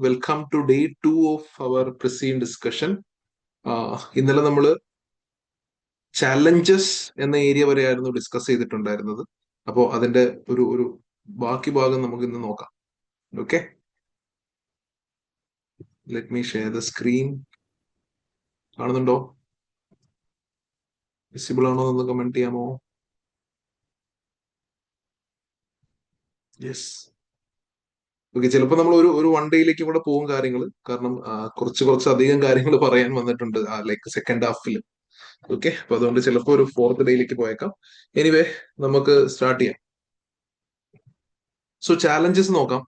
Welcome to day 2 of our പ്രസീൻ discussion. ഇന്നലെ നമ്മൾ ചാലഞ്ചസ് എന്ന ഏരിയ വരെയായിരുന്നു ഡിസ്കസ് ചെയ്തിട്ടുണ്ടായിരുന്നത്. അപ്പോൾ അതിന്റെ ഒരു ബാക്കി ഭാഗം നമുക്ക് ഇന്ന് നോക്കാം. Okay, let me share the screen. കാണുന്നുണ്ടോ? വിസിബിൾ ആണോ എന്ന് കമന്റ് ചെയ്യാമോ? യെസ്. ഓക്കെ, ചിലപ്പോൾ നമ്മൾ ഒരു വൺ ഡേയിലേക്ക് കൂടെ പോകും കാര്യങ്ങൾ, കാരണം കുറച്ച് അധികം കാര്യങ്ങൾ പറയാൻ വന്നിട്ടുണ്ട് ലൈക്ക് സെക്കൻഡ് ഹാഫിൽ. ഓക്കെ, അപ്പൊ അതുകൊണ്ട് ചിലപ്പോൾ ഒരു ഫോർത്ത് ഡേയിലേക്ക് പോയേക്കാം. എനിവേ, നമുക്ക് സ്റ്റാർട്ട് ചെയ്യാം. സോ ചാലഞ്ചസ് നോക്കാം.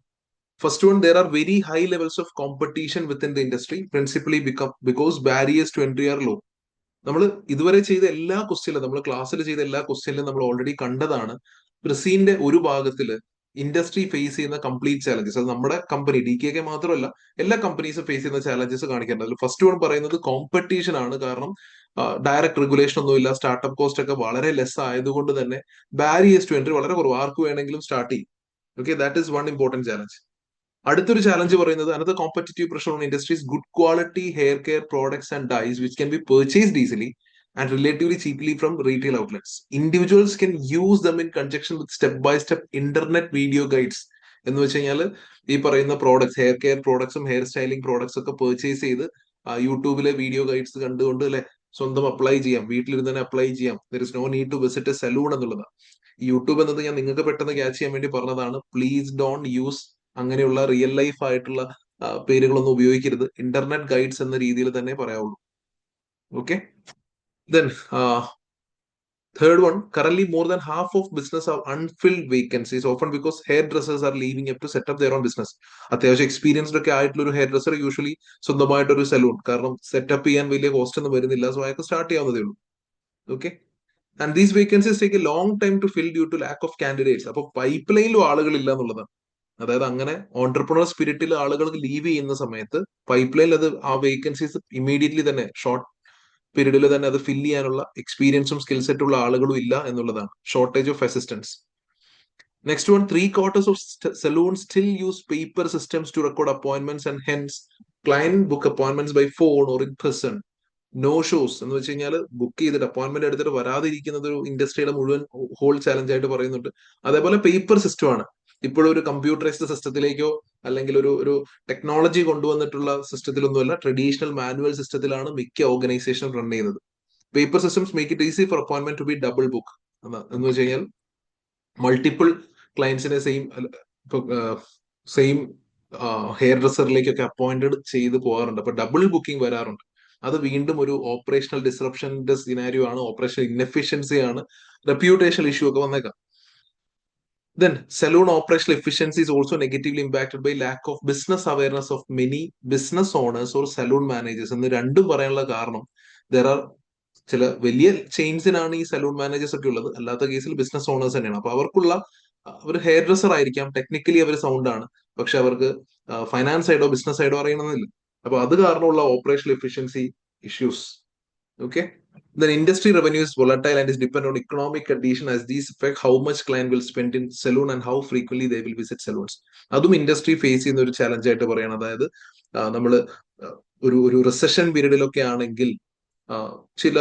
First one, there are very high levels of competition within the industry, principally because barriers to entry are low. നമ്മൾ ഇതുവരെ ചെയ്ത എല്ലാ ക്വസ്റ്റ്യനിലും, നമ്മൾ ക്ലാസ്സിൽ ചെയ്ത എല്ലാ ക്വസ്റ്റ്യനിലും നമ്മൾ ഓൾറെഡി കണ്ടതാണ്. പ്രസീന്റെ ഒരു ഭാഗത്തിൽ ഇൻഡസ്ട്രി ഫേസ് ചെയ്യുന്ന കംപ്ലീറ്റ് ചാലഞ്ചസ്, അത് നമ്മുടെ കമ്പനി DKK മാത്രമല്ല എല്ലാ കമ്പനീസും ഫേസ് ചെയ്യുന്ന ചാലഞ്ചസ് കാണിക്കേണ്ടത്. ഫസ്റ്റ് വൺ പറയുന്നത് കോമ്പറ്റീഷൻ ആണ്. കാരണം ഡയറക്ട് റെഗുലേഷൻ ഒന്നുമില്ല, സ്റ്റാർട്ടപ്പ് കോസ്റ്റ് ഒക്കെ വളരെ ലെസ് ആയതുകൊണ്ട് തന്നെ ബാരിയേഴ്സ് ടു എൻട്രി വളരെ കുറവ്, ആർക്ക് വേണമെങ്കിലും സ്റ്റാർട്ട് ചെയ്യും. Okay, that is one important challenge. അടുത്തൊരു ചാലഞ്ച് പറയുന്നത് another competitive pressure on industries good quality hair care products and dyes which can be purchased easily and relatively cheaply from retail outlets. Individuals can use them in conjunction with step by step internet video guides. എന്ന് വെച്ച് കഴിഞ്ഞാൽ ഈ പറയുന്ന products, hair care പ്രോഡക്ട്സും hair styling products ഒക്കെ purchase ചെയ്ത് യൂട്യൂബിലെ video guides കണ്ടുകൊണ്ട് അല്ലെ സ്വന്തം അപ്ലൈ ചെയ്യാം, വീട്ടിലിരുന്ന് തന്നെ അപ്ലൈ ചെയ്യാം. There is no need to visit a salon എന്നുള്ളതാണ്. യൂട്യൂബ് എന്നത് ഞാൻ നിങ്ങൾക്ക് പെട്ടെന്ന് ക്യാച്ച് ചെയ്യാൻ വേണ്ടി പറഞ്ഞതാണ്. പ്ലീസ് ഡോണ്ട് യൂസ് അങ്ങനെയുള്ള റിയൽ ലൈഫ് ആയിട്ടുള്ള പേരുകളൊന്നും ഉപയോഗിക്കരുത്. ഇന്റർനെറ്റ് ഗൈഡ്സ് എന്ന രീതിയിൽ തന്നെ പറയാവുള്ളൂ. Okay, then third one, currently more than half of business have unfilled vacancies, often because hairdressers are leaving up to set up their own business. അത്യാവശ്യം experienced ഒക്കെ ആയിട്ടുള്ള ഒരു ഹെയർ ഡ്രസ്സർ യൂഷ്വലി സ്വന്തമായിട്ടൊരു salon, കാരണം സെറ്റപ്പ് ചെയ്യാൻ വലിയ cost ഒന്നും വരുന്നില്ല, സോ അയാൾക്ക് സ്റ്റാർട്ട് ചെയ്യാവുന്നതേ ഉള്ളൂ. Okay, and these vacancies take a long time to fill due to lack of candidates. അപ്പൊ പൈപ്പ് ലൈനിലും ആളുകളില്ല എന്നുള്ളതാണ്. അതായത് അങ്ങനെ ഓൺടർപ്രണർ സ്പിരിറ്റിൽ ആളുകൾക്ക് ലീവ് ചെയ്യുന്ന സമയത്ത് പൈപ്പ് ലൈനിൽ അത് ആ വേക്കൻസീസ് ഇമ്മീഡിയറ്റ്ലി തന്നെ ഷോർട്ട് പീരീഡിൽ തന്നെ അത് ഫില്ല് ചെയ്യാനുള്ള എക്സ്പീരിയൻസും സ്കിൽ സെറ്റും ഉള്ള ആളുകളും ഇല്ല എന്നുള്ളതാണ്. Shortage of assistants. Next one, 3/4 of salons still use paper systems to record appointments and hence client book appointments by phone or in person. No shows എന്ന് വെച്ച് കഴിഞ്ഞാൽ ബുക്ക് ചെയ്തിട്ട് അപ്പോയിന്റ്മെന്റ് എടുത്തിട്ട് വരാതിരിക്കുന്നത് ഒരു ഇൻഡസ്ട്രിയുടെ മുഴുവൻ ഹോൾ ചാലഞ്ച് ആയിട്ട് പറയുന്നുണ്ട്. അതേപോലെ പേപ്പർ സിസ്റ്റം ആണ്. ഇപ്പോഴും ഒരു കമ്പ്യൂട്ടറൈസ്ഡ് സിസ്റ്റത്തിലേക്കോ അല്ലെങ്കിൽ ഒരു ടെക്നോളജി കൊണ്ടുവന്നിട്ടുള്ള സിസ്റ്റത്തിലൊന്നുമല്ല, ട്രഡീഷണൽ മാനുവൽ സിസ്റ്റത്തിലാണ് മിക്ക ഓർഗനൈസേഷൻ റൺ ചെയ്യുന്നത്. Paper systems make it easy for appointment to be double book. എന്ന് വെച്ച് കഴിഞ്ഞാൽ മൾട്ടിപ്പിൾ ക്ലയൻസിനെ സെയിം ഹെയർ ഡ്രസ്സറിലേക്കൊക്കെ അപ്പോയിന്റഡ് ചെയ്ത് പോകാറുണ്ട്. അപ്പൊ ഡബിൾ ബുക്കിംഗ് വരാറുണ്ട്. അത് വീണ്ടും ഒരു ഓപ്പറേഷണൽ ഡിസ്റപ്ഷന്റെ സിനാരിയോ ആണ്, ഓപ്പറേഷണൽ ഇൻഎഫിഷ്യൻസി ആണ്, റെപ്യൂട്ടേഷണൽ ഇഷ്യൂ ഒക്കെ വന്നേക്കാം. Then, saloon operational efficiency is also negatively impacted by lack of business awareness of many business owners or saloon managers. എന്ന് രണ്ടും പറയാനുള്ള കാരണം, there are ചില വലിയ ചെയിൻസിനാണ് ഈ സലൂൺ മാനേജേഴ്സ് ഒക്കെ ഉള്ളത്, അല്ലാത്ത കേസിൽ ബിസിനസ് ഓണേഴ്സ് തന്നെയാണ്. അപ്പൊ അവർക്കുള്ള അവർ ഹെയർ ഡ്രസ്സർ ആയിരിക്കാം, ടെക്നിക്കലി അവർ സൗണ്ട് ആണ്, പക്ഷെ അവർക്ക് ഫൈനാൻസ് സൈഡോ ബിസിനസ് സൈഡോ അറിയണമെന്നില്ല. അപ്പൊ അത് കാരണമുള്ള operational efficiency issues. Okay, then industry revenue is volatile and is dependent on economic condition, as these affect how much client will spend in saloon and how frequently they will visit saloons. അതും industry face ചെയ്യുന്ന ഒരു challenge ആയിട്ട് പറയണം. അതായത് നമ്മൾ ഒരു recession പീരീഡിലൊക്കെ ആണെങ്കിൽ ചില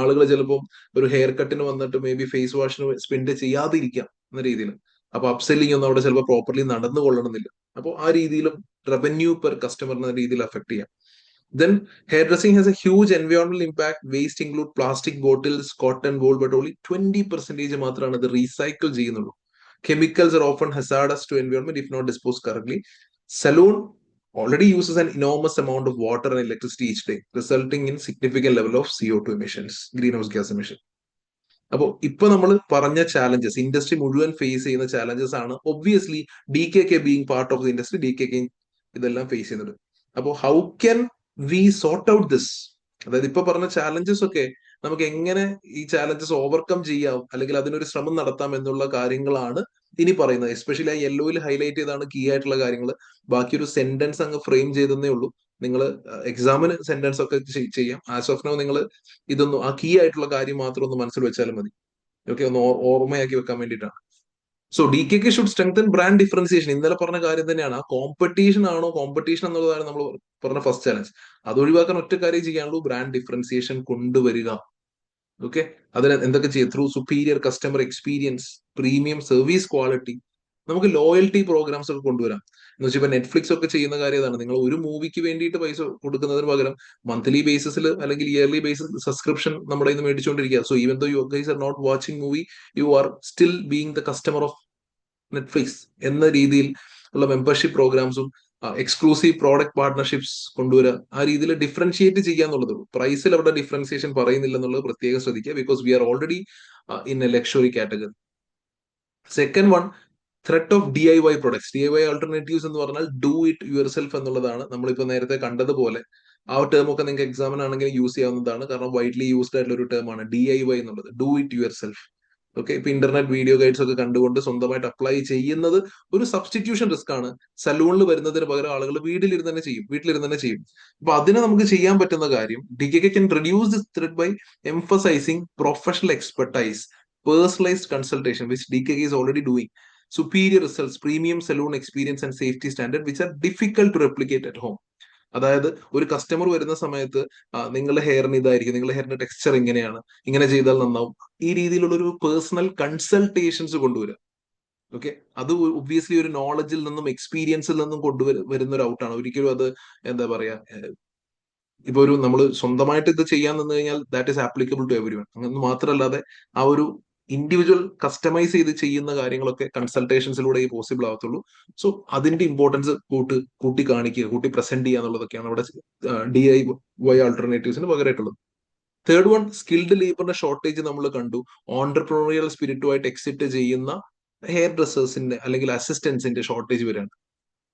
ആളുകൾ ചിലപ്പോൾ ഒരു ഹെയർ കട്ടിന് വന്നിട്ട് മേ ബി ഫേസ് വാഷിന് സ്പെൻഡ് ചെയ്യാതിരിക്കാം എന്ന രീതിയിൽ. അപ്പൊ അപ്സെല്ലിംഗ് ഒന്നും അവിടെ ചിലപ്പോൾ പ്രോപ്പർലി നടന്നു കൊള്ളണമെന്നില്ല. അപ്പോൾ ആ രീതിയിലും റവന്യൂ പെർ കസ്റ്റമർ എന്ന രീതിയിൽ അഫക്ട് ചെയ്യാം. Then hairdressing has a huge environmental impact. Waste include plastic bottles, cotton wool, but only 20% മാത്രമാണ് അത് റീസൈക്കിൾ ചെയ്യുന്നുള്ളൂ. Chemicals are often hazardous to environment if not disposed correctly. Saloon already uses an enormous amount of water and electricity each day, resulting in significant level of CO2 emissions, greenhouse gas emission. അപ്പോൾ ഇപ്പൊ നമ്മൾ പറഞ്ഞ challenges industry മുഴുവൻ face ചെയ്യുന്ന challenges ആണ്. Obviously DKK being part of the industry, DKK ഇതെല്ലാം face ചെയ്യുന്നുണ്ട്. അപ്പോൾ how can we sort out this? അതായത് ഇപ്പൊ പറഞ്ഞ ചാലഞ്ചസ് ഒക്കെ നമുക്ക് എങ്ങനെ ഈ ചാലഞ്ചസ് ഓവർകം ചെയ്യാം, അല്ലെങ്കിൽ അതിനൊരു ശ്രമം നടത്താം എന്നുള്ള കാര്യങ്ങളാണ് ഇനി പറയുന്നത്. എസ്പെഷ്യലി ആ യെല്ലോയിൽ ഹൈലൈറ്റ് ചെയ്താണ് കീ ആയിട്ടുള്ള കാര്യങ്ങൾ. ബാക്കി ഒരു സെന്റൻസ് അങ്ങ് ഫ്രെയിം ചെയ്തേ ഉള്ളൂ. നിങ്ങൾ എക്സാമിന് സെന്റൻസ് ഒക്കെ ചെയ്യാം. ആസ് ഓഫ് നൗ നിങ്ങൾ ഇതൊന്നും ആ കീ ആയിട്ടുള്ള കാര്യം മാത്രം ഒന്ന് മനസ്സിൽ വെച്ചാലും മതി. ഓക്കെ, ഒന്ന് ഓർമ്മയാക്കി വെക്കാൻ വേണ്ടിയിട്ടാണ്. So D K K should strengthen brand differentiation. ഇന്നലെ പറഞ്ഞ കാര്യം തന്നെയാണ്. ആ കോമ്പറ്റീഷൻ ആണോ, കോമ്പറ്റീഷൻ എന്നുള്ളതാണ് നമ്മൾ പറഞ്ഞ ഫസ്റ്റ് ചാലഞ്ച്. അത് ഒഴിവാക്കാൻ ഒറ്റ കാര്യം ചെയ്യാനുള്ളൂ, ബ്രാൻഡ് ഡിഫറൻസിയേഷൻ കൊണ്ടുവരിക. ഓക്കെ, അതിന് എന്തൊക്കെ ചെയ്യും? Through superior customer experience, premium service quality, നമുക്ക് ലോയൽറ്റി പ്രോഗ്രാംസ് ഒക്കെ കൊണ്ടുവരാം. എന്ന് വെച്ചാൽ ഇപ്പൊ നെറ്റ്ഫ്ലിക്സ് ഒക്കെ ചെയ്യുന്ന കാര്യം അതാണ്. നിങ്ങൾ ഒരു മൂവിക്ക് വേണ്ടിയിട്ട് പൈസ കൊടുക്കുന്നതിന് പകരം മന്ത്ലി ബേസിസിൽ അല്ലെങ്കിൽ ഇയർലി ബേസിസ് സബ്സ്ക്രിപ്ഷൻ നമ്മുടെ ഇന്ന് മേടിച്ചുകൊണ്ടിരിക്കുക. So even though you guys are not watching movie, you are still being the customer of Netflix എന്ന രീതിയിൽ ഉള്ള മെമ്പർഷിപ്പ് പ്രോഗ്രാംസും എക്സ്ക്ലൂസീവ് പ്രോഡക്റ്റ് പാർട്ട്ണർഷിപ്സ് കൊണ്ടുവരിക. ആ രീതിയിൽ ഡിഫറൻഷിയേറ്റ് ചെയ്യാന്നുള്ളത്. പ്രൈസിൽ അവിടെ ഡിഫറൻസിയേഷൻ പറയുന്നില്ല എന്നുള്ളത് പ്രത്യേകം ശ്രദ്ധിക്കുക. Because we are already in a luxury category. Second one, threat of D I Y products. D I Y alternatives എന്ന് പറഞ്ഞാൽ ഡു ഇറ്റ് യുവർ സെൽഫ് എന്നുള്ളതാണ്. നമ്മളിപ്പോ നേരത്തെ കണ്ടതുപോലെ ആ ടേം ഒക്കെ നിങ്ങൾക്ക് എക്സാമിനാണെങ്കിൽ യൂസ് ചെയ്യാവുന്നതാണ്. കാരണം വൈഡ്ലി യൂസ്ഡ് ആയിട്ടുള്ള ഒരു ടേം ആണ് ഡി ഐ വൈ എന്നുള്ളത്, do it your self. Okay, ഇപ്പൊ ഇന്റർനെറ്റ് വീഡിയോ ഗൈഡ്സ് ഒക്കെ കണ്ടുകൊണ്ട് സ്വന്തമായിട്ട് അപ്ലൈ ചെയ്യുന്നത് ഒരു സബ്സ്റ്റിറ്റ്യൂഷൻ റിസ്ക് ആണ്. സലൂണിൽ വരുന്നതിന് പകരം ആളുകൾ വീട്ടിലിരുന്ന് തന്നെ ചെയ്യും. അപ്പൊ അതിന് നമുക്ക് ചെയ്യാൻ പറ്റുന്ന കാര്യം, D K K can reduce this threat by emphasising professional expertise, personalised consultation which D K K is already doing, superior results, premium saloon experience and safety standard which are difficult to replicate at home. അതായത് ഒരു customer വരുന്ന സമയത്ത് നിങ്ങളുടെ ഹെയറിന് ഇതായിരിക്കും, നിങ്ങളുടെ ഹെയറിന്റെ texture ഇങ്ങനെയാണ്, ഇങ്ങനെ ചെയ്താൽ നന്നാവും, ഈ രീതിയിലുള്ള ഒരു പേഴ്സണൽ കൺസൾട്ടേഷൻസ് കൊണ്ടുവരിക. ഓക്കെ, അത് ഒബ്വിയസ്ലി ഒരു നോളജിൽ നിന്നും എക്സ്പീരിയൻസിൽ നിന്നും വരുന്ന ഒരു ഔട്ടാണ്. ഒരിക്കലും അത് എന്താ പറയാ, ഇപ്പൊ ഒരു നമ്മൾ സ്വന്തമായിട്ട് ഇത് ചെയ്യാൻ നിന്ന് കഴിഞ്ഞാൽ that is applicable to everyone. അങ്ങനെ മാത്രമല്ലാതെ ആ ഒരു ഇൻഡിവിജ്വൽ കസ്റ്റമൈസ് ചെയ്ത് ചെയ്യുന്ന കാര്യങ്ങളൊക്കെ കൺസൾട്ടേഷൻസിലൂടെ പോസിബിൾ ആവത്തുള്ളൂ. സോ അതിന്റെ ഇമ്പോർട്ടൻസ് കൂട്ടി കാണിക്കുക, കൂട്ടി പ്രസന്റ് ചെയ്യുക എന്നുള്ളതൊക്കെയാണ് അവിടെ ഡി ഐ വൈ ആൾട്ടർനേറ്റീവ്സിന് പകരമായിട്ടുള്ളത്. തേർഡ് വൺ, സ്കിൽഡ് ലേബറിന്റെ ഷോർട്ടേജ് നമ്മൾ കണ്ടു. ഓൺടർപ്രണറിയൽ സ്പിരിറ്റുമായിട്ട് എക്സിറ്റ് ചെയ്യുന്ന ഹെയർ ഡ്രസ്സേഴ്സിന്റെ അല്ലെങ്കിൽ അസിസ്റ്റൻസിന്റെ ഷോർട്ടേജ് വരികയാണ്.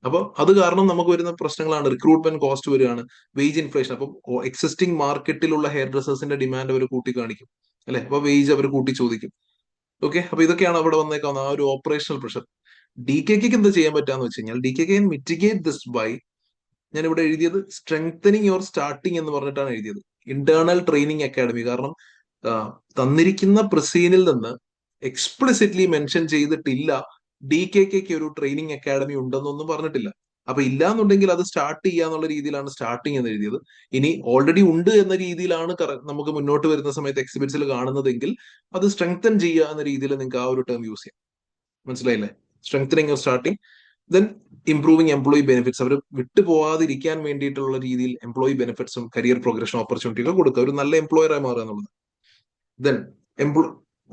അപ്പൊ അത് കാരണം നമുക്ക് വരുന്ന പ്രശ്നങ്ങളാണ്. റിക്രൂട്ട്മെന്റ് കോസ്റ്റ് വരികയാണ്, വേജ് ഇൻഫ്ലേഷൻ. അപ്പം എക്സിസ്റ്റിംഗ് മാർക്കറ്റിലുള്ള ഹെയർ ഡ്രസ്സേഴ്സിന്റെ ഡിമാൻഡ് അവർ കൂട്ടി കാണിക്കും അല്ലെ, അപ്പൊ വേജ് അവർ കൂട്ടി ചോദിക്കും. ഓക്കെ, അപ്പൊ ഇതൊക്കെയാണ് അവിടെ വന്നേക്കാവുന്ന ആ ഒരു ഓപ്പറേഷണൽ പ്രഷർ. ഡി കെ കെക്ക് എന്താ ചെയ്യാൻ പറ്റാന്ന് വെച്ച് കഴിഞ്ഞാൽ, D K K mitigate this by, ഞാൻ ഇവിടെ എഴുതിയത് സ്ട്രെങ്തനിങ് യുവർ സ്റ്റാർട്ടിങ് എന്ന് പറഞ്ഞിട്ടാണ് എഴുതിയത്, ഇന്റേണൽ ട്രെയിനിങ് അക്കാഡമി. കാരണം തന്നിരിക്കുന്ന പ്രസീനിൽ നിന്ന് എക്സ്പ്ലിസിറ്റ്ലി മെൻഷൻ ചെയ്തിട്ടില്ല ഡി കെ കെക്ക് ഒരു ട്രെയിനിങ് അക്കാഡമി ഉണ്ടെന്നൊന്നും പറഞ്ഞിട്ടില്ല. അപ്പൊ ഇല്ലാന്നുണ്ടെങ്കിൽ അത് സ്റ്റാർട്ട് ചെയ്യാന്നുള്ള രീതിയിലാണ് സ്റ്റാർട്ടിങ് എന്ന് എഴുതിയത്. ഇനി ഓൾറെഡി ഉണ്ട് എന്ന രീതിയിലാണ് നമുക്ക് മുന്നോട്ട് വരുന്ന സമയത്ത് എക്സിബിറ്റ്സിൽ കാണുന്നതെങ്കിൽ അത് സ്ട്രെങ്തൻ ചെയ്യുക എന്ന രീതിയിൽ നിങ്ങൾക്ക് ആ ഒരു ടേം യൂസ് ചെയ്യാം. മനസ്സിലായില്ലേ? Strengthening of starting. Then improving employee benefits. അവർ വിട്ടുപോകാതിരിക്കാൻ വേണ്ടിയിട്ടുള്ള രീതിയിൽ എംപ്ലോയി ബെനിഫിറ്റ്സും കരിയർ പ്രോഗ്രഷൻ ഓപ്പർച്യൂണിറ്റികളും കൊടുക്കുക, ഒരു നല്ല എംപ്ലോയറായി മാറുക എന്നുള്ളത്. Then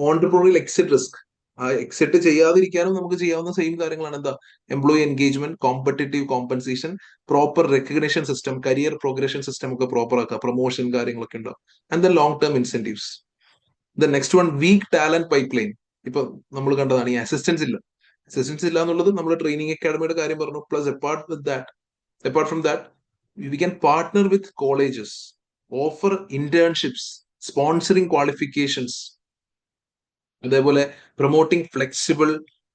entrepreneurial exit risk. ആ എക്സിറ്റ് ചെയ്യാതിരിക്കാനും നമുക്ക് ചെയ്യാവുന്ന സെയിം കാര്യങ്ങളാണ്. എന്താ? Employee engagement, competitive compensation, proper recognition system, career progression system ഒക്കെ പ്രോപ്പർ ആക്കുക, പ്രൊമോഷൻ കാര്യങ്ങളൊക്കെ ഉണ്ടാവും. And then long term incentives. Then next one, weak talent pipeline. ഇപ്പൊ നമ്മൾ കണ്ടതാണ് ഈ അസിസ്റ്റൻസ് ഇല്ല എന്നുള്ളത്. നമ്മൾ ട്രെയിനിങ് അക്കാഡമിയുടെ കാര്യം പറഞ്ഞു. Plus apart from that, we can partner with colleges, offer internships, sponsoring qualifications, അതേപോലെ പ്രൊമോട്ടിംഗ് ഫ്ലെക്സിബിൾ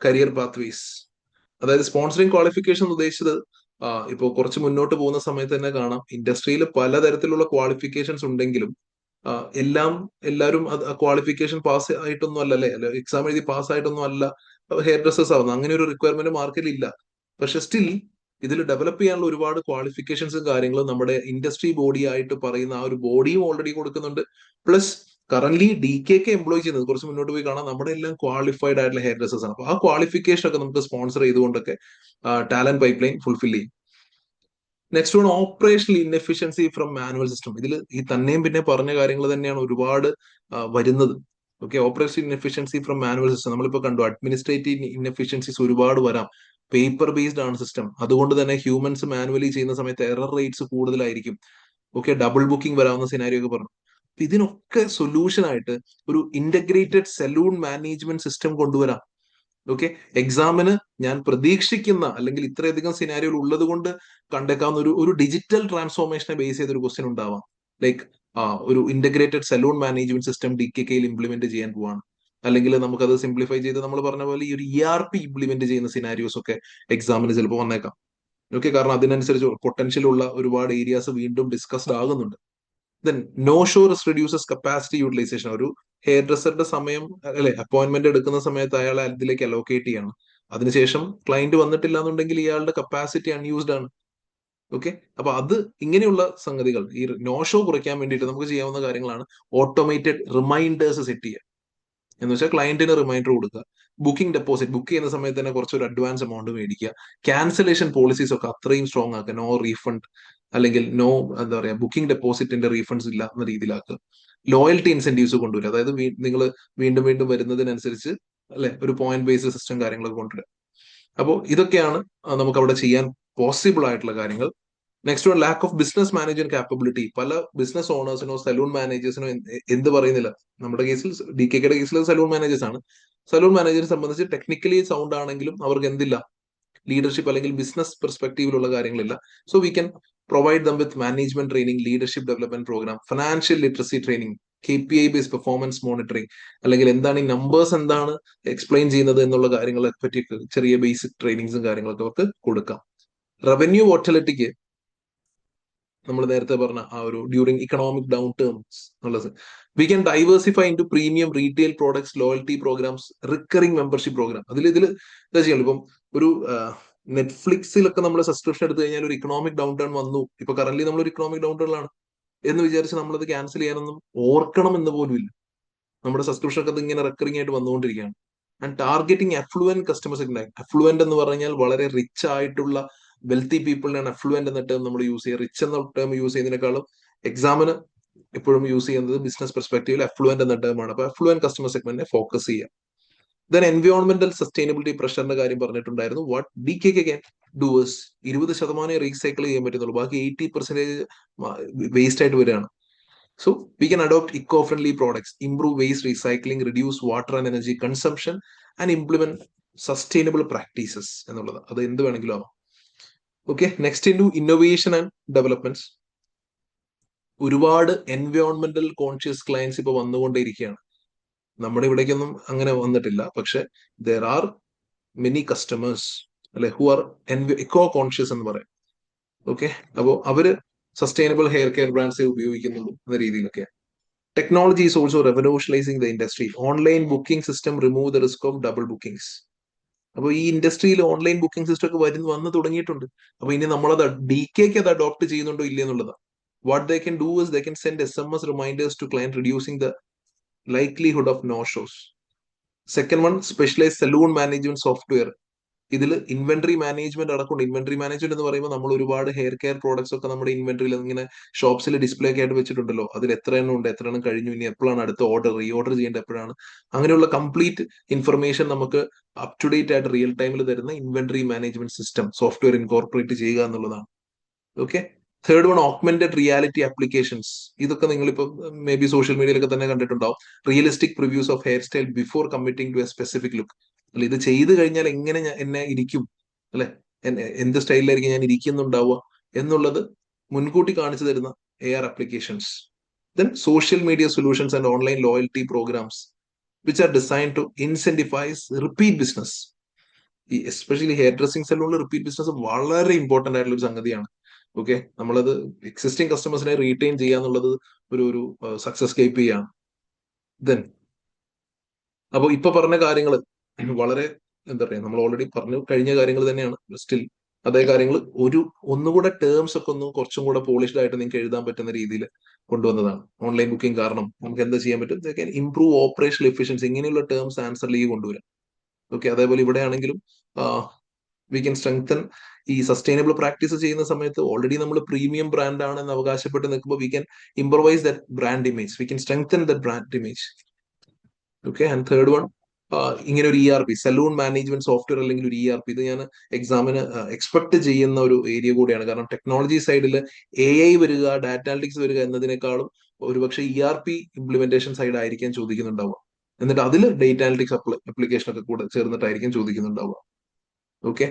കരിയർ പാത്വേസ്. അതായത് സ്പോൺസറിങ് ക്വാളിഫിക്കേഷൻ ഉദ്ദേശിച്ചത് ഇപ്പൊ കുറച്ച് മുന്നോട്ട് പോകുന്ന സമയത്ത് തന്നെ കാണാം, ഇൻഡസ്ട്രിയിൽ പലതരത്തിലുള്ള ക്വാളിഫിക്കേഷൻസ് ഉണ്ടെങ്കിലും എല്ലാവരും ക്വാളിഫിക്കേഷൻ പാസ് ആയിട്ടൊന്നും അല്ലല്ലേ, അല്ലെ എക്സാം എഴുതി പാസ് ആയിട്ടൊന്നും അല്ല ഹെയർ ഡ്രസ്സേഴ്സ് ആവുന്നത്. അങ്ങനെ ഒരു റിക്വയർമെന്റ് മാർക്കറ്റിൽ ഇല്ല. പക്ഷെ സ്റ്റിൽ ഇതിൽ ഡെവലപ്പ് ചെയ്യാനുള്ള ഒരുപാട് ക്വാളിഫിക്കേഷൻസും കാര്യങ്ങളും നമ്മുടെ ഇൻഡസ്ട്രി ബോഡി ആയിട്ട് പറയുന്ന ആ ഒരു ബോഡിയും ഓൾറെഡി കൊടുക്കുന്നുണ്ട്. Plus current D K employ ചെയ്യുന്നത് കുറച്ച് മുന്നോട്ട് പോയി കാണാം, നമ്മുടെ എല്ലാം ക്വാളിഫൈഡ് ആയിട്ടുള്ള ഹെയർ ഡ്രസ്സേഴ്സ് ആണ്. അപ്പൊ ആ ക്വാളിഫിക്കേഷൻ ഒക്കെ നമുക്ക് സ്പോൺസർ ചെയ്തുകൊണ്ടൊക്കെ ടാലന്റ് പൈപ്പ് ലൈൻ ഫുൾഫിൽ ചെയ്യും. Next one, operational inefficiency from manual system. ഇതിൽ ഈ തന്നെയും പിന്നെ പറഞ്ഞ കാര്യങ്ങൾ തന്നെയാണ് ഒരുപാട് വരുന്നത്. Okay, operational inefficiency from manual system നമ്മളിപ്പോ കണ്ടു. അഡ്മിനിസ്ട്രേറ്റീവ് ഇൻഎഫിഷ്യൻസീസ് ഒരുപാട് വരാം. പേപ്പർ ബേസ്ഡ് ആണ് സിസ്റ്റം, അതുകൊണ്ട് തന്നെ ഹ്യൂമൻസ് മാനുവലി ചെയ്യുന്ന സമയത്ത് എറർ റേറ്റ്സ് കൂടുതലായിരിക്കും. ഓക്കെ, ഡബിൾ ബുക്കിംഗ് വരാവുന്ന സിനാരിയോ ഒക്കെ പറഞ്ഞു. ഇതിനൊക്കെ സൊല്യൂഷൻ ആയിട്ട് ഒരു ഇന്റഗ്രേറ്റഡ് സലൂൺ മാനേജ്മെന്റ് സിസ്റ്റം കൊണ്ടുവരാം. ഓക്കെ, എക്സാമിന് ഞാൻ പ്രതീക്ഷിക്കുന്ന അല്ലെങ്കിൽ ഇത്രയധികം സിനാരിയോകൾ ഉള്ളത് കൊണ്ട് കണ്ടേക്കാവുന്ന ഒരു ഡിജിറ്റൽ ട്രാൻസ്ഫോർമേഷനെ ബേസ് ചെയ്തൊരു ക്വസ്റ്റ്യൻ ഉണ്ടാവാം. ലൈക്ക് ഒരു integrated salon management system D K കെയിൽ ഇംപ്ലിമെന്റ് ചെയ്യാൻ പോവാണ്. അല്ലെങ്കിൽ നമുക്കത് സിംപ്ലിഫൈ ചെയ്ത് നമ്മൾ പറഞ്ഞ പോലെ ഈ ഒരു ERP ഇംപ്ലിമെന്റ് ചെയ്യുന്ന സിനാരിയോസ് ഒക്കെ എക്സാമിന് ചിലപ്പോൾ വന്നേക്കാം. ഓക്കെ, കാരണം അതിനനുസരിച്ച് പൊട്ടൻഷ്യൽ ഉള്ള ഒരുപാട് ഏരിയാസ് വീണ്ടും ഡിസ്കസ്ഡ് ആകുന്നുണ്ട്. Then no show reduces capacity utilisation. ഒരു ഹെയർ ഡ്രസ്സറുടെ സമയം അല്ലെ അപ്പോയിന്റ്മെന്റ് എടുക്കുന്ന സമയത്ത് അയാളെ അതിലേക്ക് അലോക്കേറ്റ് ചെയ്യണം. അതിനുശേഷം ക്ലയന്റ് വന്നിട്ടില്ല എന്നുണ്ടെങ്കിൽ ഇയാളുടെ കപ്പാസിറ്റി അൺയൂസ്ഡ് ആണ്. ഓക്കെ, അപ്പൊ അത് ഇങ്ങനെയുള്ള സംഗതികൾ ഈ നോ ഷോ കുറയ്ക്കാൻ വേണ്ടിയിട്ട് നമുക്ക് ചെയ്യാവുന്ന കാര്യങ്ങളാണ് ഓട്ടോമേറ്റഡ് റിമൈൻഡേഴ്സ് സെറ്റ് ചെയ്യുക. എന്ന് വെച്ചാൽ ക്ലയന്റിന് റിമൈൻഡർ കൊടുക്കുക, ബുക്കിംഗ് ഡെപ്പോസിറ്റ് ബുക്ക് ചെയ്യുന്ന സമയത്ത് തന്നെ കുറച്ചൊരു അഡ്വാൻസ് എമൗണ്ട് മേടിക്കുക, ക്യാൻസലേഷൻ പോളിസീസ് ഒക്കെ അത്രയും സ്ട്രോങ് ആക്കുക, നോ റീഫണ്ട് അല്ലെങ്കിൽ നോ എന്താ പറയാ ബുക്കിംഗ് ഡെപ്പോസിറ്റിന്റെ റീഫണ്ട്സ് ഇല്ല എന്ന രീതിയിലാക്കുക, ലോയൽറ്റി ഇൻസെന്റീവ്സ് കൊണ്ടുവരിക, അതായത് നിങ്ങൾ വീണ്ടും വീണ്ടും വരുന്നതിനനുസരിച്ച് അല്ലെ ഒരു പോയിന്റ് ബേസ്ഡ് സിസ്റ്റം കാര്യങ്ങളൊക്കെ കൊണ്ടുവരിക. അപ്പോൾ ഇതൊക്കെയാണ് നമുക്ക് അവിടെ ചെയ്യാൻ പോസിബിൾ ആയിട്ടുള്ള കാര്യങ്ങൾ. Next one, lack of business management capability. പല ബിസിനസ് ഓണേഴ്സിനോ സലൂൺ മാനേജേഴ്സിനോ എന്ത് പറയുന്നില്ല. നമ്മുടെ കേസിൽ DKKയുടെ കേസിൽ സലൂൺ മാനേജേഴ്സ് ആണ്. സലൂൺ മാനേജറെ സംബന്ധിച്ച് ടെക്നിക്കലി സൗണ്ട് ആണെങ്കിലും അവർക്ക് എന്തില്ല, ലീഡർഷിപ്പ് അല്ലെങ്കിൽ ബിസിനസ് പെർസ്പെക്ടീവിലുള്ള കാര്യങ്ങളില്ല. So we can provide them with management training, leadership development programme, financial literacy training, KPI based performance monitoring, അല്ലെങ്കിൽ എന്താണ് ഈ നമ്പേഴ്സ് എന്താണ് എക്സ്പ്ലെയിൻ ചെയ്യുന്നത് എന്നുള്ള കാര്യങ്ങളെ പറ്റി ചെറിയ ബേസിക് ട്രെയിനിങ്സും കാര്യങ്ങളൊക്കെ അവർക്ക് കൊടുക്കാം. റവന്യൂ വോട്ടലിറ്റിക്ക് നമ്മൾ നേരത്തെ പറഞ്ഞ ആ ഒരു ഡ്യൂറിങ് ഇക്കണോമിക് ഡൗൺ ടേൺസ് എന്നുള്ളത്, we can diversify into premium retail products, loyalty programmes, recurring membership programme. ഇതിൽ എന്താ ചെയ്യാം, ഇപ്പം ഒരു നെറ്റ്ഫ്ലിക്സിലൊക്കെ നമ്മൾ സബ്സ്ക്രിപ്ഷൻ എടുത്തു കഴിഞ്ഞാൽ ഒരു ഇക്കണോമിക് ഡൗൺ ടേൺ വന്നു, ഇപ്പൊ കറന്റ് നമ്മൾ ഒരു ഇക്കണോമിക് ഡൗൺ ടേണിലാണ് എന്ന് വിചാരിച്ച് നമ്മളത് ക്യാൻസൽ ചെയ്യാനൊന്നും ഓർക്കണം എന്ന് പോലും ഇല്ല. നമ്മുടെ സബ്സ്ക്രിപ്ഷൻ ഒക്കെ ഇങ്ങനെ റെക്കറിംഗ് ആയിട്ട് വന്നുകൊണ്ടിരിക്കുകയാണ്. ആൻഡ് ടാർഗറ്റിംഗ് അഫ്ലുവന്റ് കസ്റ്റമേഴ്സ് ഉണ്ടായി. അഫ്ലുവന്റ് എന്ന് പറഞ്ഞാൽ വളരെ റിച്ച് ആയിട്ടുള്ള വെൽത്തി പീപ്പിളിനാണ് അഫ്ലുവന്റ് എന്ന ടേം നമ്മൾ യൂസ് ചെയ്യുക. റിച്ച് എന്ന ടേം യൂസ് ചെയ്യുന്നതിനേക്കാളും എക്സാമിന് എപ്പോഴും യൂസ് ചെയ്യുന്നത് ബിസിനസ് പെർസ്പെക്ടീവിൽ അഫ്ലുവന്റ് എന്ന ടേമാണ്. അപ്പൊ അഫ്ലുവന്റ് കസ്റ്റമർ സെഗ്മെന്റിനെ ഫോക്കസ് ചെയ്യുക. ദെൻ എൻവയോൺമെന്റൽ സസ്റ്റൈനബിലിറ്റി പ്രഷറിന്റെ കാര്യം പറഞ്ഞിട്ടുണ്ടായിരുന്നു. What DKK can do is 20% recycle ചെയ്യാൻ പറ്റുന്നുള്ളൂ, ബാക്കി 80% വേസ്റ്റ് ആയിട്ട് വരികയാണ്. So we can adopt eco-friendly products, improve waste recycling, reduce water and energy consumption, and implement sustainable practices എന്നുള്ളത്. അത് എന്ത് വേണമെങ്കിലും ആവാം. Okay, next into innovation and developments. ഒരുപാട് എൻവയോൺമെന്റൽ കോൺഷ്യസ് ക്ലയൻസ് ഇപ്പൊ വന്നുകൊണ്ടേയിരിക്കുകയാണ്. നമ്മുടെ ഇവിടേക്കൊന്നും അങ്ങനെ വന്നിട്ടില്ല, പക്ഷെ ദർ ആർ മെനി കസ്റ്റമേഴ്സ് അല്ലെ ഹു ആർ എക്കോ കോൺഷ്യസ് എന്ന് പറയാം. ഓക്കെ, അപ്പോ അവര് സസ്റ്റൈനബിൾ ഹെയർ കെയർ ബ്രാൻഡ്സ് ഉപയോഗിക്കുന്നുള്ളൂ എന്ന രീതിയിലൊക്കെ. Technology is also revolutionising the industry. Online booking system remove the risk of double bookings. അപ്പോൾ ഈ ഇൻഡസ്ട്രിയിൽ ഓൺലൈൻ ബുക്കിംഗ് സിസ്റ്റം ഒക്കെ വന്നു തുടങ്ങിയിട്ടുണ്ട്. അപ്പൊ ഇനി നമ്മളത് DKK അത് അഡോപ്റ്റ് ചെയ്യുന്നുണ്ടോ ഇല്ല എന്നുള്ളതാണ്. What they can do is they can send SMS reminders to client, reducing the likelihood of no shows. Second one, specialise salon management software. ഇതിൽ ഇൻവെന്ററി മാനേജ്മെന്റ് അടക്കം. ഇൻവെന്ററി മാനേജ്മെന്റ് എന്ന് പറയുമ്പോൾ നമ്മൾ ഒരുപാട് ഹെയർ കെയർ പ്രോഡക്ട്സ് ഒക്കെ നമ്മുടെ ഇൻവെന്ററിയിൽ ഇങ്ങനെ ഷോപ്സിൽ display ഒക്കെ ആയിട്ട് വെച്ചിട്ടുണ്ടല്ലോ. അതിൽ എത്ര എണ്ണം ഉണ്ട്, എത്ര എണ്ണം കഴിഞ്ഞു, ഇനി എപ്പോഴാണ് അടുത്ത ഓർഡർ, റീഓർഡർ ചെയ്യേണ്ടത് എപ്പോഴാണ്, അങ്ങനെയുള്ള കംപ്ലീറ്റ് ഇൻഫർമേഷൻ നമുക്ക് അപ് ടു ഡേറ്റ് ആയിട്ട് റിയൽ ടൈമിൽ തരുന്ന inventory management system software incorporate ചെയ്യുക എന്നുള്ളതാണ്. Okay, third one, augmented reality applications. ഇതൊക്കെ നിങ്ങളിപ്പോ മേ ബി സോഷ്യൽ മീഡിയയിലൊക്കെ തന്നെ കണ്ടിട്ടുണ്ടാവും. Realistic previews of hairstyle before committing to a specific look. അല്ല, ഇത് ചെയ്ത് കഴിഞ്ഞാൽ എങ്ങനെ എന്നെ ഇരിക്കും, അല്ലെ എന്ത് സ്റ്റൈലിലായിരിക്കും ഞാൻ ഇരിക്കുന്നുണ്ടാവുക എന്നുള്ളത് മുൻകൂട്ടി കാണിച്ചു തരുന്ന AR applications. Then social media solutions and online loyalty programmes which are design to incentivise repeat business. ഈ എസ്പെഷ്യലി ഹെയർ ഡ്രസ്സിംഗ് സലൂണിൽ റിപ്പീറ്റ് ബിസിനസ് വളരെ ഇമ്പോർട്ടന്റ് ആയിട്ടുള്ള ഒരു സംഗതിയാണ്. ഓക്കെ, നമ്മളത് എക്സിസ്റ്റിംഗ് കസ്റ്റമേഴ്സിനെ റീറ്റെയിൻ ചെയ്യാന്നുള്ളത് ഒരു സക്സസ് കേപ്പ് ചെയ്യാണ്. ദെൻ അപ്പോൾ ഇപ്പൊ പറഞ്ഞ കാര്യങ്ങൾ വളരെ എന്താ പറയാ, നമ്മൾ ഓൾറെഡി പറഞ്ഞു കഴിഞ്ഞ കാര്യങ്ങൾ തന്നെയാണ്. സ്റ്റിൽ അതേ കാര്യങ്ങൾ ഒന്നുകൂടെ ടേംസ് ഒക്കെ കുറച്ചും കൂടെ പോളിഷ്ഡ് ആയിട്ട് നിങ്ങൾക്ക് എഴുതാൻ പറ്റുന്ന രീതിയിൽ കൊണ്ടുവന്നതാണ് ഓൺലൈൻ ബുക്കിംഗ്. കാരണം നമുക്ക് എന്താ ചെയ്യാൻ പറ്റും, ഇംപ്രൂവ് ഓപ്പറേഷണൽ എഫിഷ്യൻസി, ഇങ്ങനെയുള്ള ടേംസ് ആൻസറിലേക്ക് കൊണ്ടുവരാം. ഓക്കെ, അതേപോലെ ഇവിടെ ആണെങ്കിലും വി ക്യാൻ സ്ട്രെങ്തൻ ഈ സസ്റ്റൈനബിൾ പ്രാക്ടീസ് ചെയ്യുന്ന സമയത്ത് ഓൾറെഡി നമ്മൾ പ്രീമിയം ബ്രാൻഡ് ആണെന്ന് അവകാശപ്പെട്ട് നിൽക്കുമ്പോൾ we can improvise that brand image, we can strengthen that brand image. Okay, and third one, ഇങ്ങനെ ഒരു ERP, സലൂൺ മാനേജ്മെന്റ് സോഫ്റ്റ്വെയർ അല്ലെങ്കിൽ ഒരു ERP, ഇത് ഞാൻ എക്സാമിന് എക്സ്പെക്ട് ചെയ്യുന്ന ഒരു ഏരിയ കൂടിയാണ്. കാരണം ടെക്നോളജി സൈഡിൽ AI വരിക, ഡാറ്റ അനലിറ്റിക്സ് വരിക എന്നതിനേക്കാളും ഒരുപക്ഷെ ERP ഇംപ്ലിമെന്റേഷൻ സൈഡ് ആയിരിക്കാൻ ചോദിക്കുന്നുണ്ടാവുക. എന്നിട്ട് അതിൽ ഡേറ്റ അനലിറ്റിക്സ് അപ്ലിക്കേഷൻ ഒക്കെ കൂടെ ചേർന്നിട്ടായിരിക്കും ചോദിക്കുന്നുണ്ടാവുക. Okay,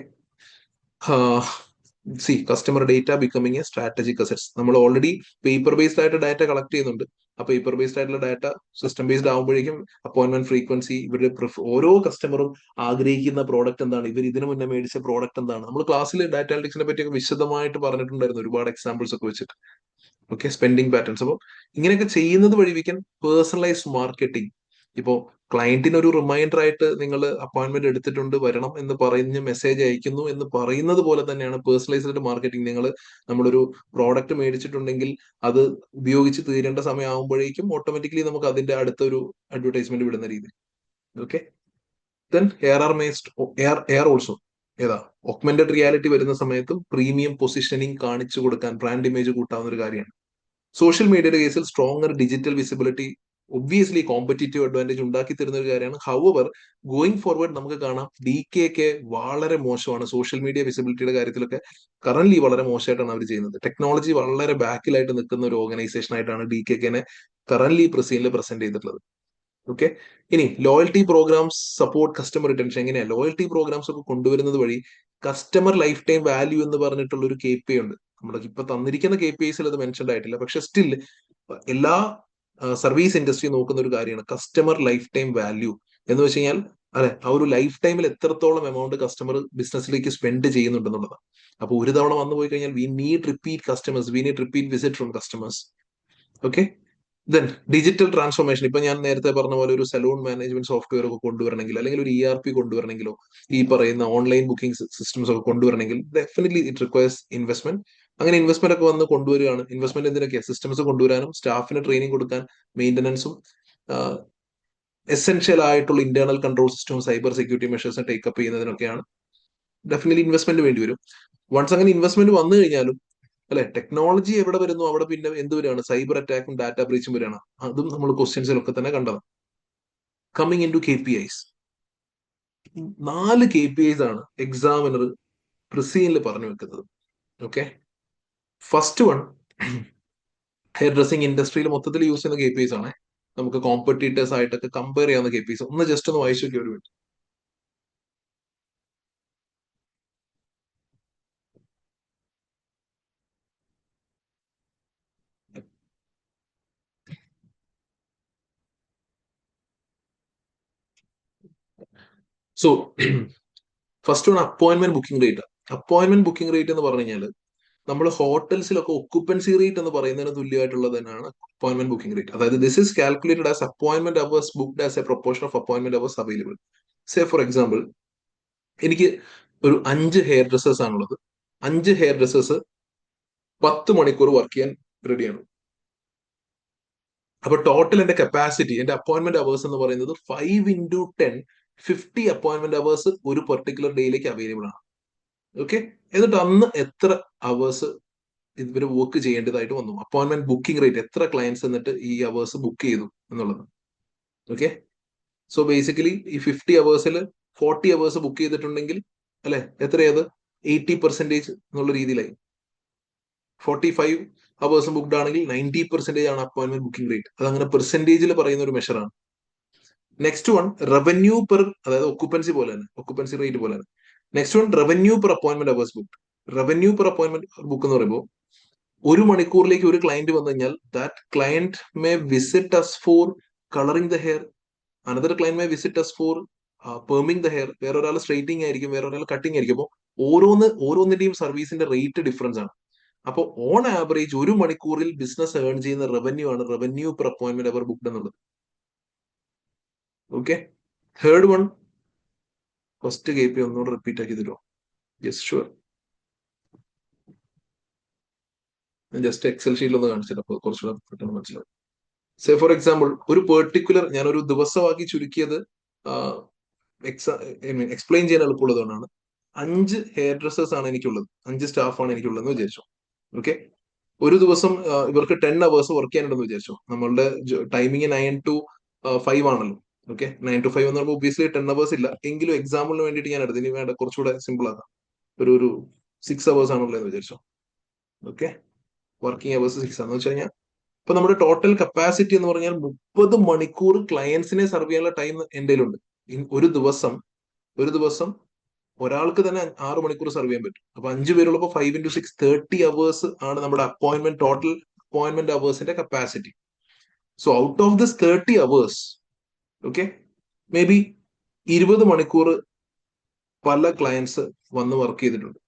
customer data becoming a strategic assets. നമ്മൾ ഓൾറെഡി പേപ്പർ ബേസ്ഡ് ആയിട്ട് ഡാറ്റ കളക്ട് ചെയ്യുന്നുണ്ട്. ആ പേപ്പർ ബേസ്ഡ് ആയിട്ടുള്ള ഡാറ്റ സിസ്റ്റം ബേസ്ഡ് ആകുമ്പോഴേക്കും അപ്പോയിന്റ്മെന്റ് ഫ്രീക്വൻസി, ഇവരുടെ ഓരോ കസ്റ്റമറും ആഗ്രഹിക്കുന്ന പ്രോഡക്റ്റ് എന്താണ്, ഇവർ ഇതിനു മുന്നേ മേടിച്ച പ്രോഡക്റ്റ് എന്താണ്, നമ്മൾ ക്ലാസ്സിൽ ഡാറ്റ അനലിറ്റിക്സിനെ പറ്റിയൊക്കെ വിശദമായിട്ട് പറഞ്ഞിട്ടുണ്ടായിരുന്നു, ഒരുപാട് എക്സാമ്പിൾസ് ഒക്കെ വെച്ചിട്ട്. Okay, spending patterns. അപ്പോൾ ഇങ്ങനെയൊക്കെ ചെയ്യുന്നത് വഴി വി ക്യാൻ പേഴ്സണലൈസ്ഡ് മാർക്കറ്റിംഗ്. ഇപ്പോൾ ക്ലയന്റിന് ഒരു റിമൈൻഡർ ആയിട്ട് നിങ്ങൾ അപ്പോയിന്റ്മെന്റ് എടുത്തിട്ടുണ്ട് വരണം എന്ന് പറഞ്ഞ് മെസ്സേജ് അയക്കുന്നു എന്ന് പറയുന്നത് പോലെ തന്നെയാണ് പേഴ്സണലൈസ്ഡ് മാർക്കറ്റിംഗ്. നമ്മളൊരു പ്രോഡക്റ്റ് മേടിച്ചിട്ടുണ്ടെങ്കിൽ അത് ഉപയോഗിച്ച് തീരേണ്ട സമയം ആകുമ്പോഴേക്കും ഓട്ടോമാറ്റിക്കലി നമുക്ക് അതിന്റെ അടുത്തൊരു അഡ്വർടൈസ്മെന്റ് വിടുന്ന രീതി. ഓക്കെ, ദെൻ എയർ ഓൾസോ ഏതാ ഓഗ്മെന്റഡ് റിയാലിറ്റി വരുന്ന സമയത്തും പ്രീമിയം പൊസിഷനിങ് കാണിച്ചു കൊടുക്കാൻ ബ്രാൻഡ് ഇമേജ് കൂട്ടാവുന്ന ഒരു കാര്യമാണ്. സോഷ്യൽ മീഡിയയുടെ കേസിൽ stronger digital visibility obviously competitive advantage ഉണ്ടാക്കി തരുന്ന ഒരു കാര്യമാണ്. ഹൗവർ ഗോയിങ് ഫോർവേഡ് നമുക്ക് കാണാം DK വളരെ മോശമാണ് സോഷ്യൽ മീഡിയ വിസിബിലിറ്റിയുടെ കാര്യത്തിലൊക്കെ. കറന്റ് വളരെ മോശമായിട്ടാണ് അവർ ചെയ്യുന്നത്. ടെക്നോളജി വളരെ ബാക്കിലായിട്ട് നിൽക്കുന്ന ഒരു ഓർഗനൈസേഷൻ ആയിട്ടാണ് DKനെ കറന്റ് പ്രസീനിൽ പ്രസന്റ് ചെയ്തിട്ടുള്ളത്. ഓക്കെ, ഇനി loyalty programmes support customer retention. എങ്ങനെയാണ് ലോയൽറ്റി പ്രോഗ്രാംസ് ഒക്കെ കൊണ്ടുവരുന്നത് വഴി കസ്റ്റമർ ലൈഫ് ടൈം വാല്യൂ എന്ന് പറഞ്ഞിട്ടുള്ള ഒരു KPI ഉണ്ട്. നമ്മുടെ ഇപ്പൊ തന്നിരിക്കുന്ന KPIസിൽ അത് മെൻഷൻഡ് ആയിട്ടില്ല, പക്ഷെ സ്റ്റിൽ എല്ലാ സർവീസ് ഇൻഡസ്ട്രി നോക്കുന്ന ഒരു കാര്യമാണ് കസ്റ്റമർ ലൈഫ് ടൈം വാല്യൂ എന്ന് വെച്ച് കഴിഞ്ഞാൽ അല്ലെ ആ ഒരു ലൈഫ് ടൈമിൽ എത്രത്തോളം എമൗണ്ട് കസ്റ്റമർ ബിസിനസ്സിലേക്ക് സ്പെൻഡ് ചെയ്യുന്നുണ്ടെന്നുള്ളതാണ്. അപ്പോൾ ഒരു തവണ വന്നു പോയി കഴിഞ്ഞാൽ we need repeat customers, we need repeat visit from customers. Okay, then digital transformation. ഇപ്പൊ ഞാൻ നേരത്തെ പറഞ്ഞ പോലെ ഒരു സലൂൺ മാനേജ്മെന്റ് സോഫ്റ്റ്വെയർ ഒക്കെ കൊണ്ടുവരണമെങ്കിൽ, അല്ലെങ്കിൽ ഒരു ERP കൊണ്ടുവരണമെങ്കിലോ ഈ പറയുന്ന ഓൺലൈൻ ബുക്കിംഗ് സിസ്റ്റംസ് ഒക്കെ കൊണ്ടുവരണമെങ്കിൽ ഡെഫിനറ്റ്ലി ഇറ്റ് റിക്വയർസ് ഇൻവെസ്റ്റ്മെന്റ്. അങ്ങനെ ഇൻവെസ്റ്റ്മെന്റ് ഒക്കെ വന്ന് കൊണ്ടുവരികയാണ്. ഇൻവെസ്റ്റ്മെന്റ് എന്തിനൊക്കെയാണ്? സിസ്റ്റംസ് കൊണ്ടുവരാനും സ്റ്റാഫിന് ട്രെയിനിങ് കൊടുക്കാൻ, മെയിൻ്റനൻസും എസെൻഷ്യൽ ആയിട്ടുള്ള ഇന്റേണൽ കൺട്രോൾ സിസ്റ്റവും സൈബർ സെക്യൂരിറ്റി മെഷേഴ്സും ടേക്കപ്പ് ചെയ്യുന്നതിനൊക്കെയാണ് ഡെഫിനറ്റ്ലി ഇൻവെസ്റ്റ്മെന്റ് വേണ്ടി വരും. വൺസ് അങ്ങനെ ഇൻവെസ്റ്റ്മെന്റ് വന്നു കഴിഞ്ഞാലും അല്ലെ ടെക്നോളജി എവിടെ വരുന്നു അവിടെ പിന്നെ എന്ത് വരികയാണ്? സൈബർ അറ്റാക്കും ഡാറ്റ ബ്രീച്ചും വരികയാണ്. അതും നമ്മൾ ക്വസ്റ്റ്യൻസിലൊക്കെ തന്നെ കണ്ടത്. Coming into KPIs. 4 KPIs ആണ് എക്സാമിനർ പ്രിസീനിൽ പറഞ്ഞു വെക്കുന്നത്. Okay, first one hairdressing ഇൻഡസ്ട്രിയിൽ മൊത്തത്തിൽ യൂസ് ചെയ്യുന്ന KPIs ആണ്. നമുക്ക് കോമ്പറ്റീറ്റേഴ്സ് ആയിട്ടൊക്കെ കമ്പയർ ചെയ്യാവുന്ന KPIs. ഒന്ന് ജസ്റ്റ് ഒന്ന് വായിച്ചു നോക്കിയ ഒരു minute. So first one appointment booking rate. Appointment booking rate എന്ന് പറഞ്ഞു കഴിഞ്ഞാൽ നമ്മൾ ഹോട്ടൽസിലൊക്കെ ഒക്കുപ്പൻസി റേറ്റ് എന്ന് പറയുന്നതിന് തുല്യമായിട്ടുള്ളത് തന്നെയാണ് അപ്പോയിന്റ്മെന്റ് ബുക്കിംഗ് റേറ്റ്. അതായത് this is calculated as appointment hours booked as A proportion of appointment hours available. Say for example, എനിക്ക് ഒരു 5 ഹെയർ ഡ്രസ്സേഴ്സ് ആണുള്ളത്. 5 ഹെയർ ഡ്രസ്സേഴ്സ് 10 മണിക്കൂർ വർക്ക് ചെയ്യാൻ റെഡിയാണ്. അപ്പൊ ടോട്ടൽ എന്റെ കപ്പാസിറ്റി, എന്റെ അപ്പോയിന്റ്മെന്റ് അവേഴ്സ് എന്ന് പറയുന്നത് 5 × 10 50 അപ്പോയിന്റ്മെന്റ് അവേഴ്സ് ഒരു പെർട്ടിക്കുലർ ഡേയിലേക്ക് അവൈലബിൾ ആണ്. ഓക്കെ, എന്നിട്ട് അന്ന് എത്ര അവേഴ്സ് ഇവര് വർക്ക് ചെയ്യേണ്ടതായിട്ട് വന്നു, അപ്പോയിന്റ്മെന്റ് ബുക്കിംഗ് റേറ്റ് എത്ര ക്ലയൻസ് എന്നിട്ട് ഈ അവേഴ്സ് ബുക്ക് ചെയ്തു എന്നുള്ളത്. ഓക്കെ, സോ ബേസിക്കലി ഈ 50 അവേഴ്സിൽ 40 അവേഴ്സ് ബുക്ക് ചെയ്തിട്ടുണ്ടെങ്കിൽ അല്ലെ എത്രയത് 80% എന്നുള്ള രീതിയിലായി. 45 അവേഴ്സ് ബുക്ക്ഡ് ആണെങ്കിൽ 90% ആണ് അപ്പോയിന്റ്മെന്റ് ബുക്കിംഗ് റേറ്റ്. അത് അങ്ങനെ പെർസെന്റേജിൽ പറയുന്ന ഒരു മെഷറാണ്. നെക്സ്റ്റ് വൺ റവന്യൂ പെർ, അതായത് ഒക്കുപ്പൻസി പോലെ തന്നെ, ഒക്കുപ്പൻസി റേറ്റ് പോലെ തന്നെ. Next one revenue per appointment hours book. Revenue per appointment book എന്ന് പറയുമ്പോൾ ഒരു മണിക്കൂറിലേക്ക് ഒരു ക്ലയന്റ് വന്നു കഴിഞ്ഞാൽ that client may visit us for colouring the hair, another client may visit us for perming the hair, വേറെ ഒരാൾ സ്ട്രൈറ്റിംഗ് ആയിരിക്കും, വേറെ ഒരാൾ കട്ടിംഗ് ആയിരിക്കും. അപ്പോൾ ഓരോന്നിന്റെയും സർവീസിന്റെ റേറ്റ് ഡിഫറൻസ് ആണ്. അപ്പോൾ ഓൺ ആവറേജ് ഒരു മണിക്കൂറിൽ ബിസിനസ് ഏൺ ചെയ്യുന്ന റവന്യൂ ആണ് റവന്യൂ പെർ അപ്പോയിന്റ്മെന്റ് അവർ ബുക്ക്ഡ് എന്നുള്ളത്. Okay, third one first KPI ഒന്നുകൂടെ റിപ്പീറ്റ് ആക്കി തരുമോ? Yes sure. ജസ്റ്റ് എക്സൽ ഷീറ്റിൽ ഒന്ന് കാണിച്ചിട്ട് അപ്പോൾ കുറച്ചുകൂടെ പെട്ടെന്ന് മനസ്സിലാവും. സേ ഫോർ എക്സാമ്പിൾ, ഒരു പെർട്ടിക്കുലർ ഞാനൊരു ദിവസമാക്കി ചുരുക്കിയത് എക്സ്പ്ലെയിൻ ചെയ്യാൻ എളുപ്പമുള്ളതുകൊണ്ടാണ്. 5 ഹെയർ ഡ്രസ്സേഴ്സ് ആണ് എനിക്കുള്ളത്, 5 സ്റ്റാഫാണ് എനിക്കുള്ളത് എന്ന് വിചാരിച്ചു. ഓക്കെ, ഒരു ദിവസം ഇവർക്ക് 10 അവേഴ്സ് വർക്ക് ചെയ്യാനുണ്ടെന്ന് വിചാരിച്ചു. നമ്മളുടെ ടൈമിങ് 9 to 5 ആണല്ലോ. ഓക്കെ, 9 to 5 എന്ന് പറയുമ്പോൾ ഒബ്വിയസ്ലി 10 അവേഴ്സ് ഇല്ല, എങ്കിലും എക്സാമ്പിളിന് വേണ്ടിയിട്ട് ഞാൻ എടുത്തു. ഇനി വേണ്ട കുറച്ചുകൂടെ സിമ്പിൾ ആക്കാം. ഒരു 6 അവേഴ്സ് ആണുള്ളതെന്ന് വിചാരിച്ചു. ഓക്കെ, വർക്കിംഗ് അവേഴ്സ് 6 ആണെന്ന് വെച്ച് കഴിഞ്ഞാൽ ഇപ്പൊ നമ്മുടെ ടോട്ടൽ കപ്പാസിറ്റി എന്ന് പറഞ്ഞാൽ 30 മണിക്കൂർ ക്ലയൻസിനെ സർവ് ചെയ്യാനുള്ള ടൈം എന്റെ കയ്യിലുണ്ട്. ഒരു ദിവസം ഒരാൾക്ക് തന്നെ 6 മണിക്കൂർ സർവ് ചെയ്യാൻ പറ്റും. അപ്പൊ 5 പേരുള്ളപ്പോൾ 5 × 6 30 അവേഴ്സ് ആണ് നമ്മുടെ ടോട്ടൽ അപ്പോയിന്റ്മെന്റ് അവേഴ്സിന്റെ capacity. So out of this 30 hours, okay, may be 20 മണിക്കൂർ പല ക്ലയൻസ് വന്ന് വർക്ക് ചെയ്തിട്ടുണ്ട്.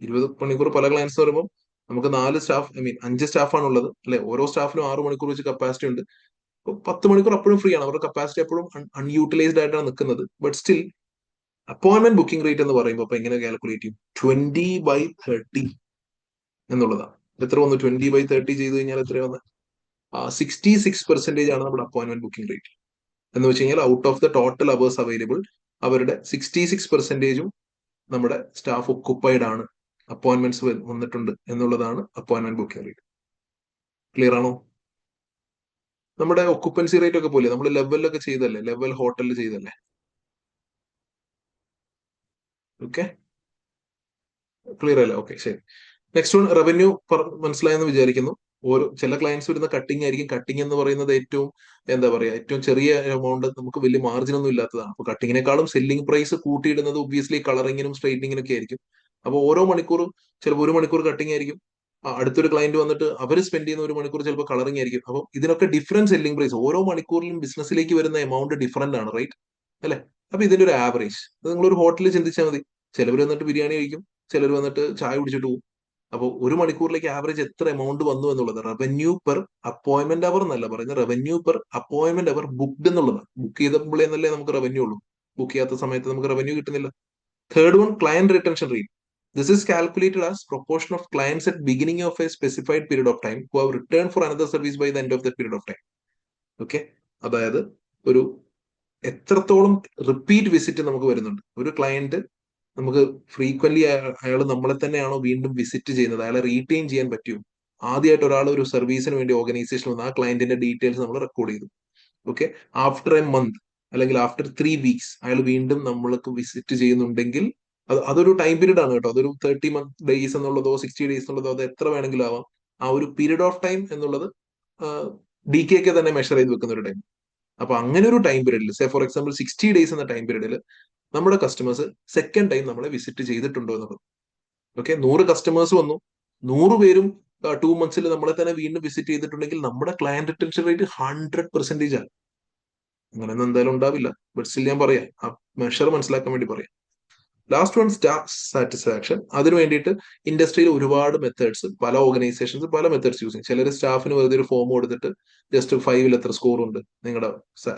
20 മണിക്കൂർ പല ക്ലയൻസ് എന്ന് പറയുമ്പോൾ നമുക്ക് 4 സ്റ്റാഫ്, 5 സ്റ്റാഫാണ് ഉള്ളത് അല്ലെ, ഓരോ സ്റ്റാഫിനും 6 മണിക്കൂർ വെച്ച് കപ്പാസിറ്റി ഉണ്ട്. 10 മണിക്കൂർ അപ്പോഴും ഫ്രീ ആണ്, അവരുടെ കപ്പാസിറ്റി എപ്പോഴും അൺയൂട്ടിലൈസ്ഡ് ആയിട്ടാണ് നിൽക്കുന്നത്. But still appointment booking rate എന്ന് പറയുമ്പോൾ അപ്പൊ എങ്ങനെ കാൽക്കുലേറ്റ് ചെയ്യും? 20/30 എന്നുള്ളതാണ്. എത്ര വന്നു? 20/30 ചെയ്ത് കഴിഞ്ഞാൽ എത്ര വന്ന്? 66% ആണ് നമ്മുടെ അപ്പോയിന്റ്മെന്റ് ബുക്കിംഗ് റേറ്റ്. എന്ന് വെച്ച് കഴിഞ്ഞാൽ out of the total hours available, അവരുടെ 66%ഉം നമ്മുടെ സ്റ്റാഫ് ഒക്കുപ്പൈഡ് ആണ്, അപ്പോയിന്റ്മെന്റ്സ് വന്നിട്ടുണ്ട് എന്നുള്ളതാണ് അപ്പോയിന്റ്മെന്റ് ബുക്കിംഗ് റേറ്റ്. ക്ലിയർ ആണോ? നമ്മുടെ ഒക്കുപ്പൻസി റേറ്റ് ഒക്കെ പോലെ നമ്മൾ ലെവലിലൊക്കെ ചെയ്തല്ലേ, ലെവൽ ഹോട്ടലിൽ ചെയ്തല്ലേ. ഓക്കെ, ക്ലിയർ അല്ലേ? ഓക്കെ, ശരി. നെക്സ്റ്റ് വൺ റവന്യൂ മനസ്സിലായെന്ന് വിചാരിക്കുന്നു. ഓരോ ചില ക്ലയൻസ് വരുന്ന കട്ടിങ് ആയിരിക്കും. കട്ടിങ് എന്ന് പറയുന്നത് ഏറ്റവും എന്താ പറയാ, ഏറ്റവും ചെറിയ എമൗണ്ട്, നമുക്ക് വലിയ മാർജിൻ ഒന്നും ഇല്ലാത്തതാണ്. അപ്പൊ കട്ടിങ്ങിനേക്കാളും സെല്ലിംഗ് പ്രൈസ് കൂട്ടിയിടുന്നത് ഒബ്വിയസ്ലി കളറിങ്ങിനും സ്ട്രൈറ്റനിങ്ങിനും ഒക്കെ ആയിരിക്കും. അപ്പൊ ഓരോ മണിക്കൂറും ചിലപ്പോൾ 1 മണിക്കൂർ കട്ടിങ് ആയിരിക്കും, അടുത്തൊരു ക്ലയന്റ് വന്നിട്ട് അവർ സ്പെൻഡ് ചെയ്യുന്ന 1 മണിക്കൂർ ചിലപ്പോൾ കളറിങ് ആയിരിക്കും. അപ്പൊ ഇതിനൊക്കെ ഡിഫറൻറ്റ് സെല്ലിംഗ് പ്രൈസ്, ഓരോ മണിക്കൂറിലും ബിസിനസ്സിലേക്ക് വരുന്ന എമൗണ്ട് ഡിഫറന്റ് ആണ്, റൈറ്റ് അല്ലെ? അപ്പൊ ഇതിന്റെ ഒരു ആവറേജ് നിങ്ങളൊരു ഹോട്ടലിൽ ചിന്തിച്ചാൽ മതി. ചിലവർ വന്നിട്ട് ബിരിയാണി കഴിക്കും, ചിലർ വന്നിട്ട് ചായ കുടിച്ചിട്ട് പോകും. അപ്പോൾ 1 മണിക്കൂറിലേക്ക് ആവറേജ് എത്ര എമൗണ്ട് വന്നു എന്നുള്ളത് റവന്യൂ പെർ അപ്പോയിന്റ്മെന്റ് അവർ എന്നല്ല പറയുന്നത്, റവന്യൂ പെർ അപ്പോയിന്റ്മെന്റ് അവർ ബുക്ക്ഡ് എന്നുള്ളതാണ്. ബുക്ക് ചെയ്തപ്പോൾ എന്നല്ലേ നമുക്ക് റവന്യൂ ഉള്ളൂ, ബുക്ക് ചെയ്യാത്ത സമയത്ത് നമുക്ക് റവന്യൂ കിട്ടുന്നില്ല. Third one, client retention rate. This is calculated as proportion of clients at beginning of a specified period of time who have returned for another service by the end of that period of time. Okay, അതായത് ഒരു എത്രത്തോളം repeat visit നമുക്ക് വരുന്നുണ്ട്. ഒരു client നമുക്ക് frequently അയാൾ നമ്മളെ തന്നെയാണോ വീണ്ടും വിസിറ്റ് ചെയ്യുന്നത്, അയാളെ റീറ്റെയിൻ ചെയ്യാൻ പറ്റുമോ? ആദ്യമായിട്ട് ഒരാൾ ഒരു സർവീസിന് വേണ്ടി ഓർഗനൈസേഷൻ വന്ന് ആ ക്ലയന്റിന്റെ ഡീറ്റെയിൽസ് നമ്മൾ റെക്കോർഡ് ചെയ്തു. ഓക്കെ, ആഫ്റ്റർ എ മന്ത് അല്ലെങ്കിൽ ആഫ്റ്റർ 3 വീക്സ് അയാൾ വീണ്ടും നമ്മൾക്ക് വിസിറ്റ് ചെയ്യുന്നുണ്ടെങ്കിൽ അതൊരു ടൈം പീരീഡ് ആണ് കേട്ടോ. അതൊരു 30 ഡേയ്സ് എന്നുള്ളതോ 60 ഡേയ്സ് എന്നുള്ളതോ അത് എത്ര വേണമെങ്കിലും ആവാം. ആ ഒരു പീരീഡ് ഓഫ് ടൈം എന്നുള്ളത് DK തന്നെ മെഷർ ചെയ്ത് വെക്കുന്ന ഒരു ടൈം. അപ്പൊ അങ്ങനെ ഒരു ടൈം പീരീഡിൽ, സേ ഫോർ എക്സാമ്പിൾ 60 ഡേയ്സ് എന്ന ടൈം പീരീഡിൽ നമ്മുടെ കസ്റ്റമേഴ്സ് സെക്കൻഡ് ടൈം നമ്മളെ വിസിറ്റ് ചെയ്തിട്ടുണ്ടോ എന്നുള്ളത്. ഓക്കെ, 100 കസ്റ്റമേഴ്സ് വന്നു, 100 പേരും 2 മന്ത്സിൽ നമ്മളെ തന്നെ വീണ്ടും വിസിറ്റ് ചെയ്തിട്ടുണ്ടെങ്കിൽ നമ്മുടെ ക്ലയന്റ് റിട്ടൻഷൻ റേറ്റ് 100% ആണ്. അങ്ങനെയൊന്നും എന്തായാലും ഉണ്ടാവില്ല, ബട്ട് സ്റ്റിൽ ഞാൻ പറയാം, ആ മെഷർ മനസ്സിലാക്കാൻ വേണ്ടി പറയാം. Last one, staff satisfaction. അതിന് വേണ്ടിയിട്ട് ഇൻഡസ്ട്രിയിൽ ഒരുപാട് മെത്തേഡ്സ്, പല ഓർഗനൈസേഷൻസ് പല മെത്തേഡ്സ് യൂസ് ചെയ്യും. ചിലർ സ്റ്റാഫിന് വെറുതെ ഒരു ഫോം കൊടുത്തിട്ട് ജസ്റ്റ് 5-ൽ എത്ര സ്കോർ ഉണ്ട്, നിങ്ങളുടെ